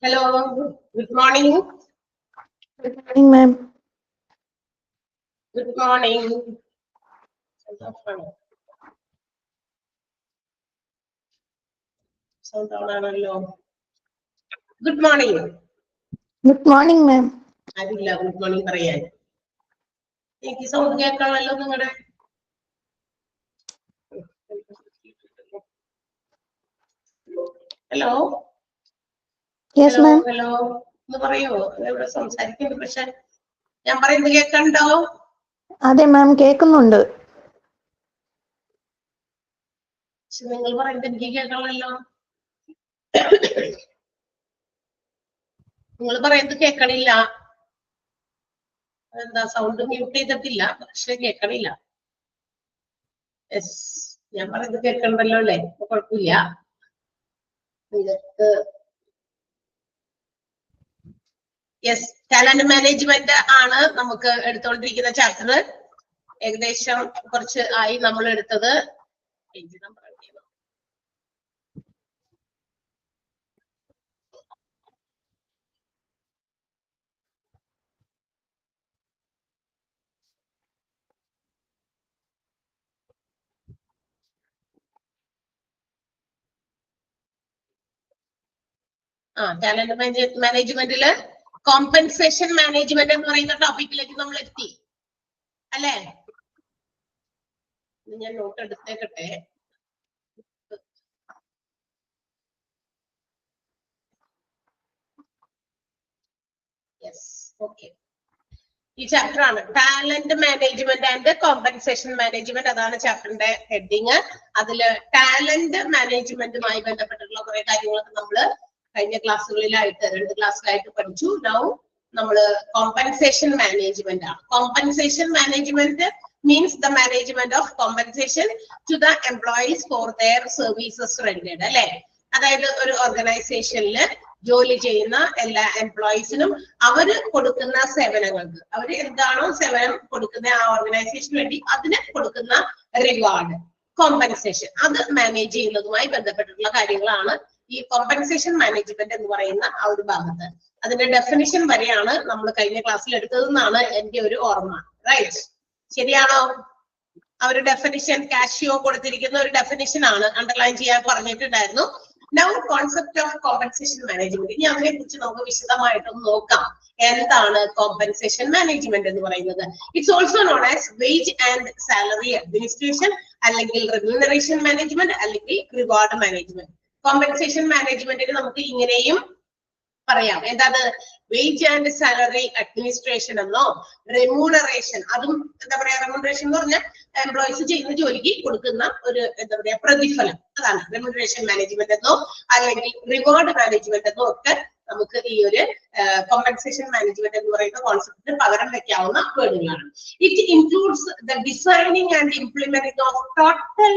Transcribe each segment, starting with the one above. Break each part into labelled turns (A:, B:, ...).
A: Hello, good morning.
B: Good morning, ma'am.
A: Good morning. Sound down. Good morning.
B: Good morning, ma'am.
A: അതില്ല good morning പറയാൻ. എനിക്ക് sound കേൾക്കാമല്ലോ നിങ്ങളുടെ. Hello
B: Yes, ma'am.
A: Hello എന്ന് പറയോ? ഇവിടെ സംസാരിക്കുന്നു, പക്ഷെ ഞാൻ പറയുന്നത് കേൾക്കണ്ടോ?
B: അതെ മാം, കേൾക്കുന്നുണ്ട്.
A: പക്ഷെ നിങ്ങൾ പറയുന്നത് എനിക്ക് കേൾക്കണമല്ലോ. നിങ്ങൾ പറയുന്നത് കേൾക്കണില്ല. എന്താ സൗണ്ട് മ്യൂട്ട് ചെയ്തിട്ടില്ല, പക്ഷെ കേൾക്കണില്ല. യെസ്, ഞാൻ പറയുന്നത് കേൾക്കണ്ടല്ലോ അല്ലേ? അപ്പൊ കുഴപ്പമില്ല. നിങ്ങൾക്ക് യെസ്, ടാലന്റ് മാനേജ്മെന്റ് ആണ് നമുക്ക് എടുത്തുകൊണ്ടിരിക്കുന്ന ചാപ്റ്റർ. ഏകദേശം കുറച്ച് ആയി നമ്മൾ എടുത്തത്. ടാലന്റ് മാനേജ്മെന്റില് കോമ്പൻസേഷൻ മാനേജ്മെന്റ് എന്ന് പറയുന്ന ടോപ്പിക്കിലേക്ക് നമ്മൾ എത്തി അല്ലേ? ഞാൻ നോട്ട് എടുത്തേക്കട്ടെ. Yes, okay. ഈ ചാപ്റ്റർ ആണ് talent management and compensation management. അതാണ് ചാപ്റ്ററിന്റെ ഹെഡിങ്. അതില് ടാലന്റ് മാനേജ്മെന്റുമായി ബന്ധപ്പെട്ടിട്ടുള്ള കുറെ കാര്യങ്ങളൊക്കെ നമ്മള് കഴിഞ്ഞ ക്ലാസ്സുകളിലായിട്ട് 2 ക്ലാസ്സിലായിട്ട് പഠിച്ചു. നൗ നമ്മള് കോമ്പൻസേഷൻ മാനേജ്മെന്റ് ആണ്. Compensation management means the management of compensation to the employees for their services rendered അല്ലെ. അതായത് ഒരു ഓർഗനൈസേഷനില് ജോലി ചെയ്യുന്ന എല്ലാ എംപ്ലോയീസിനും അവര് കൊടുക്കുന്ന സേവനങ്ങൾക്ക്, അവര് എന്താണോ സേവനം കൊടുക്കുന്ന ആ ഓർഗനൈസേഷന് വേണ്ടി അതിന് കൊടുക്കുന്ന റിവാർഡ്, കോമ്പൻസേഷൻ, അത് മാനേജ് ചെയ്യുന്നതുമായി ബന്ധപ്പെട്ടിട്ടുള്ള കാര്യങ്ങളാണ് ഈ കോമ്പൻസേഷൻ മാനേജ്മെന്റ് എന്ന് പറയുന്ന ആ ഒരു ഭാഗത്ത്. അതിന്റെ ഡെഫിനിഷൻ വരെയാണ് നമ്മൾ കഴിഞ്ഞ ക്ലാസ്സിൽ എടുത്തതെന്നാണ് എന്റെ ഒരു ഓർമ്മ. റൈറ്റ്, ശരിയാണോ? ആ ഒരു ഡെഫിനിഷൻ കാഷിയോ കൊടുത്തിരിക്കുന്ന ഒരു ഡെഫിനിഷൻ ആണ്, അണ്ടർലൈൻ ചെയ്യാൻ പറഞ്ഞിട്ടുണ്ടായിരുന്നു. Now concept of compensation management. ഇനി അതിനെ കുറിച്ച് നമുക്ക് വിശദമായിട്ടൊന്ന് നോക്കാം. എന്താണ് കോമ്പൻസേഷൻ മാനേജ്മെന്റ് എന്ന് പറയുന്നത്? It's also known as wage and salary administration, അല്ലെങ്കിൽ റെമ്യൂണറേഷൻ മാനേജ്മെന്റ്, അല്ലെങ്കിൽ റിവാർഡ് മാനേജ്മെന്റ്. കോമ്പൻസേഷൻ മാനേജ്മെന്റിന് നമുക്ക് ഇങ്ങനെയും പറയാം. എന്താണ്? വേജ് ആൻഡ് സാലറി അഡ്മിനിസ്ട്രേഷൻ എന്നോ റെമ്യൂണറേഷൻ, അതും എന്താ പറയാ, റെമ്യൂണറേഷൻ എന്ന് പറഞ്ഞാൽ എംപ്ലോയീസ് ചെയ്യുന്ന ജോലിക്ക് കൊടുക്കുന്ന ഒരു എന്താ പറയാ പ്രതിഫലം, അതാണ് റെമ്യൂണറേഷൻ മാനേജ്മെന്റ് എന്നോ അല്ലെങ്കിൽ റിവാർഡ് മാനേജ്മെന്റ് എന്നോ ഒക്കെ നമുക്ക് ഈ ഒരു കോമ്പൻസേഷൻ മാനേജ്മെന്റ് എന്ന് പറയുന്ന കോൺസെപ്റ്റിന് പകരം വെക്കാവുന്ന വേർഡുകളാണ്. It includes the designing and implementing of total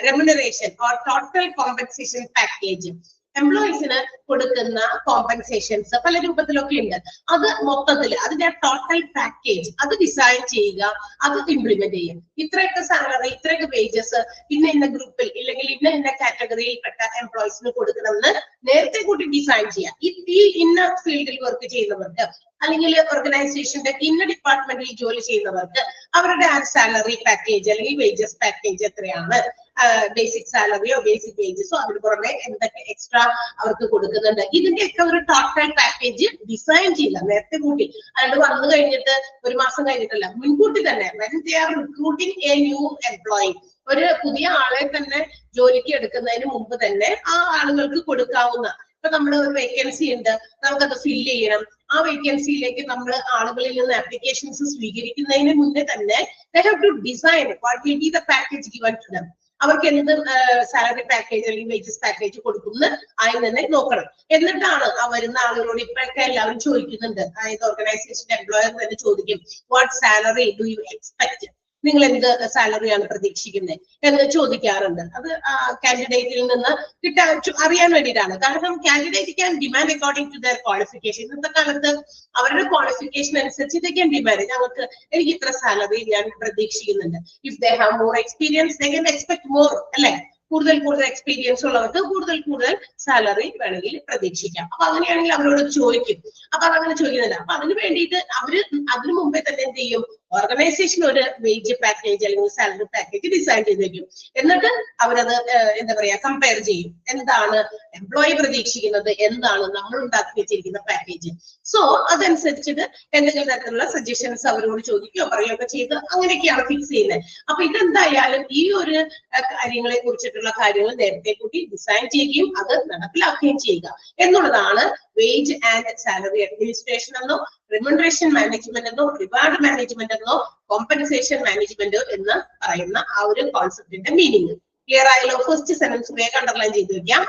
A: remuneration or total compensation package. എംപ്ലോയീസിന് കൊടുക്കുന്ന കോമ്പൻസേഷൻസ് പല രൂപത്തിലൊക്കെ ഉണ്ട്. അത് മൊത്തത്തിൽ അതിന്റെ ടോട്ടൽ പാക്കേജ് അത് ഡിസൈൻ ചെയ്യുക, അത് ഇംപ്ലിമെന്റ് ചെയ്യുക. ഇത്രയൊക്കെ സാലറി, ഇത്രയൊക്കെ വേജസ് ഇന്ന ഗ്രൂപ്പിൽ ഇല്ലെങ്കിൽ ഇന്ന കാറ്റഗറിയിൽപ്പെട്ട എംപ്ലോയീസിന് കൊടുക്കണമെന്ന് നേരത്തെ കൂട്ടി ഡിസൈൻ ചെയ്യാം. ഈ ഇന്ന ഫീൽഡിൽ വർക്ക് ചെയ്യുന്നവർക്ക് അല്ലെങ്കിൽ ഓർഗനൈസേഷന്റെ ഇന്ന ഡിപ്പാർട്ട്മെന്റിൽ ജോലി ചെയ്യുന്നവർക്ക് അവരുടെ സാലറി പാക്കേജ് അല്ലെങ്കിൽ വേജസ് പാക്കേജ് എത്രയാണ്, ബേസിക് സാലറിയോ ബേസിക് വേജസോ അതിന് പുറമെ എന്തൊക്കെ എക്സ്ട്രാ അവർക്ക് കൊടുക്കുന്നുണ്ട്, ഇതിന്റെയൊക്കെ ഒരു ടോട്ടൽ പാക്കേജ് ഡിസൈൻ ചെയ്യുക നേരത്തെ കൂട്ടി. അതുകൊണ്ട് വന്നു കഴിഞ്ഞിട്ട് 1 മാസം കഴിഞ്ഞിട്ടല്ല, മുൻകൂട്ടി തന്നെ when they are recruiting a new employee, ഒരു പുതിയ ആളെ തന്നെ ജോലിക്ക് എടുക്കുന്നതിന് മുമ്പ് തന്നെ ആ ആളുകൾക്ക് കൊടുക്കാവുന്ന, ഇപ്പൊ നമ്മൾ ഒരു വേക്കൻസി ഉണ്ട്, നമുക്കത് ഫില്ല് ചെയ്യണം. ആ വേക്കൻസിയിലേക്ക് നമ്മൾ ആളുകളിൽ നിന്ന് ആപ്ലിക്കേഷൻസ് സ്വീകരിക്കുന്നതിന് മുന്നേ തന്നെ they have to design what will be the package given to them. അവർക്ക് എന്ത് സാലറി പാക്കേജ് അല്ലെങ്കിൽ വേജസ് പാക്കേജ് കൊടുക്കുന്നു അതിൽ തന്നെ നോക്കണം. എന്നിട്ടാണ് ആ വരുന്ന ആളുകളോട്, ഇപ്പോഴൊക്കെ എല്ലാവരും ചോദിക്കുന്നുണ്ട്, അതായത് ഓർഗനൈസേഷൻ എംപ്ലോയർ തന്നെ ചോദിക്കും, what salary do you expect, നിങ്ങൾ എന്ത് സാലറിയാണ് പ്രതീക്ഷിക്കുന്നത് എന്ന് ചോദിക്കാറുണ്ട്. അത് കാൻഡിഡേറ്റിൽ നിന്ന് അറിയാൻ വേണ്ടിയിട്ടാണ്. കാരണം candidate can demand according to their qualification. ഇന്നത്തെ കാലത്ത് അവരുടെ ക്വാളിഫിക്കേഷൻ അനുസരിച്ച് ദേ ക്യാൻ ഡിമാൻഡ്. എനിക്ക് ഇത്ര സാലറി ഞാൻ പ്രതീക്ഷിക്കുന്നുണ്ട്. If they have more experience they can expect more, അല്ലെ? കൂടുതൽ എക്സ്പീരിയൻസ് ഉള്ളവർക്ക് കൂടുതൽ സാലറി വേണമെങ്കിൽ പ്രതീക്ഷിക്കാം. അപ്പൊ അങ്ങനെയാണെങ്കിൽ അവരോട് ചോദിക്കും. അപ്പൊ അതങ്ങനെ ചോദിക്കുന്നില്ല. അപ്പൊ അതിന് വേണ്ടിയിട്ട് അതിനു മുമ്പേ തന്നെ എന്ത് ചെയ്യും? ഓർഗനൈസേഷൻ ഒരു വേജ് പാക്കേജ് അല്ലെങ്കിൽ സാലറി പാക്കേജ് ഡിസൈൻ ചെയ്ത് വെക്കും. എന്നിട്ട് അവരത് എന്താ പറയാ കമ്പയർ ചെയ്യും. എന്താണ് എംപ്ലോയി പ്രതീക്ഷിക്കുന്നത്, എന്താണ് നമ്മൾ ഉണ്ടാക്കി വെച്ചിരിക്കുന്ന പാക്കേജ്. സോ അതനുസരിച്ചിട്ട് എന്തെങ്കിലും തരത്തിലുള്ള സജഷൻസ് അവരോട് ചോദിക്കുകയോ പറയുകയൊക്കെ ചെയ്ത് അങ്ങനെയൊക്കെയാണ് ഫിക്സ് ചെയ്യുന്നത്. അപ്പൊ ഇതെന്തായാലും ഈ ഒരു കാര്യങ്ങളെ കുറിച്ചിട്ടുള്ള കാര്യങ്ങൾ നേരത്തെ കൂട്ടി ഡിസൈൻ ചെയ്യുകയും അത് നടപ്പിലാക്കുകയും ചെയ്യുക എന്നുള്ളതാണ് വേജ് ആൻഡ് സാലറി അഡ്മിനിസ്ട്രേഷൻ എന്നോ റിമ്യൂണറേഷൻ മാനേജ്മെന്റ് എന്നോ റിവാർഡ് മാനേജ്മെന്റ് എന്നോ കോമ്പൻസേഷൻ മാനേജ്മെന്റ് എന്ന് പറയുന്ന ആ ഒരു കോൺസെപ്റ്റിന്റെ മീനിങ്. ക്ലിയർ ആയല്ലോ? ഫസ്റ്റ് സെന്റൻസ് വേഗം അണ്ടർലൈൻ ചെയ്ത് വെക്കാം.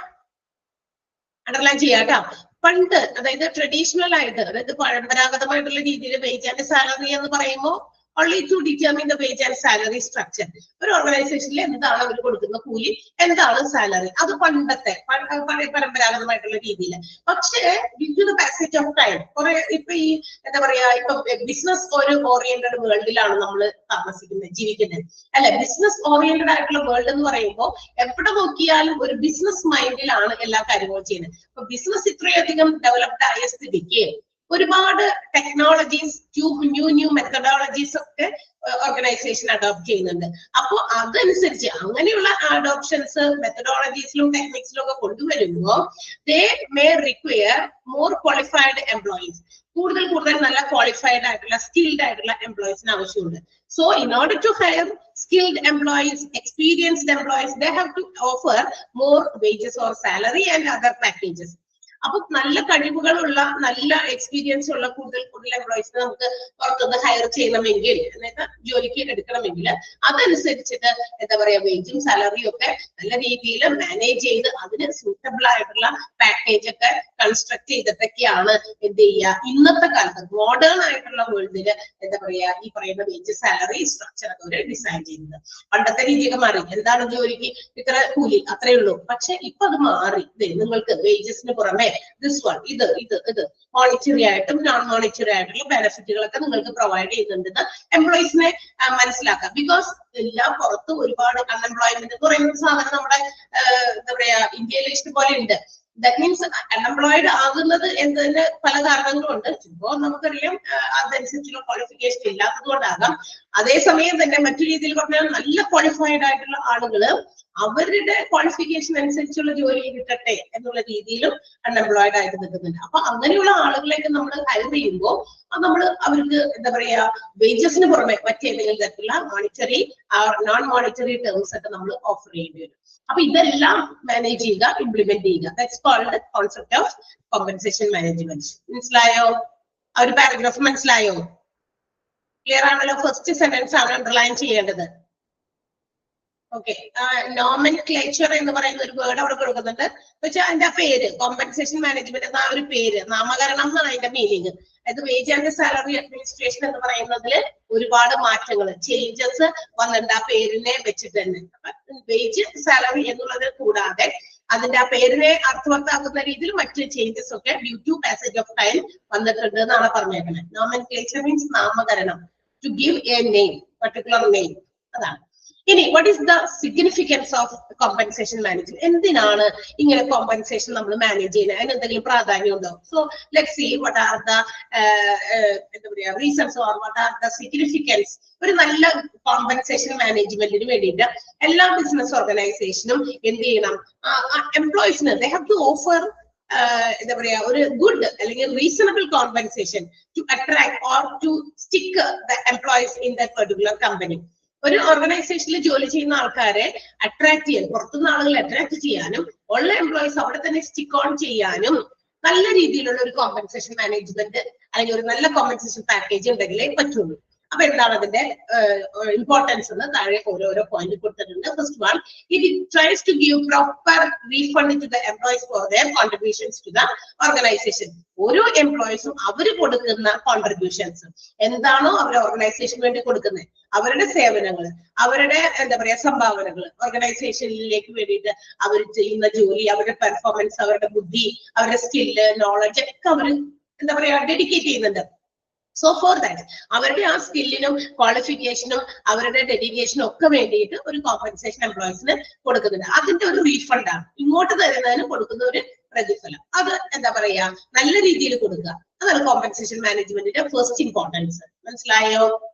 A: അണ്ടർലൈൻ ചെയ്യാട്ടോ. പണ്ട്, അതായത് ട്രഡീഷണൽ ആയിട്ട്, അതായത് പരമ്പരാഗതമായിട്ടുള്ള രീതിയിൽ വേജ് ആൻഡ് സാലറി എന്ന് പറയുമ്പോൾ only to determine the wage and salary structure. ഒരു ഓർഗനൈസേഷനിൽ എന്താണ് അവർ കൊടുക്കുന്ന കൂലി, എന്താണ് സാലറി, അത് പണ്ടത്തെ പരമ്പരാഗതമായിട്ടുള്ള രീതിയിൽ. പക്ഷേ due to the passage of time, കുറെ ഇപ്പൊ ഈ എന്താ പറയാ, ഇപ്പൊ ബിസിനസ് ഒരു ഓറിയന്റഡ് വേൾഡിലാണ് നമ്മൾ താമസിക്കുന്നത്, ജീവിക്കുന്നത്, അല്ലെ? ബിസിനസ് ഓറിയന്റഡ് ആയിട്ടുള്ള വേൾഡ് എന്ന് പറയുമ്പോൾ എവിടെ നോക്കിയാലും ഒരു ബിസിനസ് മൈൻഡിലാണ് എല്ലാ കാര്യങ്ങളും ചെയ്യുന്നത്. അപ്പൊ ബിസിനസ് ഇത്രയധികം ഡെവലപ്ഡ് ആയ സ്ഥിതിക്ക് ഒരുപാട് ടെക്നോളജീസ്, ന്യൂ മെത്തഡോളജീസ് ഒക്കെ ഓർഗനൈസേഷൻ അഡോപ്റ്റ് ചെയ്യുന്നുണ്ട്. അപ്പൊ അതനുസരിച്ച് അങ്ങനെയുള്ള അഡോപ്ഷൻസ് മെത്തഡോളജീസിലും ടെക്നിക്സിലും ഒക്കെ കൊണ്ടുവരുമ്പോൾ they may require more qualified employees. കൂടുതൽ നല്ല ക്വാളിഫൈഡ് ആയിട്ടുള്ള സ്കിൽഡ് ആയിട്ടുള്ള എംപ്ലോയീസിന് ആവശ്യമുണ്ട്. So in order to hire skilled employees, experienced employees, they have to offer more wages or salary and other packages. അപ്പൊ നല്ല കഴിവുകളുള്ള, നല്ല എക്സ്പീരിയൻസ് ഉള്ള കൂടുതൽ എംപ്ലോയീസിനെ നമുക്ക് പുറത്തുനിന്ന് ഹയർ ചെയ്യണമെങ്കിൽ, ജോലിക്ക് എടുക്കണമെങ്കിൽ അതനുസരിച്ചിട്ട് എന്താ പറയാ വേജും സാലറിയും ഒക്കെ നല്ല രീതിയിൽ മാനേജ് ചെയ്ത് അതിന് സൂട്ടബിൾ ആയിട്ടുള്ള പാക്കേജ് ഒക്കെ കൺസ്ട്രക്ട് ചെയ്തിട്ടൊക്കെയാണ് എന്ത് ചെയ്യുക ഇന്നത്തെ കാലത്ത് മോഡേൺ ആയിട്ടുള്ള വേൾഡില് എന്താ പറയാ ഈ പറയുന്ന വേജ് സാലറി സ്ട്രക്ചർ ഒക്കെ ഒരു ഡിസൈൻ ചെയ്യുന്നത്. പണ്ടത്തെ രീതിയൊക്കെ മാറി. എന്താണ് ജോലിക്ക് ഇത്ര കൂലി, അത്രേ ഉള്ളൂ. പക്ഷെ ഇപ്പൊ അത് മാറി. നിങ്ങൾക്ക് വേജസിന് പുറമെ ദിസ് വൺ, ഇത് മോണിറ്ററി ആയിട്ടും നോൺ മോണിറ്ററി ആയിട്ടുള്ള ബെനിഫിറ്റുകളൊക്കെ നിങ്ങൾക്ക് പ്രൊവൈഡ് ചെയ്യുന്നുണ്ടെന്ന് എംപ്ലോയീസിനെ മനസ്സിലാക്കാം. ബിക്കോസ് എല്ലാം പുറത്ത് ഒരുപാട് അൺഎംപ്ലോയ്മെന്റ് എന്ന് പറയുന്ന സാധനം നമ്മുടെ എന്താ പറയാ ഇന്ത്യയിൽ ഇഷ്ടംപോലെ ഉണ്ട്. ദാറ്റ് മീൻസ് അൺഎംപ്ലോയിഡ് ആകുന്നത് എന്നതിന് പല കാരണങ്ങളുണ്ട്. ചിലപ്പോൾ നമുക്കറിയാം അതനുസരിച്ചുള്ള ക്വാളിഫിക്കേഷൻ ഇല്ലാത്തത് കൊണ്ടാകാം. അതേസമയം തന്നെ മറ്റു രീതിയിൽ പറഞ്ഞാൽ നല്ല ക്വാളിഫൈഡ് ആയിട്ടുള്ള ആളുകള് അവരുടെ ക്വാളിഫിക്കേഷൻ അനുസരിച്ചുള്ള ജോലി കിട്ടട്ടെ എന്നുള്ള രീതിയിലും അൺഎംപ്ലോയിഡ് ആയിട്ട് നിൽക്കുന്നുണ്ട്. അപ്പൊ അങ്ങനെയുള്ള ആളുകളെയൊക്കെ നമ്മൾ ഹയർ ചെയ്യുമ്പോൾ നമ്മൾ അവർക്ക് എന്താ പറയാ വേജസിന് പുറമെ മറ്റേതെങ്കിലും തരത്തിലുള്ള മോണിറ്ററി നോൺ മോണിറ്ററി ടേംസ് ഒക്കെ നമ്മൾ ഓഫർ ചെയ്യേണ്ടി വരും. അപ്പൊ ഇതെല്ലാം മാനേജ് ചെയ്യുക, ഇംപ്ലിമെന്റ് ചെയ്യുക. That's called concept of compensation management. മനസ്സിലായോ? ആ ഒരു പാരഗ്രാഫ് മനസ്സിലായോ? ക്ലിയർ ആണല്ലോ? ഫസ്റ്റ് സെന്റൻസ് ആണ് അണ്ടർലൈൻ ചെയ്യേണ്ടത്. ഓക്കെ. നോമൻക്ലേച്ചർ എന്ന് പറയുന്ന ഒരു വേർഡ് അവിടെ കൊടുക്കുന്നുണ്ട്. വെച്ചാൽ അതിന്റെ ആ പേര്, കോമ്പൻസേഷൻ മാനേജ്മെന്റ് എന്ന ഒരു പേര്, നാമകരണം എന്നാണ് അതിന്റെ മീനിങ്. അതായത് വേജ് ആൻഡ് സാലറി അഡ്മിനിസ്ട്രേഷൻ എന്ന് പറയുന്നതിൽ ഒരുപാട് മാറ്റങ്ങൾ, ചേഞ്ചസ് വന്നിട്ടുണ്ട് ആ പേരിനെ വെച്ചിട്ട് തന്നെ. വേജ് സാലറി എന്നുള്ളത് കൂടാതെ അതിന്റെ ആ പേരിനെ അർത്ഥവത്താക്കുന്ന രീതിയിൽ മറ്റ് ചേഞ്ചസ് ഒക്കെ due to passage of time വന്നിട്ടുണ്ട് എന്നാണ് പറഞ്ഞേക്കുന്നത്. നോമൻക്ലേച്ചർ മീൻസ് നാമകരണം, to give a name, particular name. അതാണ്. ഇനി what is the significance of compensation management? എന്തിനാണ് ഇങ്ങനെ കോമ്പൻസേഷൻ നമ്മൾ മാനേജ് ചെയ്യുന്നത്? അതിന് എന്തെങ്കിലും പ്രാധാന്യം ഉണ്ടോ? So let's see what are the എന്താ പറയാ reasons or what are the significance. ഒരു നല്ല കോമ്പൻസേഷൻ മാനേജ്മെന്റിന് വേണ്ടിയിട്ട് എല്ലാ ബിസിനസ് ഓർഗനൈസേഷനും എന്ത് ചെയ്യണം? എംപ്ലോയീസിന് ദേ ഹാവ് ടു ഓഫർ എന്താ പറയാ ഒരു ഗുഡ് അല്ലെങ്കിൽ reasonable compensation to attract or to stick the employees in the particular company. ഒരു ഓർഗനൈസേഷനിൽ ജോലി ചെയ്യുന്ന ആൾക്കാരെ അട്രാക്ട് ചെയ്യാൻ, പുറത്തുനിന്ന് ആളുകളെ അട്രാക്ട് ചെയ്യാനും ഉള്ള എംപ്ലോയീസ് അവിടെ തന്നെ സ്റ്റിക്ക് ഓൺ ചെയ്യാനും നല്ല രീതിയിലുള്ള ഒരു കോമ്പൻസേഷൻ മാനേജ്മെന്റ് അല്ലെങ്കിൽ ഒരു നല്ല കോമ്പൻസേഷൻ പാക്കേജ് ഉണ്ടെങ്കിലേ പറ്റുള്ളൂ. അപ്പൊ എന്താണ് അതിന്റെ ഇമ്പോർട്ടൻസ് എന്ന് താഴെ ഓരോരോ പോയിന്റ് കൊടുത്തിട്ടുണ്ട്. First one, it tries to give proper refund to the employees for their contributions to the organisation. ഓരോ എംപ്ലോയീസും അവർ കൊടുക്കുന്ന കോൺട്രിബ്യൂഷൻസ് എന്താണോ അവരുടെ ഓർഗനൈസേഷന് വേണ്ടി കൊടുക്കുന്നത്, അവരുടെ സേവനങ്ങൾ, അവരുടെ എന്താ പറയാ സംഭാവനകൾ, ഓർഗനൈസേഷനിലേക്ക് വേണ്ടിയിട്ട് അവർ ചെയ്യുന്ന ജോലി, അവരുടെ പെർഫോമൻസ്, അവരുടെ ബുദ്ധി, അവരുടെ സ്കില്ല്, നോളജ് ഒക്കെ അവർ എന്താ പറയാ ഡെഡിക്കേറ്റ് ചെയ്യുന്നുണ്ട്. സോ ഫോർ ദാറ്റ് അവരുടെ ആ സ്കില്ലിനും ക്വാളിഫിക്കേഷനും അവരുടെ ഡെഡിക്കേഷനും ഒക്കെ വേണ്ടിയിട്ട് ഒരു കോമ്പൻസേഷൻ എംപ്ലോയീസിന് കൊടുക്കുന്നുണ്ട്. അതിന്റെ ഒരു റീഫണ്ട് ആണ് ഇങ്ങോട്ട് തരുന്നതിന് കൊടുക്കുന്ന ഒരു പ്രതിഫലം. അത് എന്താ പറയാ നല്ല രീതിയിൽ കൊടുക്കുക. അതാണ് കോമ്പൻസേഷൻ മാനേജ്മെന്റിന്റെ ഫസ്റ്റ് ഇമ്പോർട്ടൻസ്. മനസ്സിലായോ?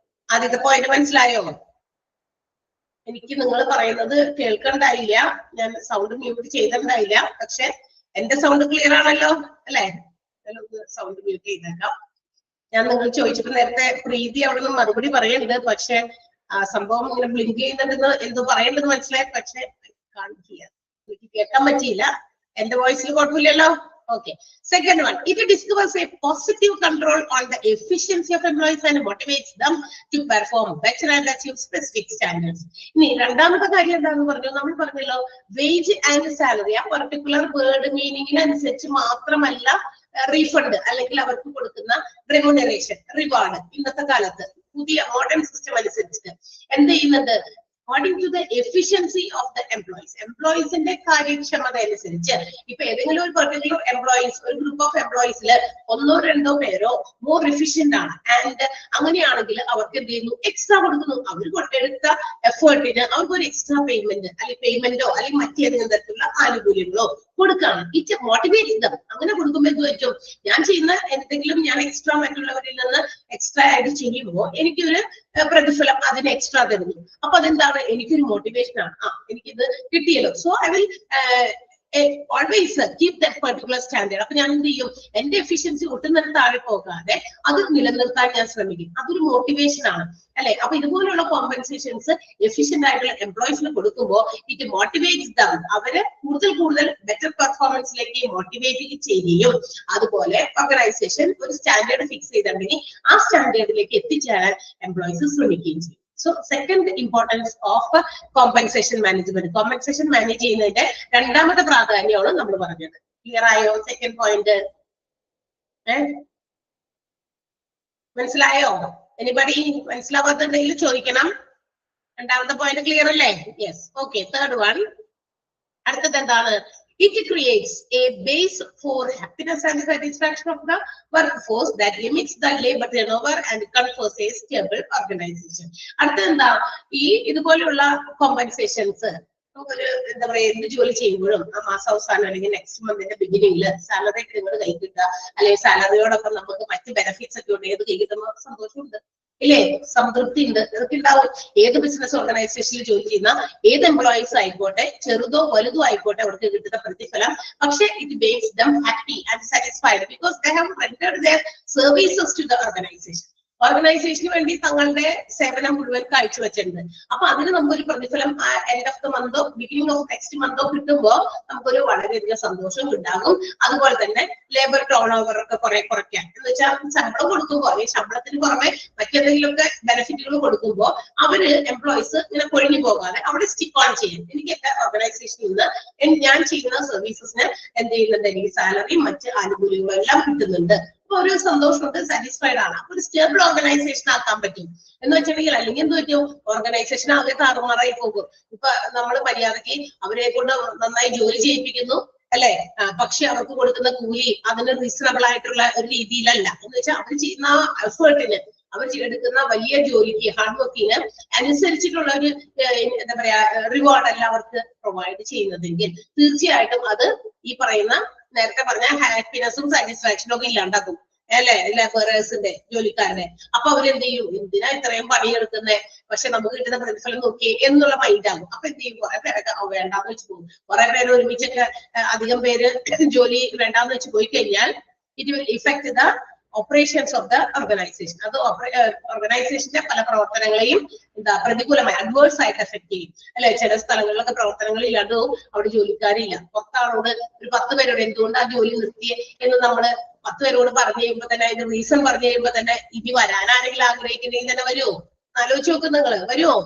A: ആദ്യത്തെ പോയിന്റ് മനസ്സിലായോ? എനിക്ക് നിങ്ങൾ പറയുന്നത് കേൾക്കണ്ടായില്ല, ഞാൻ സൗണ്ട് മ്യൂട്ട് ചെയ്തിട്ടുണ്ടായില്ല. പക്ഷെ എന്റെ സൗണ്ട് ക്ലിയർ ആണല്ലോ അല്ലെ? സൗണ്ട് മ്യൂട്ട് ചെയ്തേക്കാം. ഞാൻ നിങ്ങൾ ചോദിച്ചപ്പോ നേരത്തെ പ്രീതി അവിടെ നിന്ന് മറുപടി പറയുന്നുണ്ട്. പക്ഷെ സംഭവം ഇങ്ങനെ ബ്ലിങ്ക് ചെയ്യുന്നുണ്ടെന്ന് എന്തോ പറയേണ്ടത് മനസ്സിലായി. പക്ഷെ കാണിക്കില്ല, എനിക്ക് കേൾക്കാൻ പറ്റിയില്ല. എന്റെ വോയിസിൽ കുഴപ്പമില്ലല്ലോ. Okay. Second one, it discovers a positive control on the efficiency of employees and motivates them to perform better and achieve specific standards. ഇനി രണ്ടാമത്തെ കാര്യം എന്താണെന്ന് പറഞ്ഞു, നമ്മൾ പറഞ്ഞല്ലോ വേജ് ആൻഡ് സാലറി. ആ പെർട്ടിക്കുലർ വേർഡ് മീനിങ്ങിനനുസരിച്ച് മാത്രമല്ല റീഫണ്ട് അല്ലെങ്കിൽ അവർക്ക് കൊടുക്കുന്ന റെമ്യൂണറേഷൻ, റിവാർഡ് ഇന്നത്തെ കാലത്ത് പുതിയ മോഡേൺ സിസ്റ്റം അനുസരിച്ച് എന്ത് ചെയ്യുന്നുണ്ട്? According to the efficiency of the employees, എംപ്ലോയീസിന്റെ കാര്യക്ഷമത അനുസരിച്ച് ഇപ്പൊ ഏതെങ്കിലും ഒരു പെർട്ടിക്കുലർ എംപ്ലോയീസ്, ഒരു ഗ്രൂപ്പ് ഓഫ് എംപ്ലോയീസില് ഒന്നോ രണ്ടോ പേരോ മോർ എഫിഷ്യന്റ് ആണ്, ആൻഡ് അങ്ങനെയാണെങ്കിൽ അവർക്ക് എന്ത് ചെയ്യുന്നു? എക്സ്ട്രാ കൊടുക്കുന്നു. അവർ കൊണ്ടെടുത്ത എഫേർട്ടിന് അവർക്ക് ഒരു എക്സ്ട്രാ പേയ്മെന്റ് അല്ലെങ്കിൽ പേയ്മെന്റോ അല്ലെങ്കിൽ മറ്റേതെങ്കിലും തരത്തിലുള്ള ആനുകൂല്യങ്ങളോ കൊടുക്കുകയാണ്. It motivates dum. അങ്ങനെ കൊടുക്കുമ്പോൾ എന്ത് പറ്റും? ഞാൻ ചെയ്യുന്ന എന്തെങ്കിലും ഞാൻ എക്സ്ട്രാ മറ്റുള്ളവരിൽ നിന്ന് എക്സ്ട്രാ ആയിട്ട് ചെയ്യുമ്പോൾ എനിക്കൊരു പ്രതിഫലം അതിന് എക്സ്ട്രാ തരുന്നു. അപ്പൊ അതെന്താണ്? എനിക്കൊരു മോട്ടിവേഷൻ ആണ്. എനിക്കിത് കിട്ടിയല്ലോ. So I will always keep that particular standard. അപ്പൊ ഞാൻ എന്ത് ചെയ്യും? എന്റെ എഫിഷ്യൻസി ഒട്ടും തന്നെ താഴെ പോകാതെ അത് നിലനിർത്താൻ ഞാൻ ശ്രമിക്കും. അതൊരു മോട്ടിവേഷൻ ആണ് അല്ലെ? അപ്പൊ ഇതുപോലുള്ള കോമ്പൻസേഷൻസ് എഫിഷ്യന്റ് ആയിട്ടുള്ള എംപ്ലോയീസിന് കൊടുക്കുമ്പോൾ ഇറ്റ് മോട്ടിവേറ്റ്സ് ദം. അവരെ കൂടുതൽ കൂടുതൽ ബെറ്റർ പെർഫോമൻസിലേക്ക് മോട്ടിവേറ്റ് ചെയ്യുകയും അതുപോലെ ഓർഗനൈസേഷൻ ഒരു സ്റ്റാൻഡേർഡ് ഫിക്സ് ചെയ്തിട്ടുണ്ടെങ്കിൽ ആ സ്റ്റാൻഡേർഡിലേക്ക് എത്തിച്ചേരാൻ എംപ്ലോയീസ് ശ്രമിക്കുകയും ചെയ്യും. So second importance of compensation management. Compensation manage ചെയ്യുന്നതിന്റെ രണ്ടാമത്തെ പ്രാധാന്യമാണ് നമ്മൾ പറഞ്ഞത്. ക്ലിയർ ആയോ? സെക്കൻഡ് പോയിന്റ് മനസ്സിലായോ? എനിബഡി മനസ്സിലാവാത്തുണ്ടെങ്കിൽ ചോദിക്കണം. രണ്ടാമത്തെ പോയിന്റ് ക്ലിയർ അല്ലേ? യെസ്. ഓക്കെ. തേർഡ് വൺ, അടുത്തത് എന്താണ്? It creates a base for happiness and satisfaction of the workforce that limits the labor turnover and confers a stable organization. അടുത്ത എന്താ? ഈ ഇതുപോലെയുള്ള കോമ്പൻസേഷൻസ് ഒരു എന്താ പറയാ എന്ത് ജോലി ചെയ്യുമ്പോഴും ആ മാസാവസാനം അല്ലെങ്കിൽ നെക്സ്റ്റ് മന്തിന്റെ ബിഗിനിങ്ങില് സാലറി ഒക്കെ നിങ്ങൾ കൈ കിട്ടുക, അല്ലെങ്കിൽ സാലറിയോടൊപ്പം നമുക്ക് മറ്റ് ബെനിഫിറ്റ്സ് ഒക്കെ ഉണ്ട്. ഏത് കൈ കിട്ടുമ്പോൾ സന്തോഷമുണ്ട് ഇല്ലേ? സംതൃപ്തി ഉണ്ട്. ഇതൊക്കെ ഉണ്ടാവും. ഏത് ബിസിനസ് ഓർഗനൈസേഷനിൽ ജോലി ചെയ്യുന്ന ഏത് എംപ്ലോയീസ് ആയിക്കോട്ടെ, ചെറുതോ വലുതോ ആയിക്കോട്ടെ, അവർക്ക് കിട്ടുന്ന പ്രതിഫലം പക്ഷെ it makes them happy and satisfied because they have rendered their services to the organisation. ഓർഗനൈസേഷന് വേണ്ടി തങ്ങളുടെ സേവനം മുഴുവൻ കാഴ്ചവെച്ചിട്ടുണ്ട്. അപ്പൊ അതിന് നമുക്കൊരു പ്രതിഫലം എൻഡ് ഓഫ് ദ മന്തോ ബിഗിനിങ് ഓഫ് നെക്സ്റ്റ് മന്തോ കിട്ടുമ്പോൾ നമുക്കൊരു വളരെയധികം സന്തോഷം ഉണ്ടാകും. അതുപോലെ തന്നെ ലേബർ ടേൺ ഓവർ ഒക്കെ കുറെ കുറയ്ക്കാൻ എന്ന് വെച്ചാൽ ശമ്പളം കൊടുക്കുമ്പോൾ അല്ലെങ്കിൽ ശമ്പളത്തിന് പുറമെ മറ്റെന്തെങ്കിലുമൊക്കെ ബെനിഫിറ്റുകൾ കൊടുക്കുമ്പോൾ അവര് എംപ്ലോയീസ് ഇങ്ങനെ കൊഴിഞ്ഞു പോകാതെ അവിടെ സ്റ്റിക്ക് ഓൺ ചെയ്യും. എനിക്ക് എന്റെ ഓർഗനൈസേഷനിൽ നിന്ന് ഞാൻ ചെയ്യുന്ന സർവീസസിന് എന്ത് ചെയ്യുന്നുണ്ട്? എനിക്ക് സാലറിയും മറ്റ് ആനുകൂല്യങ്ങളും എല്ലാം കിട്ടുന്നുണ്ട്. അപ്പൊ ഒരു സന്തോഷമുണ്ട്, സാറ്റിസ്ഫൈഡ് ആണ്. അപ്പൊ ഒരു സ്റ്റേബിൾ ഓർഗനൈസേഷൻ ആക്കാൻ പറ്റും എന്ന് വെച്ചിട്ടുണ്ടെങ്കിൽ. അല്ലെങ്കിൽ എന്ത് പറ്റും? ഓർഗനൈസേഷൻ ആകെ താറുമാറായി പോകും. ഇപ്പൊ നമ്മൾ മര്യാദയ്ക്ക് അവരെ കൊണ്ട് നന്നായി ജോലി ചെയ്യിപ്പിക്കുന്നു അല്ലെ? പക്ഷെ അവർക്ക് കൊടുക്കുന്ന കൂലി അതിന് റീസണബിൾ ആയിട്ടുള്ള ഒരു രീതിയിലല്ല. എന്ന് വെച്ചാൽ അവർ ചെയ്യുന്ന എഫേർട്ടിന്, അവർ എടുക്കുന്ന വലിയ ജോലിക്ക്, ഹാർഡ് വർക്കിന് അനുസരിച്ചിട്ടുള്ള ഒരു എന്താ പറയാ റിവാർഡ് അല്ല അവർക്ക് പ്രൊവൈഡ് ചെയ്യുന്നതെങ്കിൽ തീർച്ചയായിട്ടും അത് ഈ പറയുന്ന നേരത്തെ പറഞ്ഞ ഹാപ്പിനെസ്സും സാറ്റിസ്ഫാക്ഷനും ഒക്കെ ഇല്ലാണ്ടാക്കും അല്ലെ? ലേബറേഴ്സിന്റെ, ജോലിക്കാരുടെ. അപ്പൊ അവരെന്ത് ചെയ്യും? എന്തിനാ ഇത്രയും പണിയെടുക്കുന്നത്, പക്ഷെ നമുക്ക് കിട്ടുന്ന പ്രതിഫലം നോക്കിയേ എന്നുള്ള മൈൻഡ് ആകും. അപ്പൊ എന്ത് ചെയ്യും? കുറെ പേരൊക്കെ വേണ്ടാന്ന് വെച്ച് പോകും. കുറെ പേര് ഒരുമിച്ചൊക്കെ അധികം പേര് ജോലി വേണ്ടാന്ന് വെച്ച് പോയി കഴിഞ്ഞാൽ it will effect the operations of the organisation. അത് ഓർഗനൈസേഷന്റെ പല പ്രവർത്തനങ്ങളെയും എന്താ പ്രതികൂലമായി അഡ്വേഴ്സ് ആയിട്ട് എഫക്ട് ചെയ്യും അല്ലെ? ചില സ്ഥലങ്ങളിലൊക്കെ പ്രവർത്തനങ്ങൾ ഇല്ലാണ്ടും അവിടെ ജോലിക്കാരില്ല. 10 ആളോട് ഒരു 10 പേരോട് എന്തുകൊണ്ട് ആ ജോലി നിർത്തിയേ എന്ന് നമ്മള് 10 പേരോട് പറഞ്ഞു കഴിയുമ്പോ തന്നെ അതിന്റെ റീസൺ പറഞ്ഞു കഴിയുമ്പോ തന്നെ ഇനി വരാൻ ആരെങ്കിലും ആഗ്രഹിക്കുന്നെങ്കിൽ തന്നെ വരുമോ? ആലോചിച്ച് നോക്കും നിങ്ങള്, വരുമോ?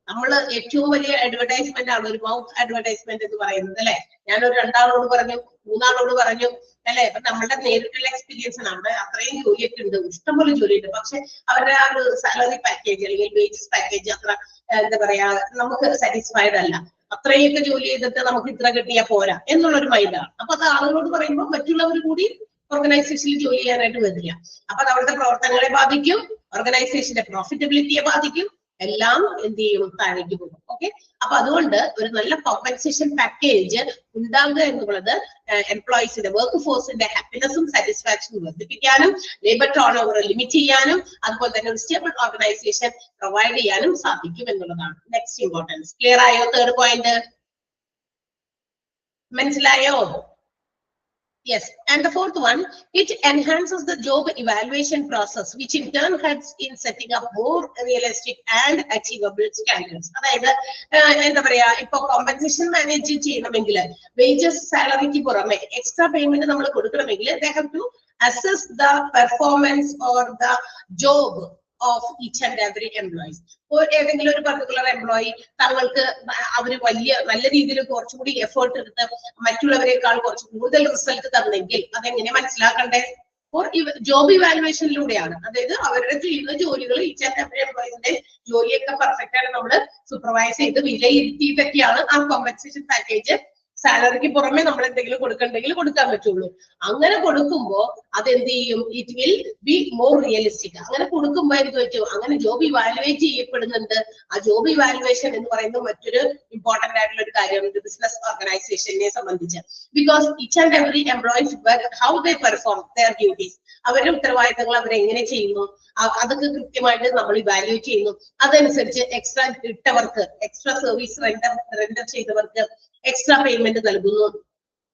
A: നമ്മള് ഏറ്റവും വലിയ അഡ്വർടൈസ്മെന്റ് ആണ് ഒരു മൗത്ത് അഡ്വർടൈസ്മെന്റ് എന്ന് പറയുന്നത് അല്ലെ. ഞാനൊരു 2 ആളോട് പറഞ്ഞു, 3 ആളോട് പറഞ്ഞു അല്ലെ. അപ്പൊ നമ്മളുടെ നേരിട്ടുള്ള എക്സ്പീരിയൻസ് ആണ്. അവിടെ അത്രയും ജോലിയൊക്കെ ഉണ്ട്, ഇഷ്ടംപോലെ ജോലിയുണ്ട്. പക്ഷെ അവരുടെ ആ ഒരു സാലറി പാക്കേജ് അല്ലെങ്കിൽ വേജസ് പാക്കേജ് അത്ര എന്താ പറയാ നമുക്ക് സാറ്റിസ്ഫൈഡ് അല്ല. അത്രയൊക്കെ ജോലി ചെയ്തിട്ട് നമുക്ക് ഇത്ര കിട്ടിയാൽ പോരാ എന്നുള്ളൊരു മൈൻഡാണ്. അപ്പൊ അത് ആളുകളോട് പറയുമ്പോൾ മറ്റുള്ളവർ കൂടി ഓർഗനൈസേഷനിൽ ജോലി ചെയ്യാനായിട്ട് വരില്ല. അപ്പൊ അത് അവിടുത്തെ പ്രവർത്തനങ്ങളെ ബാധിക്കും, ഓർഗനൈസേഷന്റെ പ്രോഫിറ്റബിലിറ്റിയെ ബാധിക്കും, എല്ലാം എന്ത് ചെയ്യും, താഴേക്ക് പോകും. ഓക്കെ, അപ്പൊ അതുകൊണ്ട് ഒരു നല്ല കോമ്പൻസേഷൻ പാക്കേജ് ഉണ്ടാകുക എന്നുള്ളത് എംപ്ലോയീസിന്റെ വർക്ക് ഫോഴ്സിന്റെ ഹാപ്പിനെസ്സും സാറ്റിസ്ഫാക്ഷനും വർദ്ധിപ്പിക്കാനും ലേബർ ടേൺ ഓവർ ലിമിറ്റ് ചെയ്യാനും അതുപോലെ തന്നെ ഒരു സ്റ്റേബിൾ ഓർഗനൈസേഷൻ പ്രൊവൈഡ് ചെയ്യാനും സാധിക്കും എന്നുള്ളതാണ് നെക്സ്റ്റ് ഇമ്പോർട്ടൻസ്. ക്ലിയർ ആയോ? തേർഡ് പോയിന്റ് മനസ്സിലായോ? Yes, and the fourth one, it enhances the job evaluation process, which in turn helps in setting up more realistic and achievable standards. അതായത് എന്താ പറയാ, ഇപ്പൊ compensation manage ചെയ്യണമെങ്കിൽ വേജസ് സാലറിക്ക് പുറമെ extra payment നമ്മൾ കൊടുക്കണമെങ്കിൽ they have to assess the performance or the job of each and every employees. ഏതെങ്കിലും ഒരു പർട്ടിക്കുലർ എംപ്ലോയി തങ്ങൾക്ക് അവര് നല്ല രീതിയിൽ കുറച്ചുകൂടി എഫേർട്ട് എടുത്ത് മറ്റുള്ളവരെക്കാൾ കുറച്ച് കൂടുതൽ റിസൾട്ട് തന്നെങ്കിൽ അതെങ്ങനെ മനസ്സിലാക്കണ്ടേ? ജോബ് ഇവാലുവേഷനിലൂടെയാണ്. അതായത് അവരുടെ ചെയ്യുന്ന ജോലികൾ ഈച്ച് ആൻഡ് എവറി എംപ്ലോയിന്റെ ജോലിയൊക്കെ പെർഫെക്റ്റ് ആയിട്ട് നമ്മൾ സൂപ്പർവൈസ് ചെയ്ത് വിലയിരുത്തിയിട്ടൊക്കെയാണ് ആ കോമ്പൻസേഷൻ പാക്കേജ് സാലറിക്ക് പുറമെ നമ്മൾ എന്തെങ്കിലും കൊടുക്കണ്ടെങ്കിൽ കൊടുക്കാൻ പറ്റുള്ളൂ. അങ്ങനെ കൊടുക്കുമ്പോ അതെന്ത് ചെയ്യും? It will be more realistic. അങ്ങനെ കൊടുക്കുമ്പോ എന്ത് പറ്റും? അങ്ങനെ ജോബ് ഇവാലുവേറ്റ് ചെയ്യപ്പെടുന്നുണ്ട്. ആ ജോബ് ഇവാലുവേഷൻ എന്ന് പറയുന്നത് മറ്റൊരു ഇമ്പോർട്ടന്റ് ആയിട്ടുള്ള ഒരു കാര്യമാണ് ബിസിനസ് ഓർഗനൈസേഷനെ സംബന്ധിച്ച്. Because each and every employees how they perform their duties, അവരുടെ ഉത്തരവാദിത്തങ്ങൾ അവരെങ്ങനെ ചെയ്യുന്നു അതൊക്കെ കൃത്യമായിട്ട് നമ്മൾ ഇവാലുവേറ്റ് ചെയ്യുന്നു. അതനുസരിച്ച് എക്സ്ട്രാ ഇട്ടവർക്ക്, എക്സ്ട്രാ സർവീസ് റെൻഡർ ചെയ്തവർക്ക് എക്സ്ട്രാ പേയ്മെന്റ് നൽകുന്നു,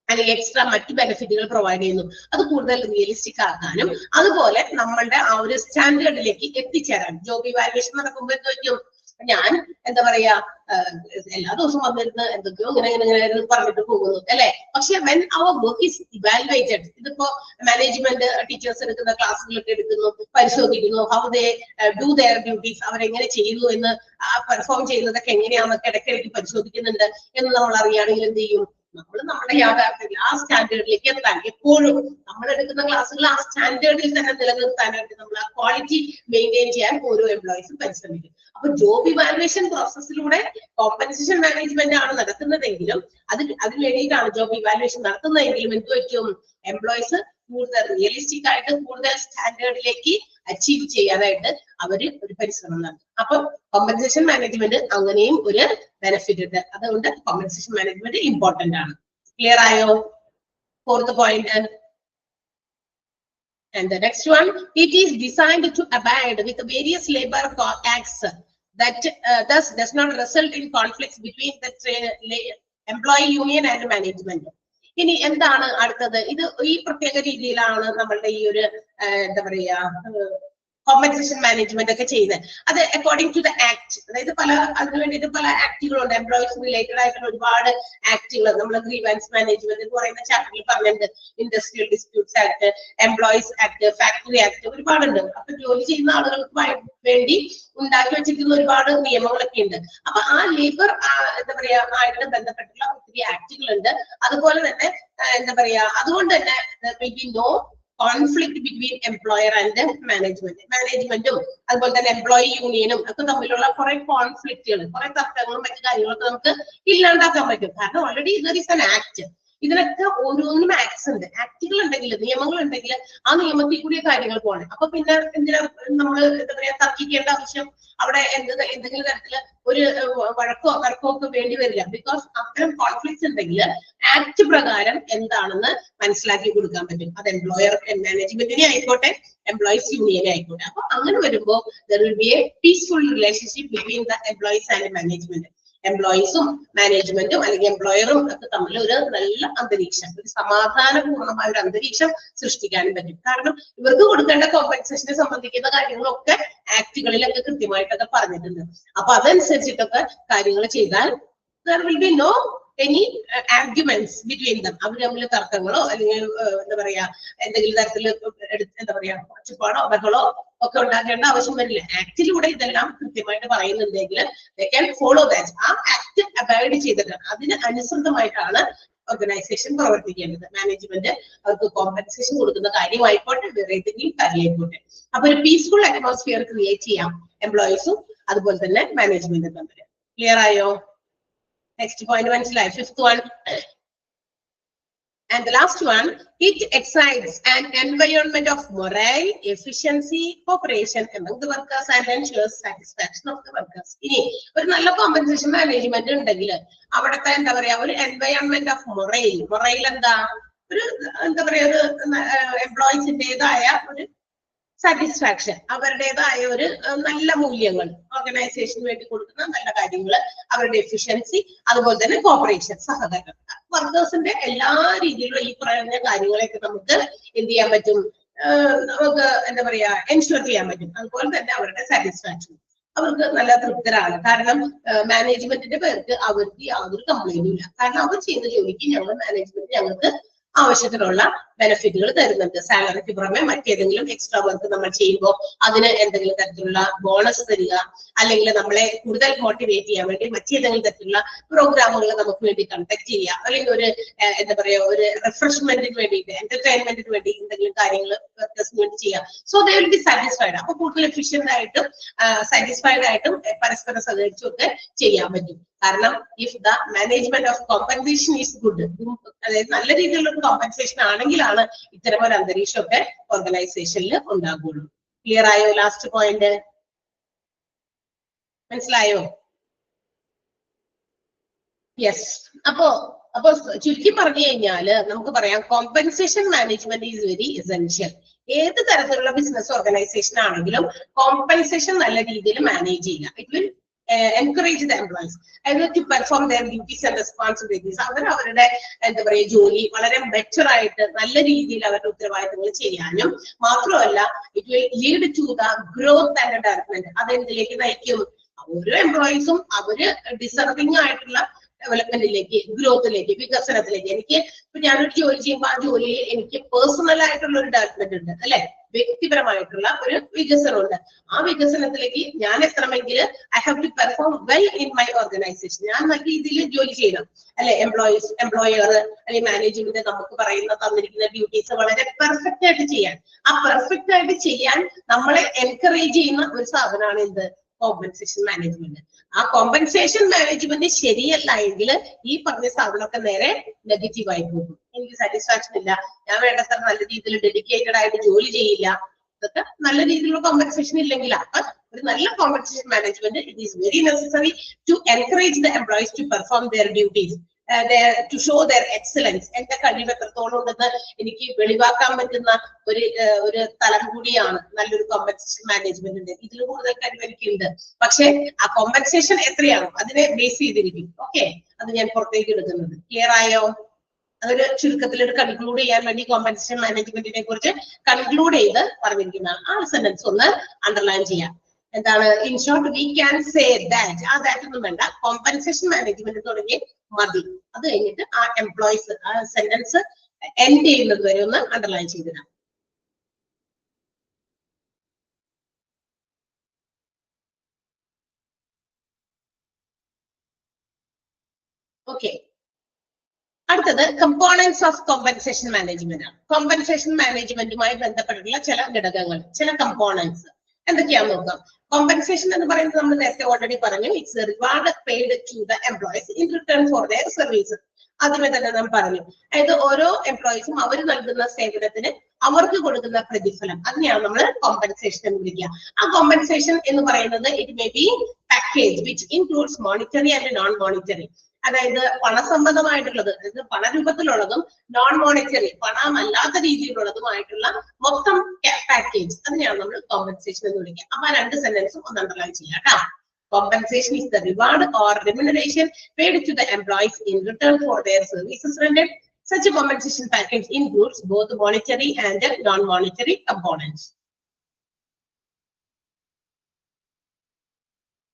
A: അല്ലെങ്കിൽ എക്സ്ട്രാ മറ്റു ബെനിഫിറ്റുകൾ പ്രൊവൈഡ് ചെയ്യുന്നു. അത് കൂടുതൽ റിയലിസ്റ്റിക് ആക്കാനും അതുപോലെ നമ്മളുടെ ആ ഒരു സ്റ്റാൻഡേർഡിലേക്ക് എത്തിച്ചേരാൻ ജോബ് ഇവാലുവേഷൻ നടക്കുമ്പോൾ എന്ത് പറ്റും? ഞാൻ എന്താ പറയാ എല്ലാ ദിവസവും വന്നിരുന്ന് എന്തൊക്കെയോ ഇങ്ങനെ പറഞ്ഞിട്ട് പോകുന്നു അല്ലെ. പക്ഷെ വെൻ അവർ വർക്ക് ഈസ് ഇവാലുവേറ്റഡ്, ഇതിപ്പോ മാനേജ്മെന്റ് ടീച്ചേഴ്സ് എടുക്കുന്ന ക്ലാസ്സുകളൊക്കെ എടുക്കുന്നു, പരിശോധിക്കുന്നു, how they do their duties, അവരെങ്ങനെ ചെയ്യുന്നു എന്ന്, പെർഫോം ചെയ്യുന്നതൊക്കെ എങ്ങനെയാണെന്നൊക്കെ ഇടയ്ക്കിടയ്ക്ക് പരിശോധിക്കുന്നുണ്ട് എന്ന് നമ്മൾ അറിയുകയാണെങ്കിൽ എന്ത് ചെയ്യും? നമ്മൾ നമ്മുടെ യാഥാർത്ഥ്യത്തിൽ ആ സ്റ്റാൻഡേർഡിലേക്ക് എത്താൻ എപ്പോഴും നമ്മൾ എടുക്കുന്ന ക്ലാസ്സുകൾ ആ സ്റ്റാൻഡേർഡിൽ തന്നെ നിലനിർത്താനായിട്ട് നമ്മൾ ആ ക്വാളിറ്റി മെയിൻറ്റെയിൻ ചെയ്യാൻ ഓരോ എംപ്ലോയീസും പരിശ്രമിക്കും. അപ്പൊ ജോബ് ഇവാലുവേഷൻ പ്രോസസ്സിലൂടെ കോമ്പൻസേഷൻ മാനേജ്മെന്റ് ആണ് നടത്തുന്നതെങ്കിലും അതിന് വേണ്ടിയിട്ടാണ് ജോബ് ഇവാലുവേഷൻ നടത്തുന്നതെങ്കിലും എന്ത് പറ്റും? എംപ്ലോയീസ് കൂടുതൽ റിയലിസ്റ്റിക് ആയിട്ട് കൂടുതൽ സ്റ്റാൻഡേർഡിലേക്ക് അച്ചീവ് ചെയ്യാനായിട്ട് അവര് ഒരു പരിശ്രമം നടത്തും. അപ്പൊ കോമ്പൻസേഷൻ മാനേജ്മെന്റ് അങ്ങനെയും ഒരു ബെനിഫിറ്റ് ഉണ്ട്. അതുകൊണ്ട് കോമ്പൻസേഷൻ മാനേജ്മെന്റ് ഇമ്പോർട്ടന്റ് ആണ്. ക്ലിയർ ആയോ? Fourth point. And the next one, it is designed to abide with various labor acts that thus does not result in conflicts between the employee union and management. ഇനി എന്താണ് അടുത്തത്? ഇത് ഈ പ്രത്യേക രീതിയിലാണ് നമ്മളുടെ ഈ ഒരു എന്താ പറയാ കോമ്പൻസേഷൻ മാനേജ്മെന്റ് ഒക്കെ ചെയ്യുന്നത്. അത് അക്കോർഡിംഗ് ടു ദ ആക്ട്, അതായത് അതിന് വേണ്ടിയിട്ട് പല ആക്ടുകളുണ്ട്. എംപ്ലോയീസ് റിലേറ്റഡ് ആയിട്ടുള്ള ഒരുപാട് ആക്ടുകൾ നമ്മൾ ഗ്രീവൻസ് മാനേജ്മെന്റ് എന്ന് പറയുന്ന ചാപ്റ്ററിൽ പറഞ്ഞിട്ടുണ്ട്. Industrial disputes act, employees act, factory act, ഒരുപാടുണ്ട്. അപ്പൊ ജോലി ചെയ്യുന്ന ആളുകൾക്ക് വേണ്ടി ഉണ്ടാക്കി വെച്ചിരിക്കുന്ന ഒരുപാട് നിയമങ്ങളൊക്കെ ഉണ്ട്. അപ്പൊ ആ ലേബർ എന്താ പറയാ ആയിട്ട് ബന്ധപ്പെട്ടുള്ള ഒത്തിരി ആക്ടുകളുണ്ട്. അതുപോലെ തന്നെ എന്താ പറയാ അതുകൊണ്ട് തന്നെ no conflict between employer and മാനേജ്മെന്റും അതുപോലെ തന്നെ എംപ്ലോയി യൂണിയനും ഒക്കെ തമ്മിലുള്ള കുറെ കോൺഫ്ലിക്റ്റുകൾ, കുറെ തർക്കങ്ങളും മറ്റു കാര്യങ്ങളൊക്കെ നമുക്ക് ഇല്ലാണ്ടാക്കാൻ പറ്റും. കാരണം already there is an act. ഇതിനൊക്കെ ഓരോന്നിനും ആക്ട്സ് ഉണ്ട്. ആക്ടുകൾ ഉണ്ടെങ്കിൽ, നിയമങ്ങൾ ഉണ്ടെങ്കിൽ ആ നിയമത്തിൽ കൂടിയ കാര്യങ്ങൾ പോകണം. അപ്പൊ പിന്നെ എന്തിനാ നമ്മൾ എന്താ പറയാ തർക്കിക്കേണ്ട ആവശ്യം? അവിടെ എന്തെങ്കിലും തരത്തില് ഒരു വഴക്കോ തർക്കമോ ഒക്കെ വേണ്ടി വരില്ല. ബിക്കോസ് അത്തരം കോൺഫ്ലിക്ട്സ് ഉണ്ടെങ്കിൽ ആക്ട് പ്രകാരം എന്താണെന്ന് മനസ്സിലാക്കി കൊടുക്കാൻ പറ്റും. അത് എംപ്ലോയർ മാനേജ്മെന്റിനെ ആയിക്കോട്ടെ, എംപ്ലോയീസ് യൂണിയനെ ആയിക്കോട്ടെ. അപ്പൊ അങ്ങനെ വരുമ്പോൾ there will be a peaceful relationship between the employees and management. എംപ്ലോയീസും മാനേജ്മെന്റും അല്ലെങ്കിൽ എംപ്ലോയറും ഒക്കെ തമ്മിൽ ഒരു നല്ല അന്തരീക്ഷം, ഒരു സമാധാനപൂർണമായ ഒരു അന്തരീക്ഷം സൃഷ്ടിക്കാനും പറ്റും. കാരണം ഇവർക്ക് കൊടുക്കേണ്ട കോമ്പൻസേഷനെ സംബന്ധിക്കുന്ന കാര്യങ്ങളൊക്കെ ആക്ടുകളിലൊക്കെ കൃത്യമായിട്ടൊക്കെ പറഞ്ഞിട്ടുണ്ട്. അപ്പൊ അതനുസരിച്ചിട്ടൊക്കെ കാര്യങ്ങൾ ചെയ്താൽ there will be no any arguments between them, അവർ തമ്മിൽ തർക്കങ്ങളോ അല്ലെങ്കിൽ എന്താ പറയാ എന്തെങ്കിലും തരത്തിൽ എന്താ പറയാ ഒച്ചപ്പാടോ ബഹളോ ഒക്കെ ഉണ്ടാക്കേണ്ട ആവശ്യം വരില്ല. ആക്ടിലൂടെ ഇതെല്ലാം കൃത്യമായിട്ട് പറയുന്നുണ്ടെങ്കിൽ ഫോളോ ദാറ്റ്, ആ ആക്ട് അബൈഡ് ചെയ്തിട്ട് അതിന് അനുസൃതമായിട്ടാണ് ഓർഗനൈസേഷൻ പ്രവർത്തിക്കേണ്ടത്. മാനേജ്മെന്റ് അവർക്ക് കോമ്പൻസേഷൻ കൊടുക്കുന്ന കാര്യമായിക്കോട്ടെ വേറെ ഏതെങ്കിലും കാര്യമായിക്കോട്ടെ. അപ്പൊ ഒരു പീസ്ഫുൾ അറ്റ്മോസ്ഫിയർ ക്രിയേറ്റ് ചെയ്യാം എംപ്ലോയീസും അതുപോലെ തന്നെ മാനേജ്മെന്റും തമ്മിൽ. ക്ലിയർ ആയോ? നെക്സ്റ്റ് പോയിന്റ് മനസ്സിലായി? Fifth one. And the last one, it excites an environment of morale, efficiency, cooperation among the workers and ensures satisfaction of the workers. ഇനി ഒരു നല്ല കോമ്പൻസേഷൻ മാനേജ്മെന്റ് ഉണ്ടെങ്കിൽ അവിടുത്തെ എന്താ പറയാ ഒരു എൻവയോൺമെന്റ് ഓഫ് മൊറൈൽ എന്താ ഒരു എന്താ പറയാ ഒരു എംപ്ലോയീസിന്റേതായ ഒരു സാറ്റിസ്ഫാക്ഷൻ, അവരുടേതായ ഒരു നല്ല മൂല്യങ്ങൾ, ഓർഗനൈസേഷന് വേണ്ടി കൊടുക്കുന്ന നല്ല കാര്യങ്ങൾ, അവരുടെ എഫിഷ്യൻസി, അതുപോലെ തന്നെ കോപ്പറേഷൻ, സഹകരണം, വർക്കേഴ്സിന്റെ എല്ലാ രീതിയിലുള്ള ഈ പറയുന്ന കാര്യങ്ങളെയൊക്കെ നമുക്ക് എന്ത് ചെയ്യാൻ പറ്റും, നമുക്ക് എന്താ പറയാ എൻഷുർ ചെയ്യാൻ പറ്റും. അതുപോലെ തന്നെ അവരുടെ സാറ്റിസ്ഫാക്ഷൻ, അവർക്ക് നല്ല തൃപ്തരാണ്. കാരണം മാനേജ്മെന്റിന്റെ പേർക്ക് അവർക്ക് യാതൊരു കംപ്ലൈന്റും ഇല്ല. കാരണം അവർ ചെയ്യുന്ന ജോലിക്ക് മാനേജ്മെന്റ് ഞങ്ങൾക്ക് ആവശ്യത്തിനുള്ള ബെനിഫിറ്റുകൾ തരുന്നുണ്ട്. സാലറിക്ക് പുറമെ മറ്റേതെങ്കിലും എക്സ്ട്രാ വർക്ക് നമ്മൾ ചെയ്യുമ്പോൾ അതിന് എന്തെങ്കിലും തരത്തിലുള്ള ബോണസ് തരിക, അല്ലെങ്കിൽ നമ്മളെ കൂടുതൽ മോട്ടിവേറ്റ് ചെയ്യാൻ വേണ്ടി മറ്റേതെങ്കിലും തരത്തിലുള്ള പ്രോഗ്രാമുകൾ നമുക്ക് വേണ്ടി കണ്ടക്ട് ചെയ്യുക, അല്ലെങ്കിൽ ഒരു എന്താ പറയാ ഒരു റിഫ്രഷ്മെന്റിന് വേണ്ടിയിട്ട് എന്റർടൈൻമെന്റിന് വേണ്ടി എന്തെങ്കിലും കാര്യങ്ങൾ വർക്കേഴ്സിന് വേണ്ടി ചെയ്യുക. So they will be satisfied. അപ്പൊ കൂടുതൽ എഫിഷ്യന്റ് ആയിട്ടും സാറ്റിസ്ഫൈഡ് ആയിട്ടും പരസ്പരം സഹകരിച്ചും ഒക്കെ ചെയ്യാൻ പറ്റും. കാരണം if the management of compensation is good, അതായത് നല്ല രീതിയിലുള്ള ഒരു കോമ്പൻസേഷൻ ആണെങ്കിലാണ് ഇത്തരം ഒരു അന്തരീക്ഷമൊക്കെ ഓർഗനൈസേഷനിൽ ഉണ്ടാകുള്ളൂ. ക്ലിയർ ആയോ? ലാസ്റ്റ് പോയിന്റ് മനസ്സിലായോ? യെസ്. അപ്പോ ചുരുക്കി പറഞ്ഞു കഴിഞ്ഞാല് നമുക്ക് പറയാം compensation management is very essential. ഏത് തരത്തിലുള്ള ബിസിനസ് ഓർഗനൈസേഷൻ ആണെങ്കിലും കോമ്പൻസേഷൻ നല്ല രീതിയിൽ മാനേജ് ചെയ്യുക. It will encourage the employees to perform their duties and responsibilities. അവരുടെ എന്താ പറയുക ജോലി വളരെ ബെറ്റർ ആയിട്ട് നല്ല രീതിയിൽ അവരുടെ ഉത്തരവാദിത്തങ്ങൾ ചെയ്യാനും മാത്രമല്ല it will lead to the growth and development. അതെന്തിലേക്ക് നയിക്കും? ഓരോ എംപ്ലോയീസും അവര് ഡിസർവിംഗ് ആയിട്ടുള്ള ഡെവലപ്മെന്റിലേക്ക്, ഗ്രോത്തിലേക്ക്, വികസനത്തിലേക്ക്. എനിക്ക് ഇപ്പൊ ഞാനൊരു ജോലി ചെയ്യുമ്പോൾ ആ ജോലിയിൽ എനിക്ക് പേഴ്സണൽ ആയിട്ടുള്ള ഒരു ഡെവലപ്മെന്റ് ഉണ്ട്, അല്ലെ? വ്യക്തിപരമായിട്ടുള്ള ഒരു വികസനമുണ്ട്. ആ വികസനത്തിലേക്ക് ഞാൻ എത്തണമെങ്കിൽ I have to perform well in my organisation. ഞാൻ നല്ല രീതിയിൽ ജോലി ചെയ്യണം, അല്ലെ? എംപ്ലോയർ അല്ലെങ്കിൽ മാനേജ്മെന്റ് നമുക്ക് പറയുന്ന തന്നിരിക്കുന്ന ഡ്യൂട്ടീസ് വളരെ പെർഫെക്റ്റ് ആയിട്ട് ചെയ്യാൻ, ആ പെർഫെക്റ്റ് ആയിട്ട് ചെയ്യാൻ നമ്മളെ എൻകറേജ് ചെയ്യുന്ന ഒരു സാധനമാണ് എന്ത്? Compensation management. ആ കോമ്പൻസേഷൻ മാനേജ്മെന്റ് ശരിയല്ല എങ്കിൽ ഈ പറഞ്ഞ സാധനമൊക്കെ നേരെ നെഗറ്റീവ് ആയി പോകും. എനിക്ക് സാറ്റിസ്ഫാക്ഷൻ ഇല്ല, ഞാൻ വേണ്ടത്ര നല്ല രീതിയിൽ ഡെഡിക്കേറ്റഡ് ആയിട്ട് ജോലി ചെയ്യില്ല, ഇതൊക്കെ നല്ല രീതിയിലുള്ള കോമ്പൻസേഷൻ ഇല്ലെങ്കിൽ അപ്പൊ ഒരു നല്ല compensation management it is very necessary to encourage the employees to perform their duties, to show their excellence. എന്റെ കഴിവ് എത്രത്തോളം ഉണ്ടെന്ന് എനിക്ക് വെളിവാക്കാൻ പറ്റുന്ന ഒരു തലം കൂടിയാണ് നല്ലൊരു കോമ്പൻസേഷൻ മാനേജ്മെന്റ്. ഇതിൽ കൂടുതൽ കഴിവ് എനിക്കുണ്ട്, പക്ഷെ ആ കോമ്പൻസേഷൻ എത്രയാണോ അതിനെ ബേസ് ചെയ്തിരിക്കും. ഓക്കെ, അത് ഞാൻ പുറത്തേക്ക് എടുക്കുന്നത്. ക്ലിയർ ആയോ? അതൊരു ചുരുക്കത്തിൽ ഒരു കൺക്ലൂഡ് ചെയ്യാൻ വേണ്ടി കോമ്പൻസേഷൻ മാനേജ്മെന്റിനെ കുറിച്ച് കൺക്ലൂഡ് ചെയ്ത് പറഞ്ഞിരിക്കുന്നതാണ്. ആ സെന്റൻസ് ഒന്ന് അണ്ടർലൈൻ ചെയ്യാം. എന്താണ്? In short we can say that. ആ ദാറ്റ് ഒന്നും വേണ്ട, കോമ്പൻസേഷൻ മാനേജ്മെന്റ് തുടങ്ങി മതി. അത് കഴിഞ്ഞിട്ട് ആ എംപ്ലോയീസ് ആ സെന്റൻസ് എൻഡ് ചെയ്യുന്നത് വരെ ഒന്ന് അണ്ടർലൈൻ ചെയ്തിടാം. ഓക്കെ, അടുത്തത് കമ്പോണൻസ് ഓഫ് കോമ്പൻസേഷൻ മാനേജ്മെന്റ് ആണ്. കോമ്പൻസേഷൻ മാനേജ്മെന്റുമായി ബന്ധപ്പെട്ടിട്ടുള്ള ചില ഘടകങ്ങൾ, ചില കമ്പോണൻസ് എന്തൊക്കെയാന്ന് നോക്കാം. കോമ്പൻസേഷൻ എന്ന് പറയുന്നത് നമ്മൾ നേരത്തെ ഓൾറെഡി പറഞ്ഞു, it's reward paid to the employees in return for their services. ആദ്യമേ തന്നെ നാം പറഞ്ഞു, അതായത് ഓരോ എംപ്ലോയീസും അവർ നൽകുന്ന സേവനത്തിന് അവർക്ക് കൊടുക്കുന്ന പ്രതിഫലം, അതിനെയാണ് നമ്മൾ കോമ്പൻസേഷൻ എന്ന് വിളിക്കുക. ആ കോമ്പൻസേഷൻ എന്ന് പറയുന്നത് it may be package which includes monetary and non monetary. അതായത് പണസംബന്ധമായിട്ടുള്ളത്, അതായത് പണരൂപത്തിലുള്ളതും നോൺ മോണിറ്ററി പണമല്ലാത്ത രീതിയിലുള്ളതുമായിട്ടുള്ള മൊത്തം പാക്കേജ്, അതിനെയാണ് നമ്മൾ കോമ്പൻസേഷൻ എന്ന് വിളിക്കുക. അപ്പൊ ആ രണ്ട് സെന്റൻസും ഒന്ന് അണ്ടർലൈൻ ചെയ്യാം കേട്ടോ. Compensation is the reward or remuneration paid to the employees in return for their services rendered. Such a compensation package includes both monetary and non-monetary components.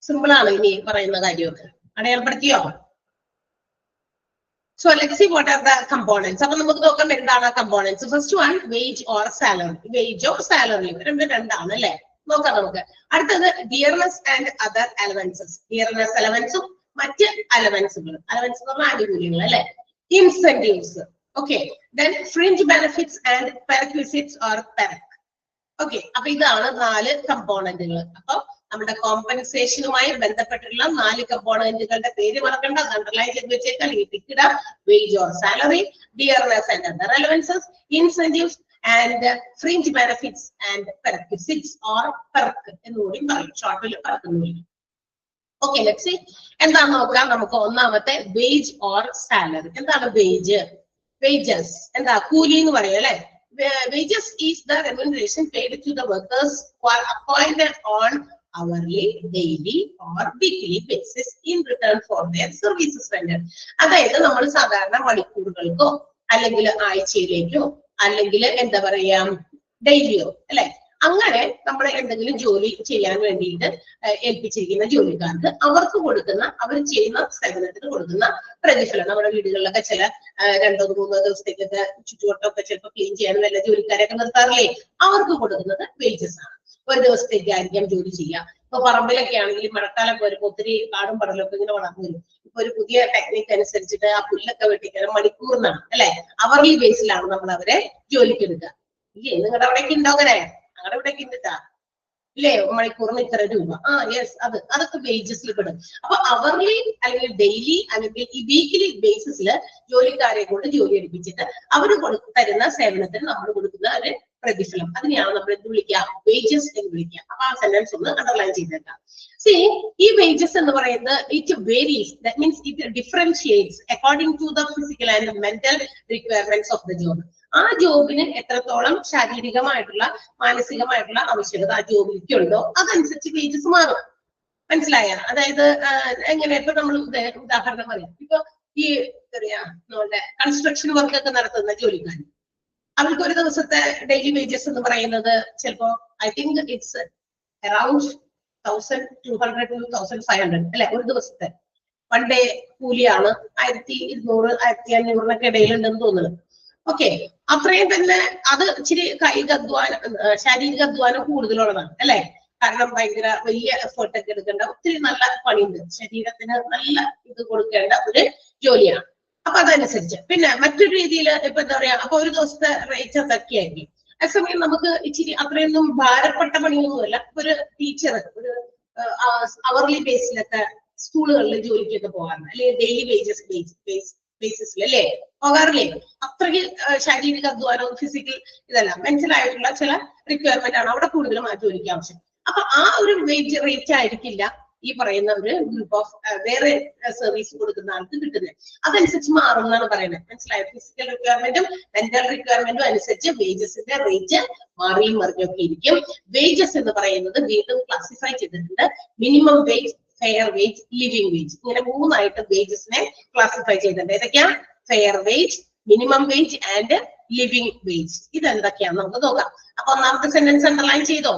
A: Simple ആണ് ഇനി പറയുന്ന കാര്യമൊക്കെ. അടയാളപ്പെടുത്തിയോ? So let's see what are the components. അപ്പൊ നമുക്ക് നോക്കാം എന്താണ് components. First one, wage or salary. Wage or salary രണ്ടാണ് അല്ലെ. നോക്കാം നമുക്ക്. അടുത്തത് dearness and other allowances. Dearness allowanceും മറ്റ് അലവൻസുകൾ. അലവൻസ് എന്ന് പറഞ്ഞാൽ ആനുകൂല്യങ്ങൾ അല്ലെ. Incentives. Okay. Then fringe benefits and perquisites or perk. Okay. അപ്പൊ ഇതാണ് 4 കമ്പോണന്റുകൾ. അപ്പൊ നമ്മുടെ കോമ്പൻസേഷനുമായി ബന്ധപ്പെട്ടുള്ള 4 കമ്പോണന്റുകളുടെ പേര് മറക്കണ്ട, അണ്ടർലൈൻ ചെയ്ത് വെച്ചേക്കാൻ. ഈ ticket wage or salary, dearness and other allowances, incentives and fringe benefits and perquisites or perk എന്നുകൂടി പറയും. ഷോർട്ടിൽ പെർക്ക് എന്ന് പറയും. ഓക്കെ, ലെറ്റ്സ് സീ എന്താണെന്ന് നോക്കാം. നമുക്ക് ഒന്നാമത്തെ വേജ് ഓർ സാലറി. എന്താണ് വേജ്? വേജസ് എന്താ? കൂലി എന്ന് പറയും അല്ലെ. Wages is the remuneration paid to the workers who are appointed on hourly, daily or weekly basis in return for their services rendered. അതായത് നമ്മൾ സാധാരണ മണിക്കൂറുകൾക്കോ അല്ലെങ്കിൽ ആഴ്ചയിലേക്കോ അല്ലെങ്കിൽ എന്താ പറയാ ഡെയിലിയോ അല്ലെ, അങ്ങനെ നമ്മൾ എന്തെങ്കിലും ജോലി ചെയ്യാൻ വേണ്ടിയിട്ട് ഏൽപ്പിച്ചിരിക്കുന്ന ജോലിക്കാർക്ക് അവർക്ക് കൊടുക്കുന്ന, അവർ ചെയ്യുന്ന സേവനത്തിന് കൊടുക്കുന്ന പ്രതിഫലം. നമ്മുടെ വീടുകളിലൊക്കെ ചില 2-3 ദിവസത്തേക്കൊക്കെ ചുറ്റുവട്ടമൊക്കെ ചിലപ്പോൾ ക്ലീൻ ചെയ്യാൻ വല്ല ജോലിക്കാരെയൊക്കെ നിർത്താറില്ലേ, അവർക്ക് കൊടുക്കുന്നത് വേജസ് ആണ്. ഒരു ദിവസത്തേക്ക് ആയിരിക്കാം ജോലി ചെയ്യുക. ഇപ്പൊ പറമ്പിലൊക്കെ ആണെങ്കിൽ മഴക്കാലം വരുമ്പോൾ ഒത്തിരി കാടും പടലൊക്കെ ഇങ്ങനെ വളർന്നു വരും. ഇപ്പൊ ഒരു പുതിയ ടെക്നിക്ക് അനുസരിച്ചിട്ട് ആ പുല്ലൊക്കെ വെട്ടിക്കാൻ മണിക്കൂറിനാണ് അല്ലെ, അവർലി ബേസിലാണ് നമ്മൾ അവരെ ജോലിക്ക് എടുക്കുക. ഇല്ലേ, നിങ്ങളുടെ അവിടേക്ക് ഉണ്ടോ അങ്ങനെ? ഞങ്ങളുടെ ഇവിടേക്ക് ഉണ്ടിട്ടാ ഇല്ലേ, മണിക്കൂറിന് ഇത്ര രൂപ. യെസ്, അതൊക്കെ വേജസിൽ പെടും. അപ്പൊ അവർലി അല്ലെങ്കിൽ ഡെയിലി അല്ലെങ്കിൽ ഈ വീക്കിലി ബേസിസിൽ ജോലിക്കാരെ കൊണ്ട് ജോലി എടുപ്പിച്ചിട്ട് അവർ തരുന്ന സേവനത്തിന് നമ്മൾ കൊടുക്കുന്ന ഒരു പ്രതിഫലം, അതിനെയാണ് നമ്മൾ എന്ത് വിളിക്കുക? വേജസ് എന്ന് വിളിക്കുക. അപ്പൊ ആ സെന്റൻസ് ഒന്ന് അണ്ടർലൈൻ ചെയ്തേക്കാം. സി, ഈ വേജസ് എന്ന് പറയുന്നത് it varies, that means it differentiates according to the physical and mental requirements of the job. ആ ജോബിന് എത്രത്തോളം ശാരീരികമായിട്ടുള്ള മാനസികമായിട്ടുള്ള ആവശ്യകത ആ ജോബിലേക്ക് ഉണ്ടോ അതനുസരിച്ച് വേജസ് മാറും. മനസ്സിലായ? അതായത് എങ്ങനെ, ഇപ്പൊ നമ്മൾ ഉദാഹരണം പറയാം. ഇപ്പൊ ഈ നമ്മുടെ കൺസ്ട്രക്ഷൻ വർക്ക് ഒക്കെ നടത്തുന്ന ജോലിക്കാർ, അവർക്ക് ഒരു ദിവസത്തെ ഡെയിലി വേജസ് എന്ന് പറയുന്നത് ചിലപ്പോ I think it's around 1200 to 1500 അല്ലെ, ഒരു ദിവസത്തെ വൺ ഡേ കൂലിയാണ് 1200 1500 ഇടയിലുണ്ടെന്ന് തോന്നുന്നത്. ഓക്കെ, അത്രയും തന്നെ അത് ഇച്ചിരി കായിക അധ്വാനം, ശാരീരിക അധ്വാനം കൂടുതലുള്ളതാണ് അല്ലെ. കാരണം ഭയങ്കര വലിയ എഫേർട്ട് ഒക്കെ എടുക്കേണ്ട, ഒത്തിരി നല്ല പണിയുണ്ട്, ശരീരത്തിന് നല്ല ഇത് കൊടുക്കേണ്ട ഒരു ജോലിയാണ്. അപ്പൊ അതനുസരിച്ച് പിന്നെ മറ്റൊരു രീതിയിൽ ഇപ്പൊ എന്താ പറയാ, അപ്പൊ ഒരു ദിവസത്തെ റേറ്റ് അതൊക്കെ ആയിരിക്കും. അതേസമയം നമുക്ക് ഇച്ചിരി അത്രയൊന്നും ഭാരപ്പെട്ട പണിയൊന്നുമല്ല. ഒരു ടീച്ചർ ഒരു അവർലി ബേസിലൊക്കെ സ്കൂളുകളിൽ ജോലിക്കൊക്കെ പോകാറുണ്ട്, അല്ലെങ്കിൽ ഡെയിലി വേജസ് ബേസിസിൽ അല്ലേ പോകാറില്ലേ. അത്രയ്ക്ക് ശാരീരിക അധ്വാനവും ഫിസിക്കൽ ഇതല്ല, മെന്റൽ ആയിട്ടുള്ള ചില റിക്വയർമെന്റ് ആണ് അവിടെ കൂടുതലും ആ ജോലിക്ക് ആവശ്യം. അപ്പൊ ആ ഒരു വേജ് റേറ്റ് ആയിരിക്കില്ല ഈ പറയുന്ന ഒരു ഗ്രൂപ്പ് ഓഫ് വേറെ സർവീസ് കൊടുക്കുന്ന ആൾക്ക് കിട്ടുന്നത്. അതനുസരിച്ച് മാറും എന്നാണ് പറയുന്നത്. മനസ്സിലായോ? ഫിസിക്കൽ റിക്വയർമെന്റും മെന്റൽ റിക്വയർമെന്റും അനുസരിച്ച് വേജസിന്റെ റേറ്റ് മാറിയും മറിഞ്ഞൊക്കെ ഇരിക്കും. വേജസ് എന്ന് പറയുന്നത് വീണ്ടും ക്ലാസിഫൈ ചെയ്തിട്ടുണ്ട്. Minimum wage, fair wage, living wage, ഇങ്ങനെ 3ആയിട്ട് വേജസിനെ ക്ലാസിഫൈ ചെയ്തിട്ടുണ്ട്. ഏതൊക്കെയാ? Fair wage, minimum wage and living wage. ഇതെന്തൊക്കെയാന്ന് നമുക്ക് നോക്കാം. അപ്പൊ ഒന്നാമത്തെ സെന്റൻസ് അണ്ടർലൈൻ ചെയ്തോ?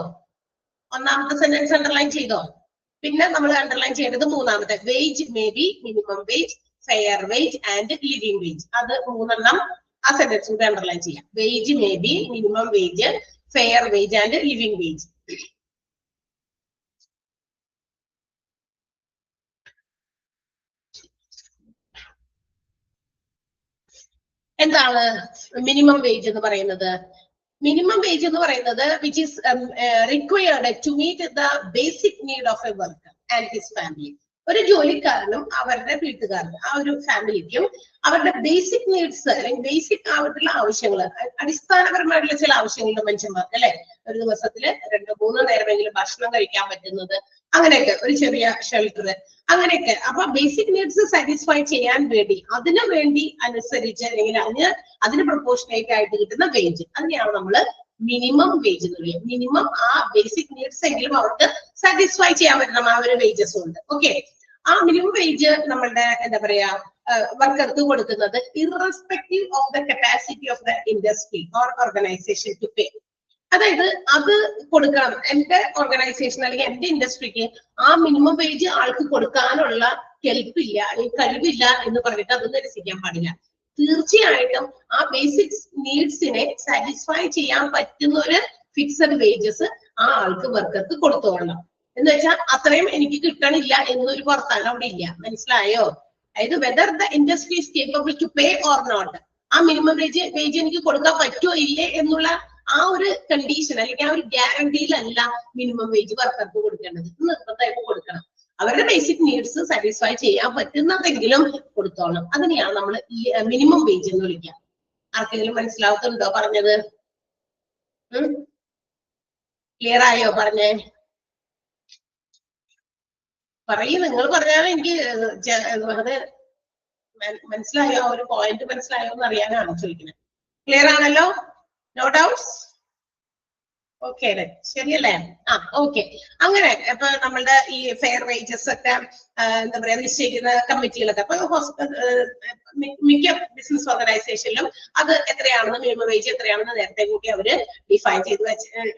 A: പിന്നെ നമ്മൾ അണ്ടർലൈൻ ചെയ്യേണ്ടത് മൂന്നാമത്തെ, wage may be minimum wage, fair wage and living wage. അത് 3 ആ സെന്റൻസ് കൂടെ അണ്ടർലൈൻ ചെയ്യാം. Wage may be, minimum wage, fair wage and living wage. എന്താണ് മിനിമം വേജ് എന്ന് പറയുന്നത്? മിനിമം വേജ് എന്ന് പറയുന്നത് which is required to meet the basic need of a worker and his family. ഒരു ജോലിക്കാരനും അവരുടെ വീട്ടുകാരനും ആ ഒരു ഫാമിലിക്കും അവരുടെ ബേസിക് നീഡ്സ് അല്ലെങ്കിൽ ബേസിക് ആയിട്ടുള്ള ആവശ്യങ്ങൾ, അടിസ്ഥാനപരമായിട്ടുള്ള ചില ആവശ്യങ്ങളുണ്ട് മനുഷ്യന്മാർക്ക് അല്ലെ. ഒരു ദിവസത്തില് 2-3 നേരമെങ്കിലും ഭക്ഷണം കഴിക്കാൻ പറ്റുന്നത്, അങ്ങനെയൊക്കെ ഒരു ചെറിയ ഷെൽട്ടർ, അങ്ങനെയൊക്കെ. അപ്പൊ ബേസിക് നീഡ്സ് സാറ്റിസ്ഫൈ ചെയ്യാൻ വേണ്ടി, അതിനു വേണ്ടി അനുസരിച്ച് അല്ലെങ്കിൽ അതിന് പ്രൊപ്പോർഷനേറ്റ് ആയിട്ട് കിട്ടുന്ന വേജ്, അതിനെയാണ് നമ്മള് മിനിമം വേജ് എന്ന് പറയുക. മിനിമം ആ ബേസിക് നീഡ്സ് എങ്കിലും അവർക്ക് സാറ്റിസ്ഫൈ ചെയ്യാൻ പറ്റണം ആ ഒരു വേജസ് ഉണ്ട്. ഓക്കെ, ആ മിനിമം വേജ് നമ്മളുടെ എന്താ പറയാ വർക്കർക്ക് കൊടുക്കുന്നത് irrespective of the capacity of the industry or organisation to pay. അതായത് അത് കൊടുക്കണം. എന്റെ ഓർഗനൈസേഷൻ അല്ലെങ്കിൽ എന്റെ ഇൻഡസ്ട്രിക്ക് ആ മിനിമം വേജ് ആൾക്ക് കൊടുക്കാനുള്ള കെൽപ്പില്ല അല്ലെങ്കിൽ കഴിവില്ല എന്ന് പറഞ്ഞിട്ട് അത് നിരസിക്കാൻ പാടില്ല. തീർച്ചയായിട്ടും ആ ബേസിക് നീഡ്സിനെ സാറ്റിസ്ഫൈ ചെയ്യാൻ പറ്റുന്ന ഒരു ഫിക്സഡ് വേജസ് ആ ആൾക്ക് വർക്കർക്ക് കൊടുത്തോളണം. എന്ന് വെച്ചാൽ അത്രയും എനിക്ക് കിട്ടണില്ല എന്നൊരു വർത്താനം അവിടെ ഇല്ല. മനസ്സിലായോ? അതായത് whether the industry is capable to pay or not, ആ മിനിമം വേജ് എനിക്ക് കൊടുക്കാൻ പറ്റുമോ ഇല്ലേ എന്നുള്ള ആ ഒരു കണ്ടീഷൻ അല്ലെങ്കിൽ ആ ഒരു ഗ്യാരണ്ടിയിലല്ല മിനിമം വേജ് വർക്കർക്ക് കൊടുക്കേണ്ടത്. നിർബന്ധമായിട്ട് കൊടുക്കണം. അവരുടെ ബേസിക് നീഡ്സ് സാറ്റിസ്ഫൈ ചെയ്യാൻ പറ്റുന്നതെങ്കിലും കൊടുത്തോളണം. അതിനെയാണ് നമ്മൾ മിനിമം വേജ് എന്ന് വിളിക്കുക. ആർക്കെങ്കിലും മനസ്സിലാവുന്നുണ്ടോ പറഞ്ഞത്? ക്ലിയർ ആയോ? പറഞ്ഞേ, പറയൂ. നിങ്ങൾ പറഞ്ഞാൽ എനിക്ക് അത് മനസ്സിലായോ? ഒരു പോയിന്റ് മനസ്സിലായോ എന്ന് അറിയാനാണ് ചോദിക്കുന്നത്. ക്ലിയർ ആണല്ലോ? No doubts? ഓക്കെ അല്ലേ? ശരിയല്ലേ? ഓക്കെ. അങ്ങനെ ഇപ്പൊ നമ്മളുടെ ഈ ഫെയർ വേജസ് ഒക്കെ എന്താ പറയാ നിശ്ചയിക്കുന്ന കമ്മിറ്റികളൊക്കെ അപ്പൊ മിക്ക ബിസിനസ് ഓർഗനൈസേഷനിലും അത് എത്രയാണെന്ന് മിനിമം വേജ് എത്രയാണെന്ന് നേരത്തെ കൂടി അവര് ഡിഫൈൻ ചെയ്ത്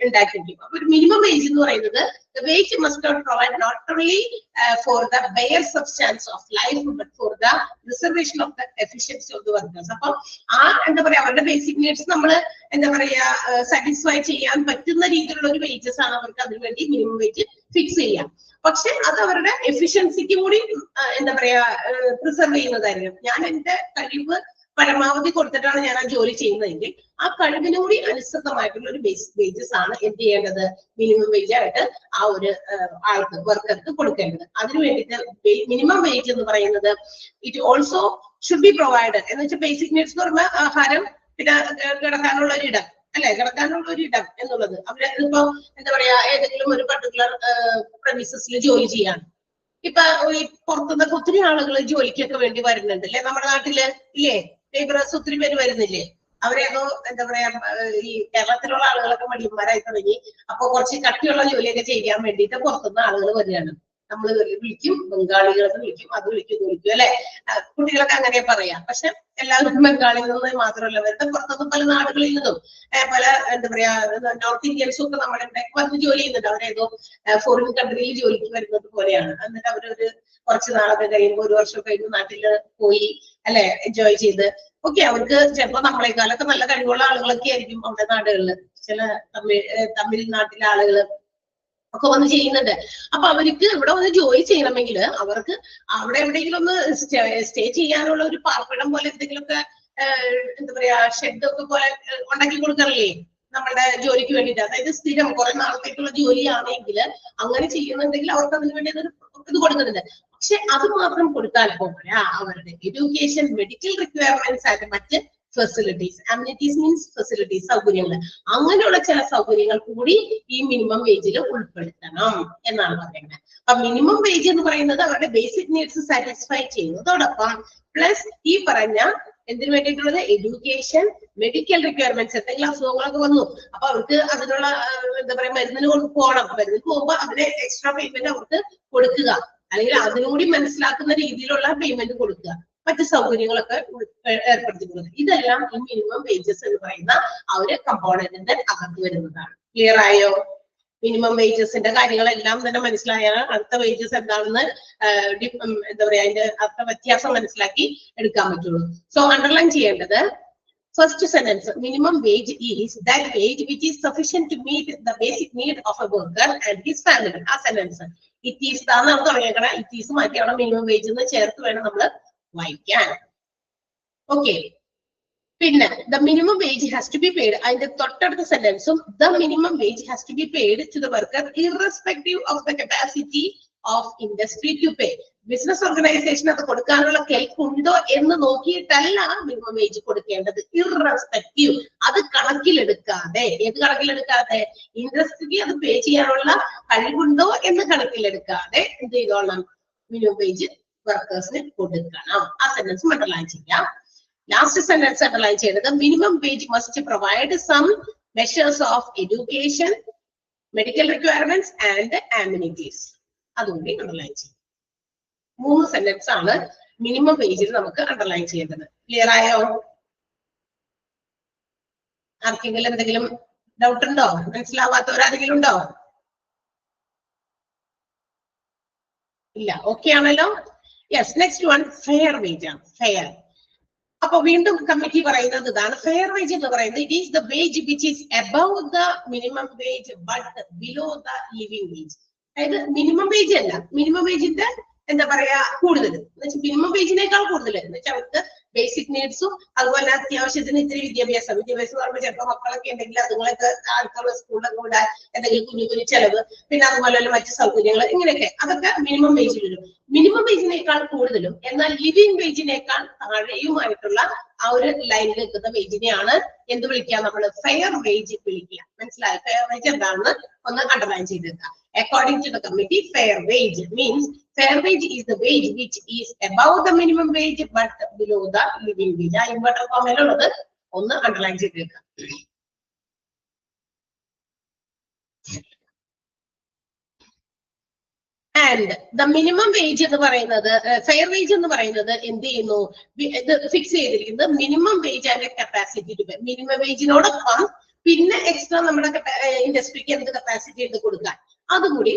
A: ഉണ്ടാക്കിയിരിക്കും. അപ്പൊ ഒരു മിനിമം വേജ് എന്ന് പറയുന്നത് the wage must not provide not only for the bare substance of life but for the preservation of the efficiency of the workers. അപ്പൊ ആ എന്താ പറയാ അവരുടെ ബേസിക് നീഡ്സ് നമ്മൾ എന്താ പറയാ സാറ്റിസ്ഫൈ ചെയ്യാൻ പറ്റുന്ന രീതിയിലുള്ള ഒരു വേജസ് ആണ് അവർക്ക് അതിനുവേണ്ടി മിനിമം വേജ് ഫിക്സ് ചെയ്യാം. പക്ഷെ അത് അവരുടെ എഫിഷ്യൻസിക്ക് കൂടി എന്താ പറയാ പ്രിസർവ് ചെയ്യുന്നതായിരിക്കും. ഞാൻ എന്റെ കഴിവ് പരമാവധി കൊടുത്തിട്ടാണ് ഞാൻ ആ ജോലി ചെയ്യുന്നതെങ്കിൽ ആ കഴിവിന് കൂടി അനുസൃതമായിട്ടുള്ള ഒരു ബേസിക് വേജസ് ആണ് എന്ത് ചെയ്യേണ്ടത്, മിനിമം വേജ് ആയിട്ട് ആ ഒരു ആൾക്ക് വർക്കർക്ക് കൊടുക്കേണ്ടത്. അതിനു വേണ്ടിയിട്ട് മിനിമം വേജ് എന്ന് പറയുന്നത് it also should be provided എന്ന് വെച്ചാൽ ബേസിക് നീഡ്സ് എന്ന് പറയുമ്പോൾ ആഹാരം, പിന്നെ കിടക്കാനുള്ള ഒരു ഇടം അല്ലെ, കിടക്കാനുള്ള ഒരു ഇടം എന്നുള്ളത്. അവര് ഇപ്പൊ എന്താ പറയാ ഏതെങ്കിലും ഒരു പർട്ടിക്കുലർ പ്രമിസസിൽ ജോലി ചെയ്യാണ്. ഇപ്പൊ ഈ പുറത്തുനിന്നൊക്കെ ഒത്തിരി ആളുകൾ ജോലിക്കൊക്കെ വേണ്ടി വരുന്നുണ്ട് അല്ലെ, നമ്മുടെ നാട്ടില് ഇല്ലേ? ലേബറേഴ്സ് ഒത്തിരി പേര് വരുന്നില്ലേ? അവരെയൊക്കെ എന്താ പറയാ ഈ കേരളത്തിലുള്ള ആളുകളൊക്കെ മടിയന്മാരായി തുടങ്ങി. അപ്പൊ കുറച്ച് കട്ടിയുള്ള ജോലിയൊക്കെ ചെയ്യാൻ വേണ്ടിയിട്ട് പുറത്തുനിന്ന് ആളുകൾ വരികയാണ്. നമ്മൾ വിളിക്കും, ബംഗാളികളൊക്കെ വിളിക്കും, അത് വിളിക്കും അല്ലെ. കുട്ടികളൊക്കെ അങ്ങനെ പറയാം. പക്ഷെ എല്ലാവർക്കും ബംഗാളിൽ നിന്ന് മാത്രമല്ല വരുന്നത്, പുറത്തുനിന്ന് പല നാടുകളിൽ നിന്നും പല എന്താ പറയാ നോർത്ത് ഇന്ത്യൻസും ഒക്കെ നമ്മുടെ വന്ന് ജോലി ചെയ്യുന്നുണ്ട്. അവരേതോ ഫോറിൻ കൺട്രിയിൽ ജോലിക്ക് വരുന്നത് പോലെയാണ്. എന്നിട്ട് അവരൊരു കുറച്ച് നാളൊക്കെ കഴിയുമ്പോൾ, ഒരു വർഷം കഴിഞ്ഞ് നാട്ടില് പോയി അല്ലെ എൻജോയ് ചെയ്ത് ഓക്കെ. അവർക്ക് ചിലപ്പോ നമ്മളെക്കാളൊക്കെ നല്ല കഴിവുള്ള ആളുകളൊക്കെ ആയിരിക്കും അവിടെ നാടുകളില്. ചില തമിഴ്നാട്ടിലെ ആളുകള് ഒക്കെ വന്ന് ചെയ്യുന്നുണ്ട്. അപ്പൊ അവർക്ക് ഇവിടെ വന്ന് ജോലി ചെയ്യണമെങ്കിൽ അവർക്ക് അവിടെ എവിടെയെങ്കിലും ഒന്ന് സ്റ്റേ ചെയ്യാനുള്ള ഒരു പാർപ്പിടം പോലെ എന്തെങ്കിലുമൊക്കെ എന്താ പറയാ ഷെഡൊക്കെ പോലെ ഉണ്ടാക്കി കൊടുക്കാറില്ലേ നമ്മളുടെ ജോലിക്ക് വേണ്ടിയിട്ട്. അതായത് സ്ഥിരം കുറെ നാളത്തേക്കുള്ള ജോലിയാണെങ്കിൽ അങ്ങനെ ചെയ്യുന്നുണ്ടെങ്കിൽ അവർക്ക് അതിന് വേണ്ടി ഇത് കൊടുക്കുന്നുണ്ട്. പക്ഷെ അത് മാത്രം കൊടുത്താൽ പോരാ, അവരുടെ എഡ്യൂക്കേഷൻ, മെഡിക്കൽ റിക്വയർമെന്റ്സ് ആയിട്ട് മറ്റ് ഫെസിലിറ്റീസ്, അമ്യൂണിറ്റീസ് മീൻസ് ഫെസിലിറ്റീസ്, സൗകര്യങ്ങൾ, അങ്ങനെയുള്ള ചില സൗകര്യങ്ങൾ കൂടി ഈ മിനിമം വേജിൽ ഉൾപ്പെടുത്തണം എന്നാണ് പറയുന്നത്. അപ്പൊ മിനിമം വേജ് എന്ന് പറയുന്നത് അവരുടെ ബേസിക് നീഡ്സ് സാറ്റിസ്ഫൈ ചെയ്യുന്നതോടൊപ്പം പ്ലസ് ഈ പറഞ്ഞ എന്തിനു വേണ്ടിയിട്ടുള്ളത് എഡ്യൂക്കേഷൻ, മെഡിക്കൽ റിക്വയർമെന്റ്സ്, എന്തെങ്കിലും അസുഖങ്ങളൊക്കെ വന്നു അപ്പൊ അവർക്ക് അതിനുള്ള എന്താ പറയാ മരുന്നിന് പോകണം, മരുന്നിന് പോകുമ്പോ അതിന് എക്സ്ട്രാ പേയ്മെന്റ് അവർക്ക് കൊടുക്കുക, അല്ലെങ്കിൽ അതിനുകൂടി മനസ്സിലാക്കുന്ന രീതിയിലുള്ള പേയ്മെന്റ് കൊടുക്കുക, മറ്റ് സൗകര്യങ്ങളൊക്കെ ഏർപ്പെടുത്തി കൊടുക്കുക. ഇതെല്ലാം ഈ മിനിമം വേജസ് എന്ന് പറയുന്ന ആ ഒരു കമ്പോണന്റിന്റെ അകത്ത് വരുന്നതാണ്. ക്ലിയർ ആയോ? മിനിമം വേജസിന്റെ കാര്യങ്ങളെല്ലാം തന്നെ മനസ്സിലായാൽ അടുത്ത വേജസ് എന്താണെന്ന് എന്താ പറയാ അതിന്റെ അർത്ഥ വ്യത്യാസം മനസ്സിലാക്കി എടുക്കാൻ പറ്റുള്ളൂ. സോ അണ്ടർലൈൻ ചെയ്യേണ്ടത് first sentence, minimum wage is that wage which is sufficient to meet the basic need of a worker and his family. ആ സെന്റൻസ് it is താന്ന് നമുക്ക് തുടങ്ങിയേക്കണം. it is മാറ്റി അവിടെ മിനിമം വേജ് എന്ന് ചേർത്ത് വേണം നമ്മൾ വായിക്കാൻ. ഓക്കെ. പിന്നെ the minimum wage has to be paid. അതിന്റെ തൊട്ടടുത്ത സെന്റൻസും the minimum wage has to be paid to the worker irrespective of the capacity of industry to pay. Business organisation അത് കൊടുക്കാനുള്ള കെൽപ്പുണ്ടോ എന്ന് നോക്കിയിട്ടല്ല മിനിമം വേജ് കൊടുക്കേണ്ടത്. ഇറസ്പെക്റ്റീവ്, അത് കണക്കിലെടുക്കാതെ. ഏത് കണക്കിലെടുക്കാതെ? ഇൻഡസ്ട്രിക്ക് അത് പേ ചെയ്യാനുള്ള കഴിവുണ്ടോ എന്ന് കണക്കിലെടുക്കാതെ എന്ത് ചെയ്തോളണം, മിനിമം വേജ് വർക്കേഴ്സിന് കൊടുക്കണം. ആ സെന്റൻസ് അണ്ടർലൈൻ ചെയ്യാം. ലാസ്റ്റ് സെന്റൻസ് അണ്ടർലൈൻ ചെയ്യുന്നത് minimum wage must provide some measures of education, medical requirements and amenities. അതുകൂടി അണ്ടർലൈൻ ചെയ്യും. 3 സെന്റൻസ് ആണ് മിനിമം വേജിൽ നമുക്ക് അണ്ടർലൈൻ ചെയ്യേണ്ടത്. ക്ലിയർ ആയോ? ആർക്കെങ്കിലും എന്തെങ്കിലും ഡൗട്ട് ഉണ്ടോ? മനസ്സിലാവാത്തവരാരെങ്കിലും ഉണ്ടോ? ഇല്ല, ഓക്കെ ആണല്ലോ. Yes, next one fair wage ആണ്. ഫെയർ. അപ്പൊ വീണ്ടും കമ്മിറ്റി പറയുന്നത് ഇതാണ്, ഫെയർ വേജ് എന്ന് പറയുന്നത് it is the wage which is above the minimum wage but below the living wage. അതായത് മിനിമം വേജ് അല്ല, മിനിമം വേജിന്റെ എന്താ പറയാ കൂടുതൽ, മിനിമം വേജിനേക്കാൾ കൂടുതൽ എന്ന് വെച്ചാൽ അവർക്ക് ബേസിക് നീഡ്സും അതുപോലെ അത്യാവശ്യത്തിന് ഇത്തിരി വിദ്യാഭ്യാസം പറയുമ്പോൾ ചിലപ്പോൾ മക്കളൊക്കെ ഉണ്ടെങ്കിൽ അതുങ്ങളൊക്കെ അടുത്തുള്ള സ്കൂളിലൊക്കെ വിടാൻ എന്തെങ്കിലും കുഞ്ഞു കുഞ്ഞു ചെലവ്, പിന്നെ അതുപോലെ മറ്റു സൗകര്യങ്ങൾ, ഇങ്ങനെയൊക്കെ അതൊക്കെ മിനിമം വേജിൽ വരും. മിനിമം വേജിനേക്കാൾ കൂടുതലും എന്നാൽ ലിവിംഗ് വേജിനേക്കാൾ താഴെയുമായിട്ടുള്ള ആ ഒരു ലൈനിൽ നിൽക്കുന്ന വേജിനെയാണ് എന്ത് വിളിക്കുക, നമ്മൾ ഫെയർ വേജ് വിളിക്കുക. മനസ്സിലായോ? ഫെയർ വേജ് എന്താണെന്ന് ഒന്ന് അണ്ടർലൈൻ ചെയ്തെടുക്കുക. According to the committee, fair wage means fair wage is the wage which is above the minimum wage but below the living wage. ആ ഇൻവെർട്ടർ കോമയിലുള്ളത് ഒന്ന് അണ്ടർലൈൻ ചെയ്തെടുക്കുക. ആൻഡ് ദ മിനിമം വേജ് എന്ന് പറയുന്നത്, fair wage എന്ന് പറയുന്നത് എന്ത് ചെയ്യുന്നു, ഇത് ഫിക്സ് ചെയ്തിരിക്കുന്നത് minimum wage and capacity. Minimum വേജിനോടൊപ്പം പിന്നെ എക്സ്ട്രാ നമ്മുടെ ഇൻഡസ്ട്രിക്ക് എന്ത് കപ്പാസിറ്റി എടുത്ത് കൊടുക്കാൻ അതുകൂടി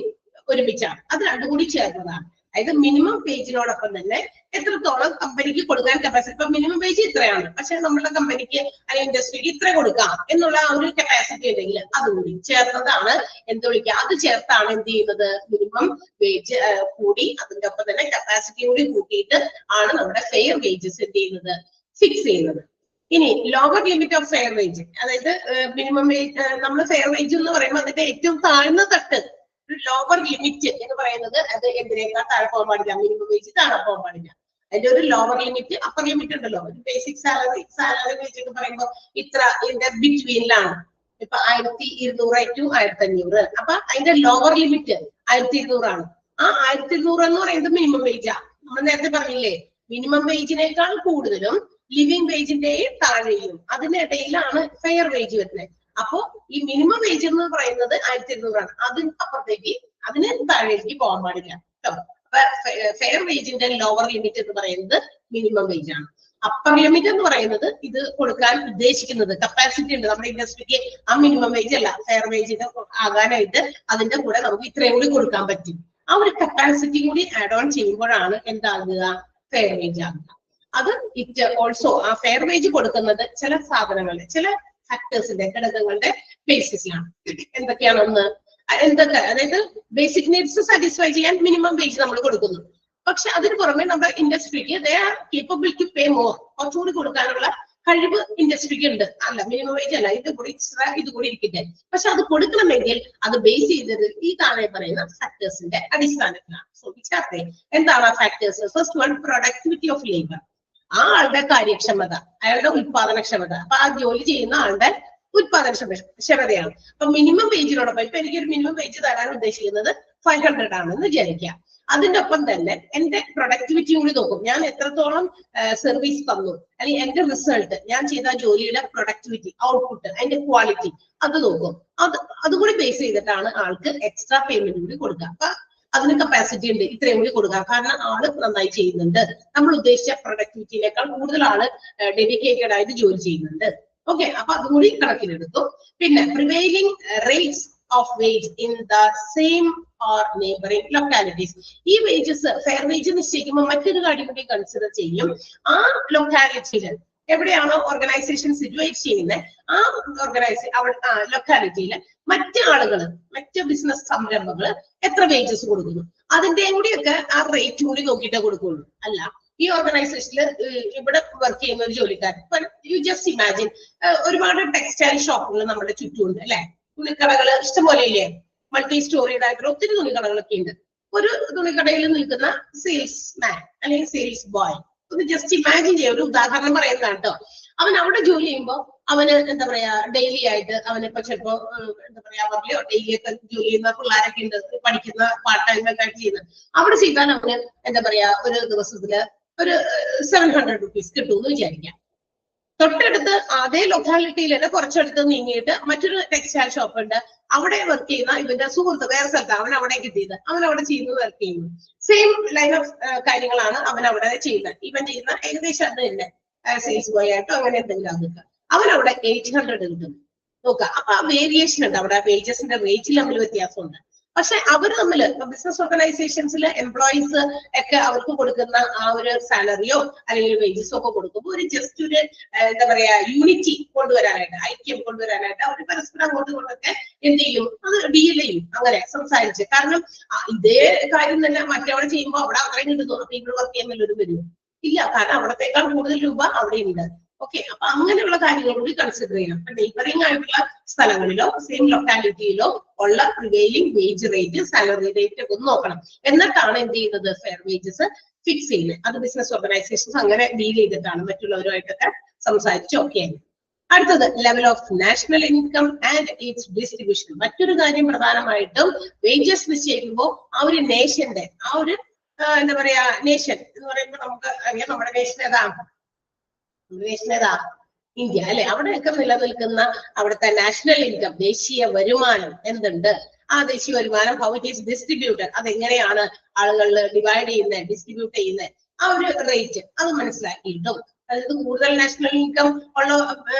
A: ഒരുമിച്ചാണ്. അത് രണ്ടും കൂടി ചേർന്നതാണ്. അതായത് മിനിമം വേജിനോടൊപ്പം തന്നെ എത്രത്തോളം കമ്പനിക്ക് കൊടുക്കാൻ കപ്പാസിറ്റി. ഇപ്പൊ മിനിമം വേജ് ഇത്രയാണ്, പക്ഷെ നമ്മുടെ കമ്പനിക്ക് അല്ലെങ്കിൽ ഇൻഡസ്ട്രിക്ക് ഇത്ര കൊടുക്കാം എന്നുള്ള ആ ഒരു കപ്പാസിറ്റി ഉണ്ടെങ്കിൽ അതുകൂടി ചേർന്നതാണ് എന്ത് വിളിക്കുക, അത് ചേർത്താണ് എന്ത് ചെയ്യുന്നത്, മിനിമം വേജ് കൂടി അതിന്റെ ഒപ്പം തന്നെ കപ്പാസിറ്റി കൂടി കൂട്ടിയിട്ട് ആണ് നമ്മുടെ ഫെയർ വേജസ് എന്ത് ചെയ്യുന്നത്, ഫിക്സ് ചെയ്യുന്നത്. ഇനി lower limit of fair wage, അതായത് മിനിമം വേജ്, നമ്മൾ ഫെയർ വേജ് എന്ന് പറയുമ്പോൾ അതിന്റെ ഏറ്റവും താഴ്ന്ന തട്ട് ലോവർ ലിമിറ്റ് എന്ന് പറയുന്നത് അത് എന്തിനേക്കാൾ താഴെ പോകാൻ പാടില്ല, മിനിമം വേജ് താഴെ പോകാൻ പാടില്ല. അതിന്റെ ഒരു ലോവർ ലിമിറ്റ് അപ്പർ ലിമിറ്റ് ഉണ്ടല്ലോ. ഒരു ബേസിക് സാലറി വെച്ചിട്ട് പറയുമ്പോൾ ഇത്ര ഇതിന്റെ ബിറ്റ്വീനിലാണ്. ഇപ്പൊ 1200 to 1500. അപ്പൊ അതിന്റെ ലോവർ ലിമിറ്റ് 1200 ആ 1200 എന്ന് പറയുന്നത് മിനിമം വേജാ. നമ്മൾ നേരത്തെ പറഞ്ഞില്ലേ, മിനിമം വേജിനേക്കാൾ കൂടുതലും ലിവിംഗ് വേജിന്റെയും താഴെയും അതിനിടയിലാണ് ഫെയർ വേജ് വരുന്നത്. അപ്പോ ഈ മിനിമം വേജ് എന്ന് പറയുന്നത് 1200. അതിന് അപ്പുറത്തേക്ക് അതിന് താഴേക്ക് പോകാൻ പാടില്ല കേട്ടോ. അപ്പൊ ഫെയർ വേജിന്റെ ലോവർ ലിമിറ്റ് എന്ന് പറയുന്നത് മിനിമം വേജ് ആണ്. അപ്പർ ലിമിറ്റ് എന്ന് പറയുന്നത് ഇത് കൊടുക്കാൻ ഉദ്ദേശിക്കുന്നത് കപ്പാസിറ്റി ഉണ്ട് നമ്മുടെ ഇൻഡസ്ട്രിക്ക്. ആ മിനിമം വേജ് അല്ല, ഫെയർ വേജിന് ആകാനായിട്ട് അതിന്റെ കൂടെ നമുക്ക് ഇത്രയും കൂടി കൊടുക്കാൻ പറ്റും. ആ ഒരു കപ്പാസിറ്റി കൂടി ആഡ് ഓൺ ചെയ്യുമ്പോഴാണ് എന്താകുക, ഫെയർ വേജ് ആകുക. അത് ഇറ്റ് ഓൾസോ ആ ഫെയർ വേജ് കൊടുക്കുന്നത് ചില സാധനങ്ങളുടെ, ചില ഫാക്ടേഴ്സിന്റെ, ഘടകങ്ങളുടെ ബേസിസിലാണ്. എന്തൊക്കെയാണ്? എന്തൊക്കെ, അതായത് ബേസിക് നീഡ്സ് സാറ്റിസ്ഫൈ ചെയ്യാൻ മിനിമം വേജ് നമ്മൾ കൊടുക്കുന്നു. പക്ഷെ അതിന് പുറമെ നമ്മുടെ ഇൻഡസ്ട്രിക്ക് they are capable to pay more, കുറച്ചുകൂടി കൊടുക്കാനുള്ള കഴിവ് ഇൻഡസ്ട്രിക്ക് ഉണ്ട്. അല്ല, മിനിമം വേജ് അല്ല, ഇത് കൂടി ഇരിക്കട്ടെ. പക്ഷെ അത് കൊടുക്കണമെങ്കിൽ അത് ബേസ് ചെയ്തത് ഈ താഴെ പറയുന്ന ഫാക്ടേഴ്സിന്റെ അടിസ്ഥാനത്തിലാണ്. ശ്രദ്ധിച്ചാട്ടെ, എന്താണ് ആ factors? First one, productivity of labour. ആ ആളുടെ കാര്യക്ഷമത, അയാളുടെ ഉത്പാദനക്ഷമത. അപ്പൊ ആ ജോലി ചെയ്യുന്ന ആളുടെ ഉത്പാദനക്ഷമതയാണ്. അപ്പൊ മിനിമം വേജിനോടൊപ്പം ഇപ്പൊ എനിക്കൊരു മിനിമം വേജ് തരാൻ ഉദ്ദേശിക്കുന്നത് 500 ആണെന്ന് വിചാരിക്കുക. അതിന്റെ ഒപ്പം തന്നെ എന്റെ പ്രൊഡക്ടിവിറ്റി കൂടി നോക്കും. ഞാൻ എത്രത്തോളം സർവീസ് തന്നു, അല്ലെങ്കിൽ എന്റെ റിസൾട്ട്, ഞാൻ ചെയ്ത ജോലിയുടെ പ്രൊഡക്ടിവിറ്റി, ഔട്ട്പുട്ട്, അതിന്റെ ക്വാളിറ്റി അത് നോക്കും. അതുകൂടി ബേസ് ചെയ്തിട്ടാണ് ആൾക്ക് എക്സ്ട്രാ പേയ്മെന്റ് കൂടി കൊടുക്കുക. അപ്പൊ അതിന് കപ്പാസിറ്റി ഉണ്ട്, ഇത്രയും കൂടി കൊടുക്കാം. കാരണം ആള് നന്നായി ചെയ്യുന്നുണ്ട്, നമ്മൾ ഉദ്ദേശിച്ച പ്രൊഡക്ടിവിറ്റിയിലേക്കാൾ കൂടുതൽ ആള് ഡെഡിക്കേറ്റഡ് ആയിട്ട് ജോലി ചെയ്യുന്നുണ്ട്. ഓക്കെ, അപ്പൊ അതും കൂടി കണക്കിലെടുത്തു. പിന്നെ prevailing rates of wage in the same or neighbouring localities. ഈ വേജസ്, ഫെയർ വേജ് നിശ്ചയിക്കുമ്പോൾ മറ്റൊരു കാര്യം കൂടി കൺസിഡർ ചെയ്യും. ആ ലൊക്കാലിറ്റിയിൽ എവിടെയാണോ ഓർഗനൈസേഷൻ സിറ്റുവേറ്റ് ചെയ്യുന്നത്, ആ ലൊക്കാലിറ്റിയില് മറ്റ് ആളുകൾ, മറ്റ് ബിസിനസ് സംരംഭങ്ങള് എത്ര വേജസ് കൊടുക്കുന്നു, അതിന്റെയും കൂടിയൊക്കെ ആ റേറ്റ് കൂടി നോക്കിയിട്ടേ കൊടുക്കുള്ളൂ. അല്ല, ഈ ഓർഗനൈസേഷനിൽ ഇവിടെ വർക്ക് ചെയ്യുന്ന ഒരു ജോലിക്കാരൻ, യു ജസ്റ്റ് ഇമാജിൻ, ഒരുപാട് ടെക്സ്റ്റൈൽ ഷോപ്പുകൾ നമ്മുടെ ചുറ്റുമുണ്ട് അല്ലെ, തുണിക്കടകള് ഇഷ്ടംപോലെ ഇല്ലേ, മൾട്ടി സ്റ്റോറീഡ് ആയിട്ടുള്ള ഒത്തിരി തുണിക്കടകളൊക്കെ ഉണ്ട്. ഒരു തുണിക്കടയിൽ നിൽക്കുന്ന സെയിൽസ് മാൻ അല്ലെങ്കിൽ സെയിൽസ് ബോയ്, ഒന്ന് ജസ്റ്റ് ഇമാജിൻ ചെയ്യാം, ഒരു ഉദാഹരണം പറയുന്നതാണ് കേട്ടോ. അവൻ അവിടെ ജോലി ചെയ്യുമ്പോൾ അവന് എന്താ പറയാ, ഡെയിലി ആയിട്ട് അവനിപ്പോ ചിലപ്പോ എന്താ പറയാ, അവരിലോ ഡെയിലി ഒക്കെ ജോലി ചെയ്യുന്ന പിള്ളേരൊക്കെ ഉണ്ട്, പഠിക്കുന്ന പാർട്ട് ടൈം ഒക്കെ ആയിട്ട് ചെയ്യുന്നത്. അവിടെ ചെയ്താൽ അവന് എന്താ പറയാ, ഒരു ദിവസത്തില് ഒരു 700 rupees കിട്ടുമെന്ന് വിചാരിക്കാം. തൊട്ടടുത്ത് അതേ ലൊക്കാലിറ്റിയിൽ തന്നെ കുറച്ചടുത്ത് നീങ്ങിയിട്ട് മറ്റൊരു ടെക്സ്റ്റൈൽ ഷോപ്പ് ഉണ്ട്, അവിടെ വർക്ക് ചെയ്യുന്ന ഇവന്റെ സുഹൃത്ത് വേറെ സ്ഥലത്ത്, അവൻ അവിടെ കിട്ടിയത്, അവൻ അവിടെ ചെയ്യുന്നത്, വർക്ക് ചെയ്യുന്നു. സെയിം ലൈൻ ഓഫ് കാര്യങ്ങളാണ് അവൻ അവിടെ ചെയ്യുന്നത്. ഇവൻ ചെയ്യുന്ന ഏകദേശം അത് തന്നെ, സെയിൽസ് ബോയ് ആയിട്ടോ അങ്ങനെ എന്തെങ്കിലും ആകുക. അവൻ അവിടെ 800 കിട്ടുന്നു. നോക്കുക. അപ്പൊ ആ വേരിയേഷൻ ഉണ്ട്, അവിടെ വേജസിന്റെ റേറ്റിൽ തമ്മിൽ വ്യത്യാസമുണ്ട്. പക്ഷെ അവർ തമ്മിൽ ബിസിനസ് ഓർഗനൈസേഷൻസിൽ എംപ്ലോയീസ് ഒക്കെ അവർക്ക് കൊടുക്കുന്ന ആ ഒരു സാലറിയോ അല്ലെങ്കിൽ വേജസോ ഒക്കെ കൊടുക്കുമ്പോൾ ഒരു ജസ്റ്റ് ഒരു എന്താ പറയാ യൂണിറ്റി കൊണ്ടുവരാനായിട്ട്, ഐക്യം കൊണ്ടുവരാനായിട്ട് അവർ പരസ്പരം അങ്ങോട്ടും ഇങ്ങോട്ടൊക്കെ എന്ത് ചെയ്യും, അത് ഡീൽ ചെയ്യും, അങ്ങനെ സംസാരിച്ച്. കാരണം ഇതേ കാര്യം തന്നെ മറ്റവിടെ ചെയ്യുമ്പോൾ അവിടെ അത്രയും കിട്ടുന്നു, അപ്പൊ ഇവിടെ വർക്ക് ചെയ്യാൻ വല്ലവരും വരും ഇല്ല, കാരണം അവിടത്തേക്കാൾ കൂടുതൽ രൂപ അവിടെയുണ്ട്. ഓക്കെ, അപ്പൊ അങ്ങനെയുള്ള കാര്യങ്ങൾ കൂടി കൺസിഡർ ചെയ്യണം. അപ്പൊ നെയ്ബറിംഗ് ആയിട്ടുള്ള സ്ഥലങ്ങളിലോ സെയിം ലൊക്കാലിറ്റിയിലോ ഉള്ള prevailing wage rate, salary rate ഒക്കെ ഒന്ന് നോക്കണം. എന്നിട്ടാണ് എന്ത് ചെയ്യുന്നത്, ഫെയർ വേജസ് ഫിക്സ് ചെയ്യുന്നത്. അത് ബിസിനസ് ഓർഗനൈസേഷൻസ് അങ്ങനെ ഡീൽ ചെയ്തിട്ടാണ് മറ്റുള്ളവരുമായിട്ടൊക്കെ സംസാരിച്ച് ഓക്കെ. അടുത്തത് level of national income and it's distribution. മറ്റൊരു കാര്യം പ്രധാനമായിട്ടും വേജസ് നിശ്ചയിക്കുമ്പോൾ ആ ഒരു നേഷന്റെ ആ ഒരു എന്താ പറയാ, നേഷൻ എന്ന് പറയുമ്പോൾ നമുക്ക് അറിയാം നമ്മുടെ നേഷൻ ഏതാ, ഇന്ത്യ അല്ലെ. അവിടെയൊക്കെ നിലനിൽക്കുന്ന അവിടുത്തെ നാഷണൽ ഇൻകം, ദേശീയ വരുമാനം എന്തുണ്ട്, ആ ദേശീയ വരുമാനം ഹൗ ഇറ്റ് ഈസ് ഡിസ്ട്രിബ്യൂട്ടഡ്, അതെങ്ങനെയാണ് ആളുകളിൽ ഡിവൈഡ് ചെയ്യുന്നത്, ഡിസ്ട്രിബ്യൂട്ട് ചെയ്യുന്നത്, ആ ഒരു റേറ്റ് അത് മനസ്സിലാക്കിയിട്ടും, അതായത് കൂടുതൽ നാഷണൽ ഇൻകം ഉള്ള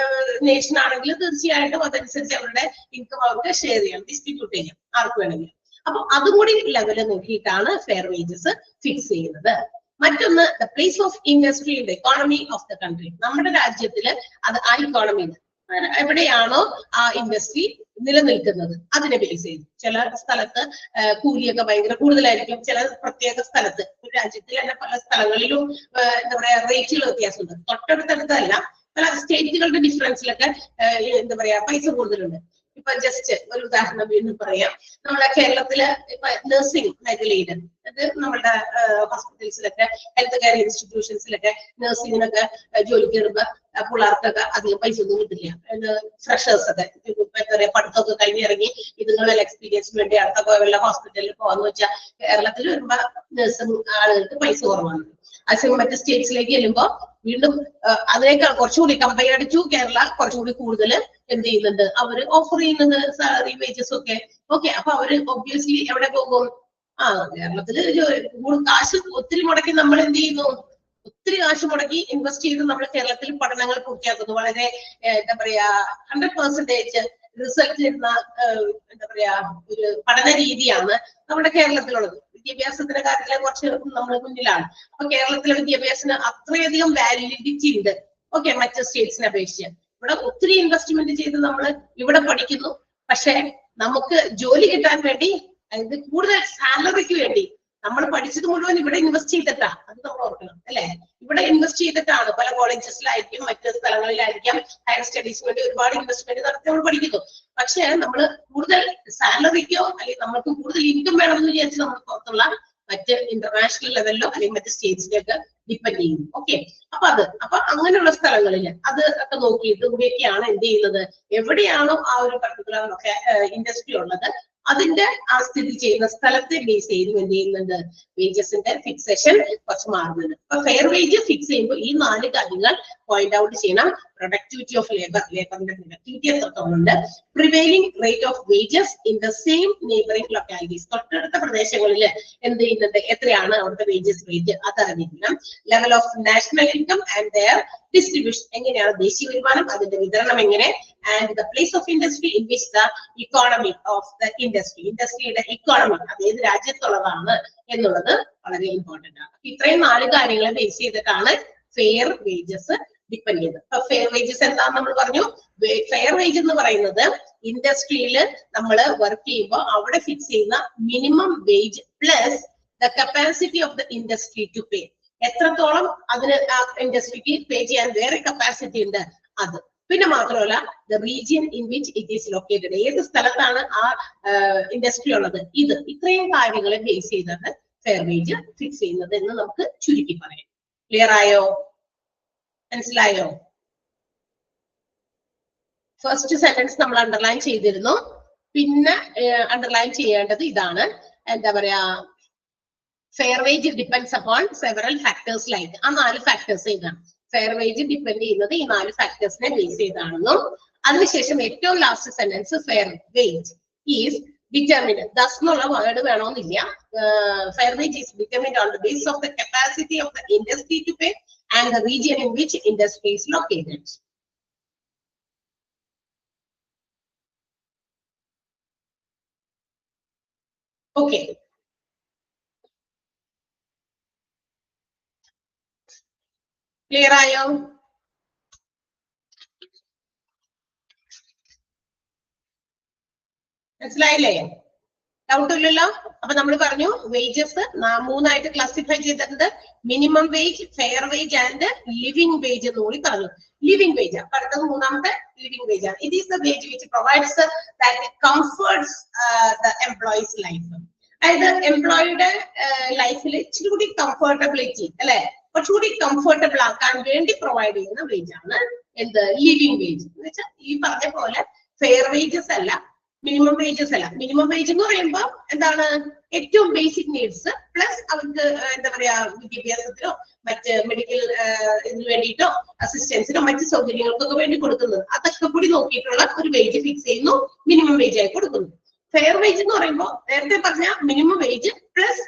A: നേഷൻ ആണെങ്കിൽ തീർച്ചയായിട്ടും അതനുസരിച്ച് അവരുടെ ഇൻകം അവർക്ക് ഷെയർ ചെയ്യാം, ഡിസ്ട്രിബ്യൂട്ട് ചെയ്യാം ആർക്ക് വേണമെങ്കിലും. അപ്പൊ അതും കൂടി ലെവല് നോക്കിയിട്ടാണ് ഫെയർ വേജസ് ഫിക്സ് ചെയ്യുന്നത്. മറ്റൊന്ന് the place of industry in the economy of the country. നമ്മുടെ രാജ്യത്തില് അത് ആ ഇക്കോണമിയിൽ എവിടെയാണോ ആ ഇൻഡസ്ട്രി നിലനിൽക്കുന്നത് അതിനെ ബേസ് ചെയ്തു. ചില സ്ഥലത്ത് കൂലിയൊക്കെ ഭയങ്കര കൂടുതലായിരിക്കും, ചില പ്രത്യേക സ്ഥലത്ത്, ഒരു രാജ്യത്തിൽ തന്നെ പല സ്ഥലങ്ങളിലും എന്താ പറയാ റേറ്റുകൾ വ്യത്യാസമുണ്ട്. തൊട്ടടുത്തടുത്തല്ല, പല സ്റ്റേറ്റുകളുടെ ഡിഫറൻസിലൊക്കെ എന്താ പറയാ പൈസ കൂടുതലുണ്ട്. ഇപ്പൊ ജസ്റ്റ് ഒരു ഉദാഹരണം വീണ്ടും പറയാം. നമ്മളെ കേരളത്തില് ഇപ്പൊ നഴ്സിംഗ് മേഖലയിൽ, അത് നമ്മുടെ ഹോസ്പിറ്റൽസിലൊക്കെ ഹെൽത്ത് കെയർ ഇൻസ്റ്റിറ്റ്യൂഷൻസിലൊക്കെ നഴ്സിംഗിനൊക്കെ ജോലിക്ക് കയറുമ്പോ പിള്ളേർക്കൊക്കെ അധികം പൈസ ഒന്നും കിട്ടില്ല. ഫ്രഷേഴ്സ് ഒക്കെ എന്താ പറയാ പഠിത്തമൊക്കെ കഴിഞ്ഞിറങ്ങി ഇതുങ്ങളുടെ എക്സ്പീരിയൻസിന് വേണ്ടി അടുത്ത വല്ല ഹോസ്പിറ്റലിൽ പോകാന്ന് വെച്ചാൽ കേരളത്തിൽ വരുമ്പോ നഴ്സിംഗ് ആളുകൾക്ക് പൈസ കുറവാണ്. അതേസമയം മറ്റ് സ്റ്റേറ്റ്സിലേക്ക് ചെല്ലുമ്പോ വീണ്ടും അതിനേക്കാൾ കുറച്ചുകൂടി കമ്പയർഡ് ടു കേരള കുറച്ചുകൂടി കൂടുതൽ എന്ത് ചെയ്യുന്നുണ്ട്, അവര് ഓഫർ ചെയ്യുന്നത് സാലറി വേജസ് ഒക്കെ. ഓക്കെ, അപ്പൊ അവര് ഒബ്വിയസ്ലി എവിടെ പോകും, കേരളത്തില് കാശ് ഒത്തിരി മുടക്കി നമ്മൾ എന്ത് ചെയ്യുന്നു, ഒത്തിരി കാശ് മുടക്കി ഇൻവെസ്റ്റ് ചെയ്ത് നമ്മൾ കേരളത്തിൽ പഠനങ്ങൾ പൂർത്തിയാക്കുന്നു. വളരെ എന്താ പറയാ 100% റിസൾട്ട് തരുന്ന എന്താ പറയാ ഒരു പഠന രീതിയാണ് നമ്മുടെ കേരളത്തിലുള്ളത്. വിദ്യാഭ്യാസത്തിന്റെ കാര്യത്തിലെ കുറച്ച് നമ്മൾ മുന്നിലാണ്. അപ്പൊ കേരളത്തിലെ വിദ്യാഭ്യാസത്തിന് അത്രയധികം വാലിഡിറ്റി ഉണ്ട് ഓക്കെ മറ്റ് സ്റ്റേറ്റ്സിനെ അപേക്ഷിച്ച്. ഇവിടെ ഒത്തിരി ഇൻവെസ്റ്റ്മെന്റ് ചെയ്ത് നമ്മൾ ഇവിടെ പഠിക്കുന്നു, പക്ഷെ നമുക്ക് ജോലി കിട്ടാൻ വേണ്ടി, അതായത് കൂടുതൽ സാലറിക്ക് വേണ്ടി നമ്മൾ പഠിച്ചത് മുഴുവൻ ഇവിടെ ഇൻവെസ്റ്റ് ചെയ്തിട്ടാ, അത് നമ്മൾ ഓർക്കണം അല്ലെ. ഇവിടെ ഇൻവെസ്റ്റ് ചെയ്തിട്ടാണ് പല കോളേജസിലായിരിക്കും മറ്റു സ്ഥലങ്ങളിലായിരിക്കാം ഹയർ സ്റ്റഡീസിന് വേണ്ടി ഒരുപാട് ഇൻവെസ്റ്റ്മെന്റ് നടത്തി നമ്മൾ പഠിക്കുന്നു. പക്ഷെ നമ്മൾ കൂടുതൽ സാലറിക്കോ അല്ലെങ്കിൽ നമുക്ക് കൂടുതൽ ഇൻകം വേണമെന്ന് വിചാരിച്ച് നമ്മൾ പുറത്തുള്ള മറ്റ് ഇന്റർനാഷണൽ ലെവലിലോ അല്ലെങ്കിൽ മറ്റ് സ്റ്റേറ്റ്സിലേക്ക് ഡിപ്പെൻഡ് ചെയ്യുന്നു. ഓക്കെ, അപ്പൊ അങ്ങനെയുള്ള സ്ഥലങ്ങളിൽ അത് ഒക്കെ നോക്കിയിട്ട് ഇവിടെയൊക്കെയാണ് എന്ത് ചെയ്യുന്നത്, എവിടെയാണോ ആ ഒരു പർട്ടിക്കുലർ ഇൻഡസ്ട്രി ഉള്ളത് അതിന്റെ ആ സ്ഥിതി ചെയ്യുന്ന സ്ഥലത്തെ ബേസ് ചെയ്ത് എന്ത് ചെയ്യുന്നുണ്ട്, വേജസിന്റെ ഫിക്സേഷൻ കുറച്ച് മാറുന്നുണ്ട്. അപ്പൊ ഫെയർ വേജ് ഫിക്സ് ചെയ്യുമ്പോൾ ഈ 4 കാര്യങ്ങൾ പോയിന്റ് ഔട്ട് ചെയ്യണം. പ്രൊഡക്ടിവിറ്റി ഓഫ് ലേബറിന്റെ പ്രൊഡക്ടിവിറ്റി എത്രത്തോളുണ്ട്, prevailing rate of wages in the same neighbouring localities, തൊട്ടടുത്ത പ്രദേശങ്ങളിൽ എന്ത് ചെയ്യുന്നുണ്ട്, എത്രയാണ് അവിടുത്തെ വേജസ് റേറ്റ് അതറിഞ്ഞിരിക്കണം. Level of national income and their distribution, എങ്ങനെയാണ് ദേശീയ വരുമാനം അതിന്റെ വിതരണം എങ്ങനെ, and the place of industry in which the economy of the ഇൻഡസ്ട്രിയുടെ ഇക്കോണമി അത് ഏത് രാജ്യത്തുള്ളതാണ് എന്നുള്ളത് വളരെ ഇമ്പോർട്ടന്റ് ആണ്. ഇത്രയും 4 കാര്യങ്ങളെ ബേസ് ചെയ്തിട്ടാണ് ഫെയർ വേജസ് ഡിപ്പെൻഡ് ചെയ്യുന്നത്. അപ്പൊ ഫെയർ വേജസ് എന്താന്ന് നമ്മൾ പറഞ്ഞു. ഫെയർ വേജ് എന്ന് പറയുന്നത് ഇൻഡസ്ട്രിയിൽ നമ്മൾ വർക്ക് ചെയ്യുമ്പോൾ അവിടെ ഫിക്സ് ചെയ്യുന്ന minimum wage plus the capacity of the industry to pay, എത്രത്തോളം അതിന് ആ ഇൻഡസ്ട്രിക്ക് പേ ചെയ്യാൻ വേറെ കപ്പാസിറ്റി ഉണ്ട് അത്. പിന്നെ മാത്രമല്ല the region in which it is located, ഏത് സ്ഥലത്താണ് ആ ഇൻഡസ്ട്രി ഉള്ളത്, ഇത്രയും കാര്യങ്ങളെ ബേസ് ചെയ്താണ് ഫെയർ വേജ് ഫിക്സ് ചെയ്യുന്നത് എന്ന് നമുക്ക് ചുരുക്കി പറയാം. ക്ലിയർ ആയോ, മനസ്സിലായോ? ഫസ്റ്റ് സെന്റൻസ് നമ്മൾ അണ്ടർലൈൻ ചെയ്തിരുന്നു. പിന്നെ അണ്ടർലൈൻ ചെയ്യേണ്ടത് ഇതാണ്, എന്താ പറയാ, fair wage depends upon several factors like, ആ 4 ഫാക്ടേഴ്സ് ഏതാണ്, ഫെയർ വേജ് ഡിപ്പെൻഡ് ചെയ്യുന്നത് ഈ 4 ഫാക്ടേഴ്സിനെ ബേസ് ചെയ്താണെന്നും. അതിനുശേഷം ഏറ്റവും last sentence fair wage is determined, thus എന്നുള്ള വേർഡ് വേണമെന്നില്ല. Fair wage is determined on the base of the capacity of the industry to pay and the region in which industry is located. Okay, clear ആയോ? മനസ്സിലായില്ലേ? Doubt ഇല്ലല്ലോ? അപ്പൊ നമ്മൾ പറഞ്ഞു wages മൂന്നായിട്ട് classify ചെയ്തിട്ടുണ്ട്. Minimum wage, fair wage and living wage എന്ന് കൂടി പറഞ്ഞു. ലിവിംഗ് വേജ് അപ്പൊ അടുത്തത് മൂന്നാമത്തെ ലിവിംഗ് വേജ് ആണ്. It is the wage which provides that comforts the employees life. അതായത് എംപ്ലോയിയുടെ ലൈഫിൽ ഇച്ചിരി കൂടി കംഫർട്ടബിലിറ്റി അല്ലെ, കുറച്ചുകൂടി കംഫർട്ടബിൾ ആക്കാൻ വേണ്ടി പ്രൊവൈഡ് ചെയ്യുന്ന വേജ് ആണ് എന്ത്? Living wage. എന്ന് വെച്ചാൽ ഈ പറഞ്ഞ പോലെ ഫെയർ വേജസ് അല്ല, മിനിമം വേജസ് അല്ല. മിനിമം വേജ് എന്ന് പറയുമ്പോൾ എന്താണ്? ഏറ്റവും ബേസിക് നീഡ്സ് പ്ലസ് അവർക്ക് എന്താ പറയാ വിദ്യാഭ്യാസത്തിനോ മറ്റ് മെഡിക്കൽ ഇതിന് വേണ്ടിയിട്ടോ അസിസ്റ്റൻസിനോ മറ്റ് സൗകര്യങ്ങൾക്കൊക്കെ വേണ്ടി കൊടുക്കുന്നത്, അതൊക്കെ കൂടി നോക്കിയിട്ടുള്ള ഒരു വേജ് ഫിക്സ് ചെയ്യുന്നു, മിനിമം വേജ് ആയി കൊടുക്കുന്നു. ഫെയർ വേജ് എന്ന് പറയുമ്പോൾ നേരത്തെ പറഞ്ഞ minimum wage plus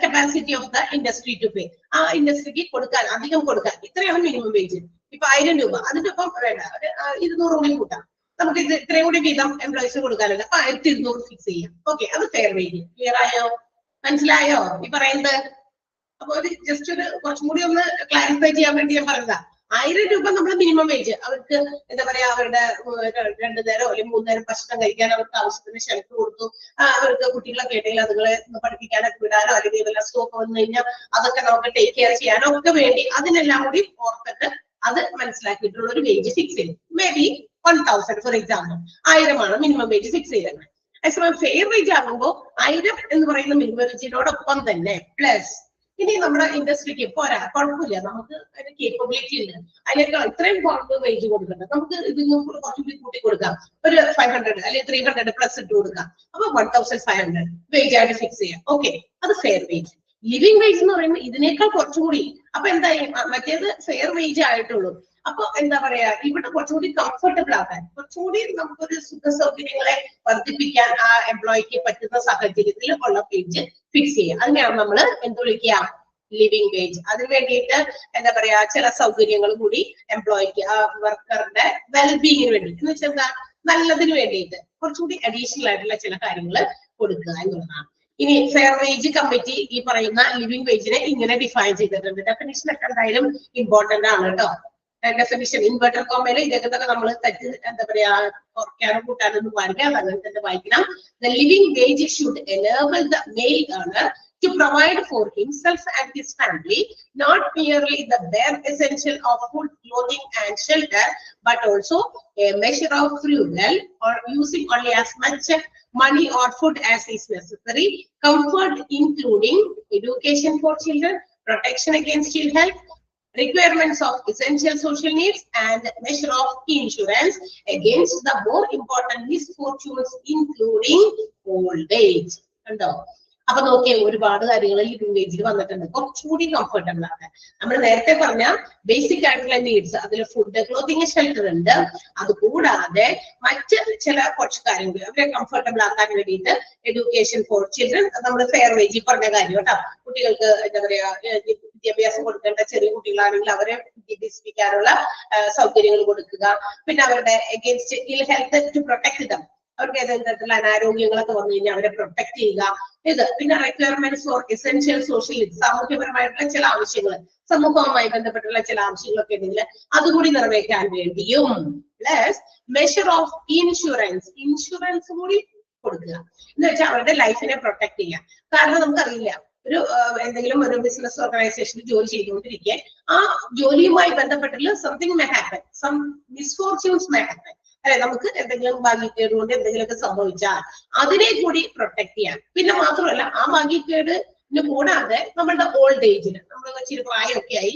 A: capacity of the industry to pay. ആ ഇൻഡസ്ട്രിക്ക് കൊടുക്കാൻ, അധികം കൊടുക്കാൻ ഇത്രയാണ് മിനിമം വേജ്. ഇപ്പൊ 1000 രൂപ, അതിന്റെ ഒപ്പം വേണ്ട 200 കൂടി കൂട്ടാം, നമുക്ക് ഇത് ഇത്രയും കൂടി വീതം എംപ്ലോയീസ് കൊടുക്കാനല്ല, അപ്പൊ 1200 ഫിക്സ് ചെയ്യാം. ഓക്കെ, അത് ഫെയർ വേജ്. ക്ലിയർ ആയോ? മനസ്സിലായോ ഈ പറയുന്നത്? അപ്പൊ ഒരു ജസ്റ്റ് ഒരു കുറച്ചും കൂടി ഒന്ന് ക്ലാരിഫൈ ചെയ്യാൻ വേണ്ടി ഞാൻ പറഞ്ഞതാ. 1000 രൂപ നമ്മുടെ മിനിമം വേജ്. അവർക്ക് എന്താ പറയാ അവരുടെ 2 നേരം അല്ലെങ്കിൽ 3 നേരം ഭക്ഷണം കഴിക്കാൻ അവർക്ക് ആവശ്യത്തിന് ഷെൽട്ടർ കൊടുത്തു, അവർക്ക് കുട്ടികളൊക്കെ ഉണ്ടെങ്കിൽ അതുങ്ങളെ പഠിപ്പിക്കാനൊക്കെ വിടാനോ അല്ലെങ്കിൽ വല്ല സ്റ്റോക്ക് വന്നു കഴിഞ്ഞാൽ അതൊക്കെ നമുക്ക് ടേക്ക് കെയർ ചെയ്യാനോ ഒക്കെ വേണ്ടി അതിനെല്ലാം കൂടി ഓർത്തിട്ട് അത് മനസ്സിലാക്കിയിട്ടുള്ള ഒരു വേജ് ഫിക്സ് ചെയ്യും. മേ ബി 1000 ഫോർ എക്സാമ്പിൾ, 1000 ആണ് മിനിമം വേജ് ഫിക്സ് ചെയ്തത്. അതേസമയം ഫെയർ വേജ് ആകുമ്പോൾ 1000 എന്ന് പറയുന്ന മിനിമം വേജിനോടൊപ്പം തന്നെ പ്ലസ് ഇനി നമ്മുടെ ഇൻഡസ്ട്രിക്ക് പോരാ, കുഴപ്പമില്ല, നമുക്ക് അതിന് കേപ്പബിലിറ്റി ഉണ്ട്, അതിനേക്കാൾ ഇത്രയും കുറവ് വേജ് കൊടുക്കണ്ട, നമുക്ക് ഇതിന് കുറച്ചുകൂടി കൂട്ടി കൊടുക്കാം, ഒരു 500 അല്ലെങ്കിൽ 300 പ്ലസ് ഇട്ട് കൊടുക്കാം, അപ്പൊ 1500 വേജ് ആയിട്ട് ഫിക്സ് ചെയ്യാം. ഓക്കെ, അത് ഫെയർ വേജ്. ലിവിംഗ് വേജ് എന്ന് പറയുമ്പോൾ ഇതിനേക്കാൾ കുറച്ചുകൂടി, അപ്പൊ എന്തായി, മറ്റേത് ഫെയർ വേജ് ആയിട്ടുള്ളൂ. അപ്പൊ എന്താ പറയാ, ഇവിടെ കുറച്ചുകൂടി കംഫർട്ടബിൾ ആക്കാൻ, കുറച്ചുകൂടി നമുക്കൊരു സുഖ സൗകര്യങ്ങളെ വർദ്ധിപ്പിക്കാൻ ആ എംപ്ലോയിക്ക് പറ്റുന്ന സാഹചര്യത്തിൽ ഉള്ള വേജ് ഫിക്സ് ചെയ്യുക. അതിനെയാണ് നമ്മൾ എന്ത് വിളിക്കുക? Living wage. അതിന് വേണ്ടിയിട്ട് എന്താ പറയാ ചില സൗകര്യങ്ങൾ കൂടി എംപ്ലോയിക്ക്, ആ വർക്കറുടെ വെൽബീയിങ്ങിന് വേണ്ടി, എന്ന് വെച്ചാൽ എന്താ, നല്ലതിന് വേണ്ടിയിട്ട് കുറച്ചുകൂടി അഡീഷണൽ ആയിട്ടുള്ള ചില കാര്യങ്ങൾ കൊടുക്കുക എന്നുള്ളതാണ്. ഇനി ഫെയർ വേജ് കമ്മിറ്റി ഈ പറയുന്ന ലിവിംഗ് വേജിനെ ഇങ്ങനെ ഡിഫൈൻ ചെയ്തിട്ടുണ്ട്. ഡെഫിനിഷൻ ഒക്കെ എന്തായാലും ഇമ്പോർട്ടന്റ് ആണ് കേട്ടോ. ഡെഫിനിഷൻ ഇൻവെർട്ടർ കോമയില് ഇതൊക്കെ നമ്മൾ തെറ്റ് എന്താ പറയാ കുറയ്ക്കാനും കൂട്ടാനൊന്നും പാടില്ല, അങ്ങനെ തന്നെ വായിക്കണം. The living wage should enable the male earner to provide for himself and his family not merely the bare essential of food, clothing and shelter, but also a measure of frugal or using only as much money or food as is necessary, comfort including education for children, protection against ill health, requirements of essential social needs, and measure of insurance against the more important misfortunes including old age. കണ്ടോ? അപ്പൊ നോക്കിയേ, ഒരുപാട് കാര്യങ്ങൾ living വേജിൽ വന്നിട്ടുണ്ട്. കുറച്ചുകൂടി comfortable ആണ്. നമ്മൾ നേരത്തെ പറഞ്ഞ ബേസിക് ആയിട്ടുള്ള നീഡ്സ്, അതിൽ ഫുഡ്, ക്ലോത്തിങ്, ഷെൽട്ടർ ഉണ്ട്. അതുകൂടാതെ മറ്റ് ചില കുറച്ച് കാര്യങ്ങൾ അവരെ കംഫർട്ടബിൾ ആക്കാൻ വേണ്ടിയിട്ട് എഡ്യൂക്കേഷൻ ഫോർ ചിൽഡ്രൻ, നമ്മൾ ഫെയർ വേജിൽ പറഞ്ഞ കാര്യം കേട്ടോ. കുട്ടികൾക്ക് എന്താ പറയാ വിദ്യാഭ്യാസം കൊടുക്കേണ്ട ചെറിയ കുട്ടികളാണെങ്കിൽ അവരെ വിദ്യാഭ്യസിപ്പിക്കാനുള്ള സൗകര്യങ്ങൾ കൊടുക്കുക. പിന്നെ അവരുടെ എഗെയിൻസ്റ്റ് ഇൽ ഹെൽത്ത് ടു പ്രൊട്ടക്ട് ദം, അവർക്ക് ഏതെങ്കിലും തരത്തിലുള്ള അനാരോഗ്യങ്ങളൊക്കെ വന്നു കഴിഞ്ഞാൽ അവരെ പ്രൊട്ടക്ട് ചെയ്യുക. ഇത് പിന്നെ requirements for essential social needs, സാമൂഹ്യപരമായിട്ടുള്ള ചില ആവശ്യങ്ങൾ, സമൂഹവുമായി ബന്ധപ്പെട്ടുള്ള ചില ആവശ്യങ്ങളൊക്കെ ഉണ്ടെങ്കിൽ അതുകൂടി നിറവേറ്റാൻ വേണ്ടിയും plus measure of insurance, insurance കൂടി കൊടുക്കുക. എന്ന് വെച്ചാൽ അവരുടെ ലൈഫിനെ പ്രൊട്ടക്ട് ചെയ്യുക. കാരണം നമുക്കറിയില്ല, ഒരു എന്തെങ്കിലും ഒരു ബിസിനസ് ഓർഗനൈസേഷനിൽ ജോലി ചെയ്തുകൊണ്ടിരിക്കെ ആ ജോലിയുമായി ബന്ധപ്പെട്ടുള്ള something may happen, some misfortunes may happen, അല്ലെ, നമുക്ക് എന്തെങ്കിലും ഭാഗ്യക്കേട് കൊണ്ട് എന്തെങ്കിലുമൊക്കെ സംഭവിച്ചാൽ അതിനെ കൂടി പ്രൊട്ടക്ട് ചെയ്യാൻ. പിന്നെ മാത്രമല്ല, ആ ഭാഗ്യക്കേടിന് കൂടാതെ നമ്മളുടെ ഓൾഡ് ഏജിന്, നമ്മൾ ഇച്ചിരി പ്രായമൊക്കെ ആയി,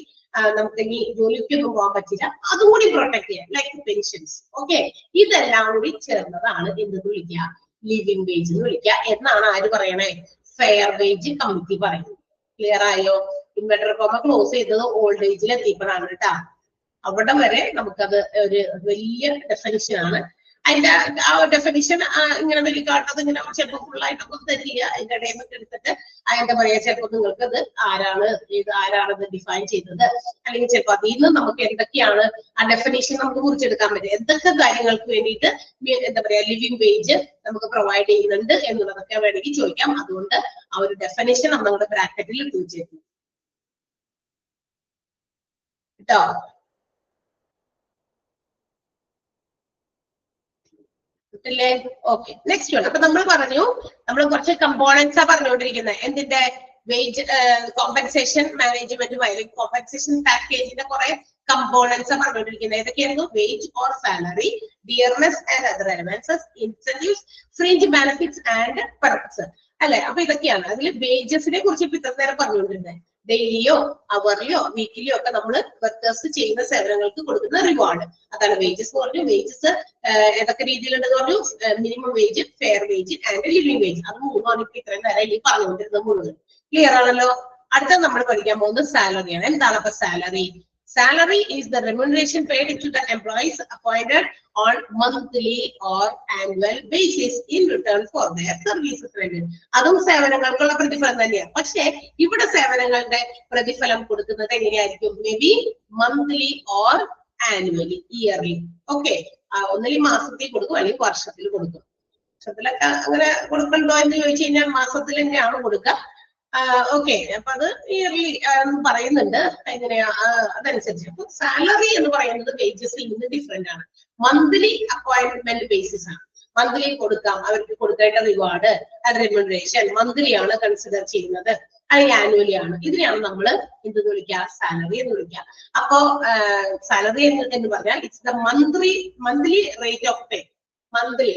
A: നമുക്ക് ഇനി ജോലിക്കൊന്നും പോകാൻ പറ്റില്ല, അതുകൂടി പ്രൊട്ടക്ട് ചെയ്യാൻ, ലൈക്ക് പെൻഷൻസ്. ഓക്കെ, ഇതെല്ലാം കൂടി ചേർന്നതാണ് എന്ത് വിളിക്കുക? ലിവിംഗ് വേജ് എന്ന് വിളിക്കുക എന്നാണ് ആര് പറയണേ? ഫെയർ വേജ് കമ്മിറ്റി പറയുന്നത്. ക്ലിയർ ആയോ? ഇൻവെർട്ടർ കോമ ക്ലോസ് ചെയ്തത് ഓൾഡ് ഏജിൽ എത്തിയപ്പോഴാണ് കേട്ടാ. അവിടെ വരെ നമുക്കത് ഒരു വലിയ ഡെഫിനിഷൻ ആണ്. അതിന്റെ ആ ഡെഫിനിഷൻ ഇങ്ങനെ വലിയ കാട്ടത് ഇങ്ങനെ ചിലപ്പോൾ ഫുള്ളായിട്ടൊക്കെ തരില്ല. അതിന്റെ ഇടയിൽ നിന്നൊക്കെ എടുത്തിട്ട് എന്താ പറയാ, ചിലപ്പോൾ നിങ്ങൾക്ക് അത് ആരാണത് ഡിഫൈൻ ചെയ്തത്, അല്ലെങ്കിൽ ചിലപ്പോൾ അതിൽ നിന്ന് നമുക്ക് എന്തൊക്കെയാണ് ആ ഡെഫിനേഷൻ നമുക്ക് കുറിച്ചെടുക്കാൻ പറ്റും, എന്തൊക്കെ കാര്യങ്ങൾക്ക് വേണ്ടിയിട്ട് എന്താ പറയാ ലിവിങ് വേജ് നമുക്ക് പ്രൊവൈഡ് ചെയ്യുന്നുണ്ട് എന്നുള്ളതൊക്കെ വേണമെങ്കിൽ ചോദിക്കാം. അതുകൊണ്ട് ആ ഒരു ഡെഫിനേഷൻ നമ്മുടെ ബ്രാക്കറ്റിൽ ഇട്ടു വെച്ചേക്കും കേട്ടോ. ല്ലേ? Okay, next one. അപ്പൊ നമ്മൾ പറഞ്ഞു, നമ്മൾ കുറച്ച് കമ്പോണൻസാ പറഞ്ഞുകൊണ്ടിരിക്കുന്നത്. എന്തിന്റെ? വേജ് കോമ്പൻസേഷൻ മാനേജ്മെന്റ് കോമ്പൻസേഷൻ പാക്കേജിന്റെ കുറെ കമ്പോണൻസ് പറഞ്ഞുകൊണ്ടിരിക്കുന്നത്. ഏതൊക്കെയായിരുന്നു? Wage or salary, dearness and other elements, incentives, fringe benefits and perks അല്ലെ. അപ്പൊ ഇതൊക്കെയാണ്. അതിൽ വേജസിനെ കുറിച്ച് ഇപ്പൊ ഇത്ര നേരം പറഞ്ഞുകൊണ്ടിരുന്നത്. ഡെയിലിയോ അവർലിയോ വീക്കിലിയോ ഒക്കെ നമ്മൾ വർക്കേഴ്സ് ചെയ്യുന്ന സേവനങ്ങൾക്ക് കൊടുക്കുന്ന റിവാർഡ്, അതാണ് വേജസ് എന്ന് പറഞ്ഞു. വേജസ് ഏതൊക്കെ രീതിയിലുണ്ടെന്ന് പറഞ്ഞു? Minimum wage, fair wage and living wage. അത് മൂന്നാണ് ഇപ്പൊ ഇത്രയും നേരം ഈ പറഞ്ഞുകൊണ്ടിരുന്നത് മുഴുവൻ. ക്ലിയർ ആണല്ലോ? അടുത്ത നമ്മൾ പഠിക്കാൻ പോകുന്നത് സാലറിയാണ്. എന്താണ് അപ്പൊ salary? Salary is the remuneration paid to the employees appointed on monthly or annual basis in return for their services rendered. അതും സേവനങ്ങൾക്കുള്ള പ്രതിഫലം തന്നെയാണ്. പക്ഷെ ഇവിടെ സേവനങ്ങളുടെ പ്രതിഫലം കൊടുക്കുന്നത് എങ്ങനെയായിരിക്കും? May be monthly or annually, yearly. Okay, ഒന്നിലും മാസത്തിൽ കൊടുക്കും അല്ലെങ്കിൽ വർഷത്തിൽ കൊടുക്കും. വർഷത്തിലൊക്കെ അങ്ങനെ കൊടുക്കണ്ടോ എന്ന് ചോദിച്ചു കഴിഞ്ഞാൽ മാസത്തിൽ തന്നെയാണ് കൊടുക്കുക. ഓക്കെ, അപ്പൊ അത് ഇയർലി പറയുന്നുണ്ട്. എങ്ങനെയാ അതനുസരിച്ച്. അപ്പൊ സാലറി എന്ന് പറയുന്നത് വേജസിൽ നിന്ന് ഡിഫറെന്റ് ആണ്. മന്ത്ലി അപ്പോയിന്റ്മെന്റ് ബേസിസ് ആണ്. മന്ത്ലി കൊടുക്കാം, അവർക്ക് കൊടുക്കേണ്ട റിവാർഡ്, റെമ്യൂണറേഷൻ മന്ത്ലി ആണ് കൺസിഡർ ചെയ്യുന്നത്, അല്ലെങ്കിൽ ആനുവലി ആണ്. ഇതിനെയാണ് നമ്മൾ എന്തെന്ന് വിളിക്കുക? സാലറി എന്ന് വിളിക്കുക. അപ്പോ സാലറി എന്ന് പറഞ്ഞാൽ it's the monthly rate of pay. Monthly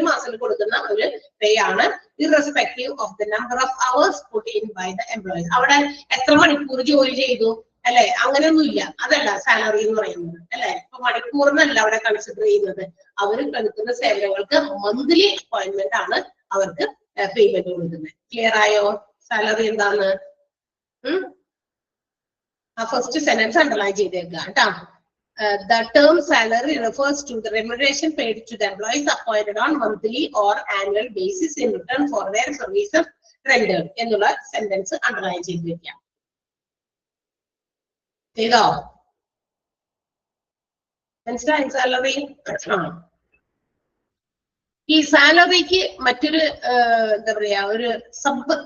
A: മാസത്തിൽ കൊടുക്കുന്ന ഒരു പേ ആണ്, irrespective of the number of hours put in by the employees. അവിടെ എത്ര മണിക്കൂർ ജോലി ചെയ്തു അല്ലെ, അങ്ങനെയൊന്നും ഇല്ല. അതല്ല സാലറി എന്ന് പറയുന്നത് അല്ലെ. ഇപ്പൊ മണിക്കൂറിനല്ല അവിടെ കൺസിഡർ ചെയ്യുന്നത്. അവർ കൊടുക്കുന്ന സേവനങ്ങൾക്ക് മന്ത്ലി അപ്പോയിന്റ്മെന്റ് ആണ് അവർക്ക് പേയ്മെന്റ് കൊടുക്കുന്നത്. ക്ലിയർ ആയോ? സാലറി എന്താണ്? ആ ഫസ്റ്റ് സെന്റൻസ് അണ്ടർലൈൻ ചെയ്തേക്കുക കേട്ടോ. The term salary refers to the remuneration paid to the employees appointed on monthly or annual basis in return for their services rendered. എന്നുള്ള sentence underline ചെയ്ത് വെക്കാം. ചെയ്തോ? മനസ്സിലായി സാലറി? ഈ സാലറിക്ക് മറ്റൊരു എന്താ പറയാ ഒരു സബ്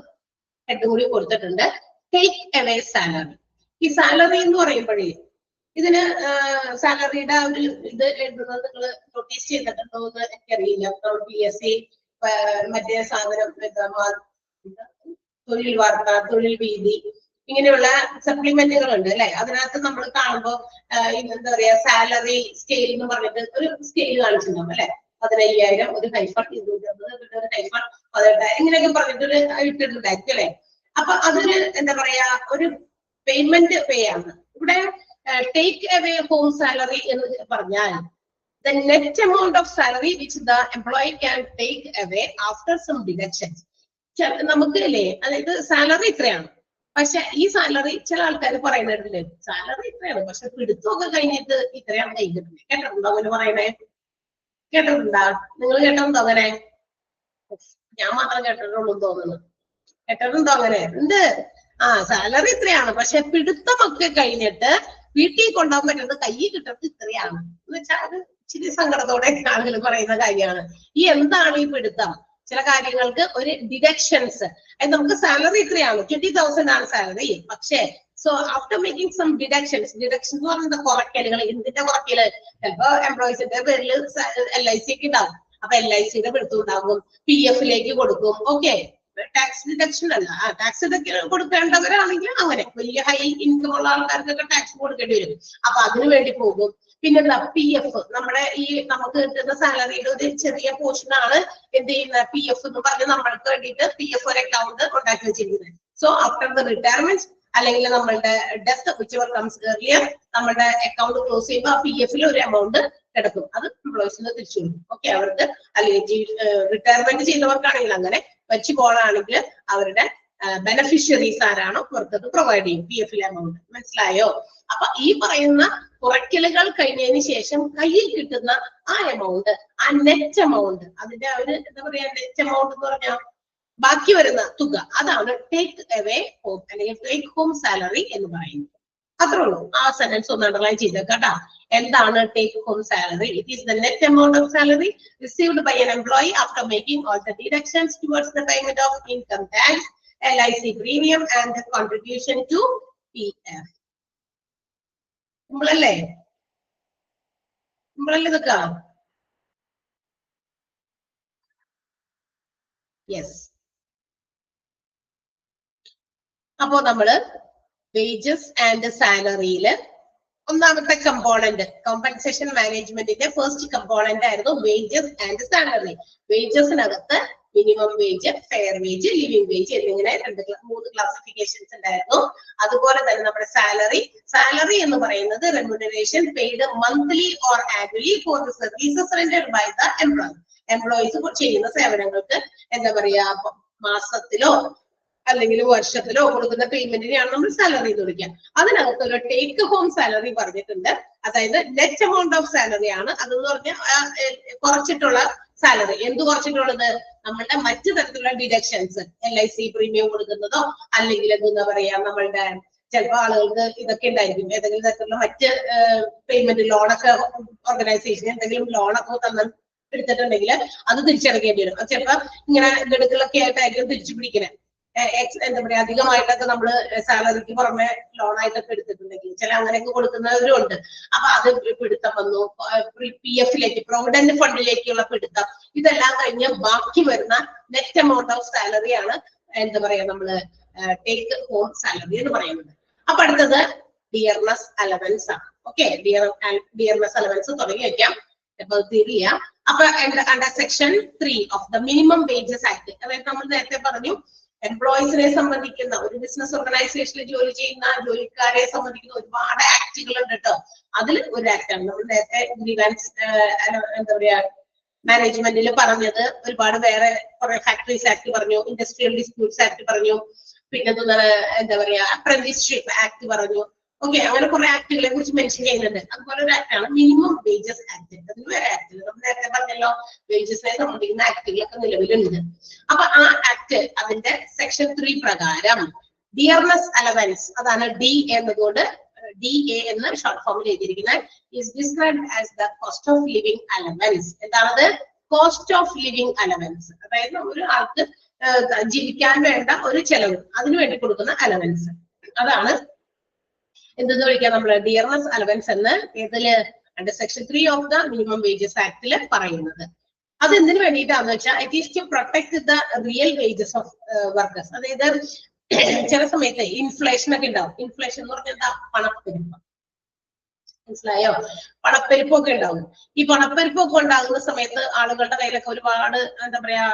A: ഹെഡ് കൂടി കൊടുത്തിട്ടുണ്ട്, ടേക്ക് അവേ സാലറി. ഈ സാലറി എന്ന് പറയുമ്പോഴേ ഇതിന് സാലറിയുടെ ഒരു ഇത് എഴുതുന്നത് നിങ്ങൾ നോട്ടീസ് ചെയ്തിട്ടുണ്ടോ എന്ന് എനിക്കറിയില്ല. PSC മറ്റേ സാധനം തൊഴിൽ വാർത്ത, തൊഴിൽ വീതി, ഇങ്ങനെയുള്ള സപ്ലിമെന്റുകൾ ഉണ്ട് അല്ലെ. അതിനകത്ത് നമ്മൾ കാണുമ്പോൾ എന്താ പറയാ സാലറി സ്കെയിൽ എന്ന് പറഞ്ഞിട്ട് ഒരു സ്കെയിൽ കാണിച്ചിട്ടുണ്ടാവും അല്ലെ. 15,000, ഒരു ഹൈഫൺ 250, ഒരു ഹൈഫൺ 18,000 ഇങ്ങനെയൊക്കെ പറഞ്ഞിട്ടൊരു ഇട്ടിട്ടുണ്ടായിരിക്കും അല്ലെ. അപ്പൊ അതൊരു എന്താ പറയാ ഒരു പേയ്മെന്റ് പേ ആണ്. ഇവിടെ ടേക്ക് അവേ ഹോം സാലറി എന്ന് പറഞ്ഞാൽ the net amount of salary which the employee can take away after some deductions. നമുക്ക് അല്ലേ, അതായത് സാലറി ഇത്രയാണ്, പക്ഷെ ഈ സാലറി ചില ആൾക്കാർ പറയുന്നില്ലേ സാലറി ഇത്രയാണ്, പക്ഷെ പിടുത്തമൊക്കെ കഴിഞ്ഞിട്ട് ഇത്രയാണ് കഴിഞ്ഞിട്ടുണ്ട്. കേട്ടിട്ടുണ്ടോ അങ്ങനെ പറയണേ? കേട്ടിട്ടുണ്ടാ? നിങ്ങൾ കേട്ടിട്ടുണ്ടോ അങ്ങനെ? ഞാൻ മാത്രം കേട്ടിട്ടുള്ളൂ തോന്നുന്നു. കേട്ടിട്ടുണ്ടോ അങ്ങനെ? എന്ത്? സാലറി ഇത്രയാണ്, പക്ഷെ പിടുത്തമൊക്കെ കഴിഞ്ഞിട്ട് വീട്ടിൽ കൊണ്ടുപോകാൻ പറ്റുന്നത് കയ്യിൽ കിട്ടുന്നത് ഇത്രയാണ് എന്ന് വെച്ചാൽ അത് ഇച്ചിരി സങ്കടത്തോടെ ആളുകൾ പറയുന്ന കാര്യമാണ്. ഈ എന്താണ് ഈ പിടുത്തം? ചില കാര്യങ്ങൾക്ക് ഒരു ഡിഡക്ഷൻസ്. നമുക്ക് സാലറി ഇത്രയാണ്, 20,000 ആണ് സാലറി, പക്ഷേ so after making some deductions എന്ന് പറയുന്നത് കുറയ്ക്കലുകൾ. എന്തിന്റെ കുറയ്ക്കല്? ചിലപ്പോ എംപ്ലോയീസിന്റെ പേരിൽ LIC ഒക്കെ ഉണ്ടാവും. അപ്പൊ LICയുടെ പിടുത്തം ഉണ്ടാകും, PF കൊടുക്കും. ഓക്കെ, ടാക്സ് ഡിഡക്ഷൻ അല്ല. ടാക്സ് കൊടുക്കേണ്ടവരാണെങ്കിൽ അങ്ങനെ വലിയ ഹൈ ഇൻകം ഉള്ള ആൾക്കാർക്കൊക്കെ ടാക്സ് കൊടുക്കേണ്ടി വരും. അപ്പൊ അതിനു വേണ്ടി പോകും. പിന്നെന്താ PF, നമ്മുടെ ഈ നമുക്ക് കിട്ടുന്ന സാലറിയുടെ ഒരു ചെറിയ പോർഷൻ ആണ് എന്ത് ചെയ്യുന്ന PF എന്ന് പറഞ്ഞ് നമ്മൾക്ക് വേണ്ടിയിട്ട് PF ഒരു അക്കൗണ്ട് ഉണ്ടാക്കി വെച്ചിരിക്കുന്നത്. സോ ആഫ്റ്റർ ദ റിട്ടയർമെന്റ് അല്ലെങ്കിൽ നമ്മളുടെ ഡെത്ത് വിച്ചെവർ കംസ് ഏർലിയർ നമ്മളുടെ അക്കൗണ്ട് ക്ലോസ് ചെയ്യുമ്പോൾ ആ PF ഒരു എമൗണ്ട് കിടക്കും. അത് എംപ്ലോയീസിന് തിരിച്ചു കൊടുക്കും. ഓക്കെ, അവർക്ക് അല്ലെങ്കിൽ റിട്ടയർമെന്റ് ചെയ്തവർക്കാണെങ്കിൽ അങ്ങനെ വെച്ച് പോകാണെങ്കിൽ അവരുടെ ബെനഫിഷ്യറീസ് ആരാണോ അവർക്കത് പ്രൊവൈഡ് ചെയ്യും PF എമൗണ്ട്. മനസ്സിലായോ? അപ്പൊ ഈ പറയുന്ന കുറയ്ക്കലുകൾ കഴിഞ്ഞതിന് ശേഷം കയ്യിൽ കിട്ടുന്ന ആ എമൗണ്ട്, ആ നെറ്റ് എമൗണ്ട്, അതിന്റെ ഒരു എന്താ പറയാ നെറ്റ് എമൗണ്ട് എന്ന് പറഞ്ഞാൽ ബാക്കി വരുന്ന തുക, അതാണ് ടേക്ക് അവേ ഹോം അല്ലെങ്കിൽ ടേക്ക് ഹോം സാലറി എന്ന് പറയുന്നത്. അത്രേ ഉള്ളൂ. ആ സെന്റൻസ് ഒന്ന് അണ്ടർലൈൻ ചെയ്തേക്കാട്ടാ. എന്താണ് take home salary? It is the net amount of salary received by an employee after making all the deductions towards the payment of income tax, LIC premium and the contribution to PF. സിമ്പിളല്ലേ? സിമ്പിളല്ലേ ഇതൊക്കെ? Yes. അപ്പോ നമ്മള് wages and സാലറിയില് ഒന്നാമത്തെ component compensation മാനേജ്മെന്റിന്റെ first component ആയിരുന്നു wages and salary. വേജസിനകത്ത് minimum wage, fair wage, living wage എന്നിങ്ങനെ 3 ക്ലാസിഫിക്കേഷൻസ് ഉണ്ടായിരുന്നു. അതുപോലെ തന്നെ നമ്മുടെ സാലറി എന്ന് പറയുന്നത് remuneration paid monthly or annually for the services rendered by the employees ചെയ്യുന്ന സേവനങ്ങൾക്ക് എന്താ പറയാ മാസത്തിലോ അല്ലെങ്കിൽ വർഷത്തിലോ കൊടുക്കുന്ന പേയ്മെന്റിനെയാണ് നമ്മൾ സാലറി എന്ന് വിളിക്കുക. അതിനകത്ത് ഒരു ടേക്ക് ഹോം സാലറി പറഞ്ഞിട്ടുണ്ട്. അതായത് നെറ്റ് എമൗണ്ട് ഓഫ് സാലറി ആണ്. അതെന്ന് പറഞ്ഞാൽ കുറച്ചിട്ടുള്ള സാലറി. എന്ത് കുറച്ചിട്ടുള്ളത്? നമ്മളുടെ മറ്റു തരത്തിലുള്ള ഡിഡക്ഷൻസ്, LIC പ്രീമിയം കൊടുക്കുന്നതോ അല്ലെങ്കിൽ എന്താ പറയാ നമ്മളുടെ ചിലപ്പോൾ ആളുകൾക്ക് ഇതൊക്കെ ഉണ്ടായിരിക്കും, ഏതെങ്കിലും തരത്തിലുള്ള മറ്റ് പേയ്മെന്റ് ലോണൊക്കെ ഓർഗനൈസേഷൻ എന്തെങ്കിലും ലോണൊക്കെ എടുത്തിട്ടുണ്ടെങ്കിൽ അത് തിരിച്ചടക്കേണ്ടി വരും. അത് ചിലപ്പോൾ ഇങ്ങനെ ഗഡുക്കളൊക്കെ ആയിട്ടായിരിക്കും തിരിച്ചു പിടിക്കുന്നത്. എന്താ പറയാ അധികമായിട്ടൊക്കെ നമ്മള് സാലറിക്ക് പുറമെ ലോണായിട്ടൊക്കെ എടുത്തിട്ടുണ്ടെങ്കിൽ ചില അങ്ങനെയൊക്കെ കൊടുക്കുന്നവരും ഉണ്ട്. അപ്പൊ അത് പിടുത്തം വന്നു, PF പ്രൊവിഡന്റ് ഫണ്ടിലേക്കുള്ള പിടുത്തം, ഇതെല്ലാം കഴിഞ്ഞ് ബാക്കി വരുന്ന നെറ്റ് എമൗണ്ട് ഓഫ് സാലറി ആണ് എന്താ പറയാ നമ്മള് ടേക്ക് ഹോം സാലറി എന്ന് പറയുന്നത്. അപ്പൊ അടുത്തത് ഡിയർനെസ് അലവൻസ് ആണ്. ഓക്കെ, ഡിയർനെസ് അലവൻസ് തുടങ്ങി വെക്കാം. അപ്പൊ തിരിയ അപ്പൊ under section 3 of the minimum wages act, അതായത് നമ്മൾ നേരത്തെ പറഞ്ഞു എംപ്ലോയീസിനെ സംബന്ധിക്കുന്ന ഒരു ബിസിനസ് ഓർഗനൈസേഷനിൽ ജോലി ചെയ്യുന്ന ജോലിക്കാരെ സംബന്ധിക്കുന്ന ഒരുപാട് ആക്ടുകൾ ഉണ്ട് കേട്ടോ. അതിൽ ഒരു ആക്ടാണ് നമ്മൾ നേരത്തെ ഗ്രീവൻസ് എന്താ പറയാ മാനേജ്മെന്റിൽ പറഞ്ഞത്. ഒരുപാട് വേറെ കുറെ ഫാക്ടറീസ് ആക്ട് പറഞ്ഞു, ഇൻഡസ്ട്രിയൽ ഡിസ്പ്യൂട്ട്സ് ആക്ട് പറഞ്ഞു, പിന്നെ എന്താ പറയാ അപ്രന്റീസ്ഷിപ്പ് ആക്ട് പറഞ്ഞു. ഓക്കെ, അങ്ങനെ കുറെ ആക്ടുകളെ കുറിച്ച് മെൻഷൻ ചെയ്യുന്നുണ്ട്. അതുപോലെ ഒരു ആക്ടാണ് മിനിമം വേജസ് ആക്ട്. അതിന് വേറെ ആക്ട് നമ്മൾ നേരത്തെ പറഞ്ഞല്ലോ, വേജസിനെ സംബന്ധിക്കുന്ന ആക്ടുകളൊക്കെ നിലവിലുണ്ട്. അപ്പൊ ആ ആക്ട് അതിന്റെ സെക്ഷൻ 3 പ്രകാരം ഡിയർനെസ് അലവൻസ്, അതാണ് ഡി എന്നതുകൊണ്ട് DA എന്ന് ഷോർട്ട് ഫോമിൽ എഴുതിയിരിക്കുന്നത്, is described as the cost of living allowance. എന്താണത്? Cost of living allowance. അതായത് ഒരു ആൾക്ക് ജീവിക്കാൻ വേണ്ട ഒരു ചെലവ്, അതിനു വേണ്ടി കൊടുക്കുന്ന അലവൻസ്, അതാണ് എന്തെന്ന് വിളിക്കാം നമ്മള് ഡിയർനെസ് അലവൻസ് എന്ന് ഇതില് under section 3 of the minimum wages ആക്ടില് പറയുന്നത്. അത് എന്തിനു വേണ്ടിയിട്ടാന്ന് വെച്ചാൽ it is to protect the real wages of workers. അതായത് ചില സമയത്ത് ഇൻഫ്ലേഷൻ ഒക്കെ ഉണ്ടാവും. ഇൻഫ്ലേഷൻ എന്ന് പറഞ്ഞാൽ എന്താ? പണപ്പെരുപ്പം. മനസ്സിലായോ? പണപ്പെരുപ്പൊക്കെ ഉണ്ടാവും. ഈ പണപ്പെരുപ്പൊക്കെ ഉണ്ടാകുന്ന സമയത്ത് ആളുകളുടെ കയ്യിലൊക്കെ ഒരുപാട് എന്താ പറയാ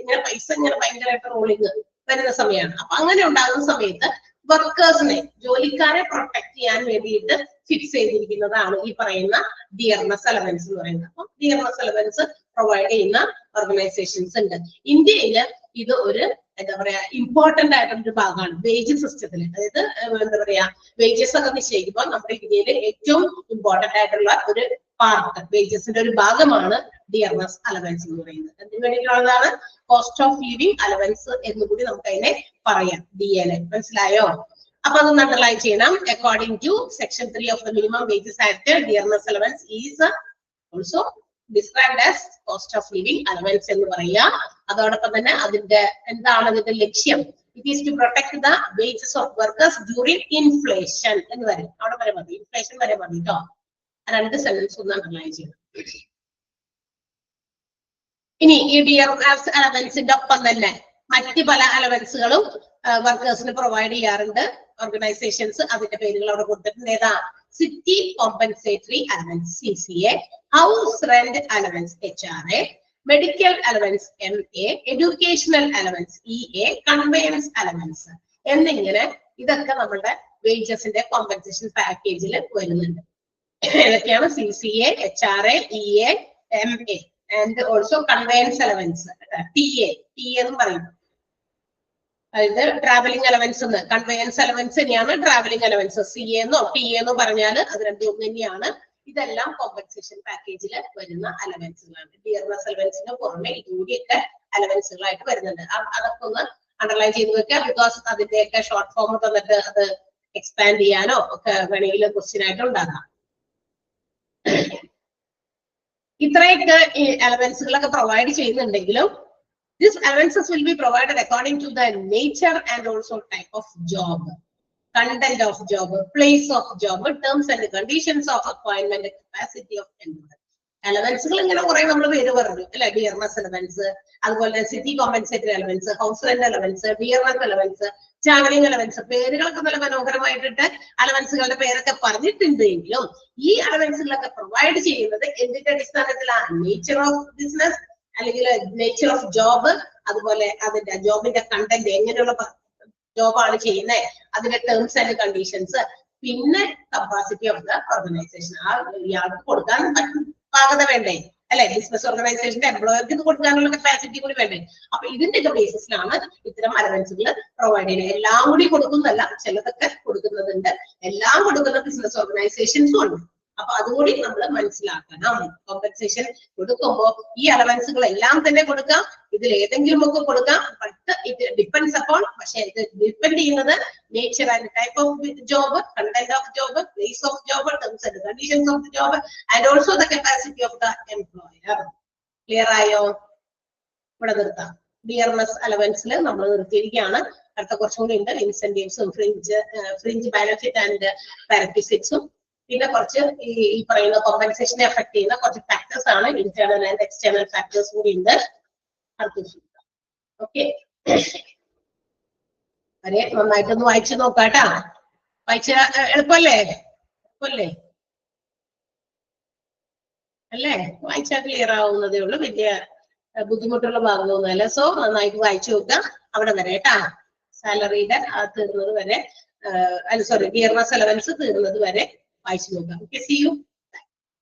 A: ഇങ്ങനെ പൈസ ഇങ്ങനെ ഭയങ്കരമായിട്ട് റോളിങ് വരുന്ന സമയമാണ്. അപ്പൊ അങ്ങനെ ഉണ്ടാകുന്ന സമയത്ത് വർക്കേഴ്സിനെ, ജോലിക്കാരെ പ്രൊട്ടക്ട് ചെയ്യാൻ വേണ്ടിയിട്ട് ഫിക്സ് ചെയ്തിരിക്കുന്നതാണ് ഈ പറയുന്ന ഡിയർനെസ് അലവൻസ് എന്ന് പറയുന്നത്. അപ്പൊ ഡിയർനെസ് അലവൻസ് പ്രൊവൈഡ് ചെയ്യുന്ന ഓർഗനൈസേഷൻസ് ഉണ്ട്. ഇന്ത്യയില് ഇത് ഒരു എന്താ പറയാ ഇമ്പോർട്ടന്റ് ആയിട്ടുള്ള ഒരു ഭാഗമാണ് വേജ് സിസ്റ്റത്തിൽ. അതായത് എന്താ പറയാ വേജസ് ഒക്കെ നിശ്ചയിക്കുമ്പോൾ നമ്മുടെ ഇന്ത്യയിൽ ഏറ്റവും ഇമ്പോർട്ടന്റ് ആയിട്ടുള്ള ഒരു പാർട്ട്, വേജസിന്റെ ഒരു ഭാഗമാണ് ഡിയർനെസ് അലവൻസ് എന്ന് പറയുന്നത്. എന്തിനു വേണ്ടിയിട്ടുള്ളതാണ്? കോസ്റ്റ് ഓഫ് ലിവിംഗ് അലവൻസ് എന്നുകൂടി നമുക്ക് അതിനെ പറയാം, DA. മനസ്സിലായോ? അപ്പൊ അതൊന്ന് അണ്ടർലൈൻ ചെയ്യണം. According to section 3 of the minimum wages act, dearness allowance is also described as cost of living allowance എന്ന് പറയാ. അതോടൊപ്പം തന്നെ അതിന്റെ എന്താണ് അതിന്റെ ലക്ഷ്യം? It is to protect the wages of workers during inflation എന്ന് പറയും. അവിടെ വരെ മതി, ഇൻഫ്ലേഷൻ വരെ മതി കേട്ടോ. രണ്ട് സെന്റൻസ് ഒന്ന് അണ്ടർലൈൻ ചെയ്യണം. ഇനി ഈ ഡിയർനെസ് അലവൻസിന്റെ ഒപ്പം തന്നെ മറ്റ് പല അലവൻസുകളും വർക്കേഴ്സിന് പ്രൊവൈഡ് ചെയ്യാറുണ്ട് ഓർഗനൈസേഷൻസ്. അതിന്റെ പേരുകൾ അവിടെ കൊടുത്തിട്ടുണ്ട്. ഏതാ? City compensatory allowance CCA, house rent allowance HRA, medical allowance MA, educational allowance EA, conveyance allowance എന്നിങ്ങനെ ഇതൊക്കെ നമ്മുടെ വേജസിന്റെ കോമ്പൻസേഷൻ പാക്കേജിൽ വരുന്നുണ്ട്. ഏതൊക്കെയാണ്? CCA, HRA, EA, MA and also conveyance allowance, TA എന്നും പറയും. അതായത് ട്രാവലിംഗ് അലവൻസ് കൺവെയൻസ് അലവൻസ് തന്നെയാണ് ട്രാവലിംഗ് അലവൻസ്. CA എന്നോ TA എന്നോ പറഞ്ഞാൽ അത് രണ്ടും തന്നെയാണ്. ഇതെല്ലാം കോമ്പൻസേഷൻ പാക്കേജിൽ വരുന്ന അലവൻസുകളാണ്. ഡിയർനെസ് അലവൻസിന് പുറമെ ഇതുകൂടിയൊക്കെ അലവൻസുകളായിട്ട് വരുന്നുണ്ട്. അതൊക്കെ ഒന്ന് അണ്ടർലൈൻ ചെയ്ത് വെക്കുക. ബിക്കോസ് അതിന്റെയൊക്കെ ഷോർട്ട് ഫോം തന്നിട്ട് അത് എക്സ്പാൻഡ് ചെയ്യാനോ ഒക്കെ വേണമെങ്കിൽ ക്വസ്റ്റ്യൻ ആയിട്ട് ഉണ്ടാകാം. ഇത്രയൊക്കെ ഈ അലവൻസുകളൊക്കെ പ്രൊവൈഡ് ചെയ്യുന്നുണ്ടെങ്കിലും these allowances will be provided according to the nature and also type of job, content of job, place of job, terms and conditions of appointment, capacity of employer. അലവൻസുകൾ ഇങ്ങനെ കുറെ നമ്മൾ പേര് പറഞ്ഞു അല്ലെ. ഡിയർനെസ് അലവൻസ്, അതുപോലെ city compensatory allowance, house rent allowance, dearness allowance, travelling allowance, പേരുകളൊക്കെ നല്ല മനോഹരമായിട്ടിട്ട് അലവൻസുകളുടെ പേരൊക്കെ പറഞ്ഞിട്ടുണ്ട് എങ്കിലും ഈ അലവൻസുകളൊക്കെ പ്രൊവൈഡ് ചെയ്യുന്നത് എന്തിന്റെ അടിസ്ഥാനത്തിലാണ്? നേച്ചർ ഓഫ് ബിസിനസ് അല്ലെങ്കിൽ നേച്ചർ ഓഫ് ജോബ്, അതുപോലെ അതിന്റെ ജോബിന്റെ കണ്ടന്റ്, എങ്ങനെയുള്ള ജോബാണ് ചെയ്യുന്നത്, അതിന്റെ ടേംസ് ആൻഡ് കണ്ടീഷൻസ്, പിന്നെ കപ്പാസിറ്റി ഓഫ് ദ ഓർഗനൈസേഷൻ. ആ ഇയാൾക്ക് കൊടുക്കാൻ പാകത വേണ്ടേ അല്ലെ? ബിസിനസ് ഓർഗനൈസേഷന്റെ എംപ്ലോയർക്ക് ഇത് കൊടുക്കാനുള്ള കപ്പാസിറ്റി കൂടി വേണ്ടേ? അപ്പൊ ഇതിന്റെയൊക്കെ ബേസിസിലാണ് ഇത്തരം അലവൻസുകൾ പ്രൊവൈഡ് ചെയ്യുന്നത്. എല്ലാം കൂടി കൊടുക്കുന്നതല്ല, ചിലതൊക്കെ കൊടുക്കുന്നുണ്ട്. എല്ലാം കൊടുക്കുന്ന ബിസിനസ് ഓർഗനൈസേഷൻസും ഉണ്ട്. അപ്പൊ അതുകൂടി നമ്മൾ മനസ്സിലാക്കണം. കോമ്പൻസേഷൻ കൊടുക്കുമ്പോ ഈ അലവൻസുകൾ എല്ലാം തന്നെ കൊടുക്കാം, ഇതിൽ ഏതെങ്കിലും ഒക്കെ കൊടുക്കാം. ബട്ട് ഇറ്റ് ഡിപ്പെൻഡ്സ് അപ്പോൺ, പക്ഷെ ഇത് ഡിപ്പെൻഡ് ചെയ്യുന്നത് nature and type of job, content of job, place of job, terms and conditions of job and also the capacity of the employer. Clear ആയോ? ഇവിടെ നിർത്താം. ഡിയർനെസ് അലവൻസിൽ നമ്മൾ നിർത്തിയിരിക്കുകയാണ്. അടുത്ത കുറച്ചും കൂടി ഉണ്ട്. ഇൻസെന്റീവ്സും ഫ്രിഞ്ച് ബെനിഫിറ്റ് ആൻഡ് പാരക്ടിസിറ്റ്സും, പിന്നെ കുറച്ച് ഈ പറയുന്ന കോമ്പൻസേഷനെ എഫക്ട് ചെയ്യുന്ന കുറച്ച് ഫാക്ടേഴ്സ് ആണ്. ഇന്റേണൽ ആൻഡ് എക്സ്റ്റേണൽ ഫാക്ടേഴ്സ് കൂടി ഉണ്ട്. ഓക്കെ, അതെ, നന്നായിട്ടൊന്ന് വായിച്ചു നോക്കാട്ടാ. വായിച്ച എളുപ്പല്ലേ? അല്ലേ? വായിച്ചാൽ ക്ലിയർ ആവുന്നതേ ഉള്ളൂ. വലിയ ബുദ്ധിമുട്ടുള്ള ഭാഗമൊന്നുമല്ല. സോ നന്നായിട്ട് വായിച്ചു നോക്കാം. അവിടെ വരെ കേട്ടാ. സാലറിയുടെ തീർന്നത് വരെ, സോറി, ഡിയർനെസ് അലവൻസ് തീർന്നത് വരെ വായിച്ചു നോക്കാം. Okay, see you.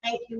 A: Thank U.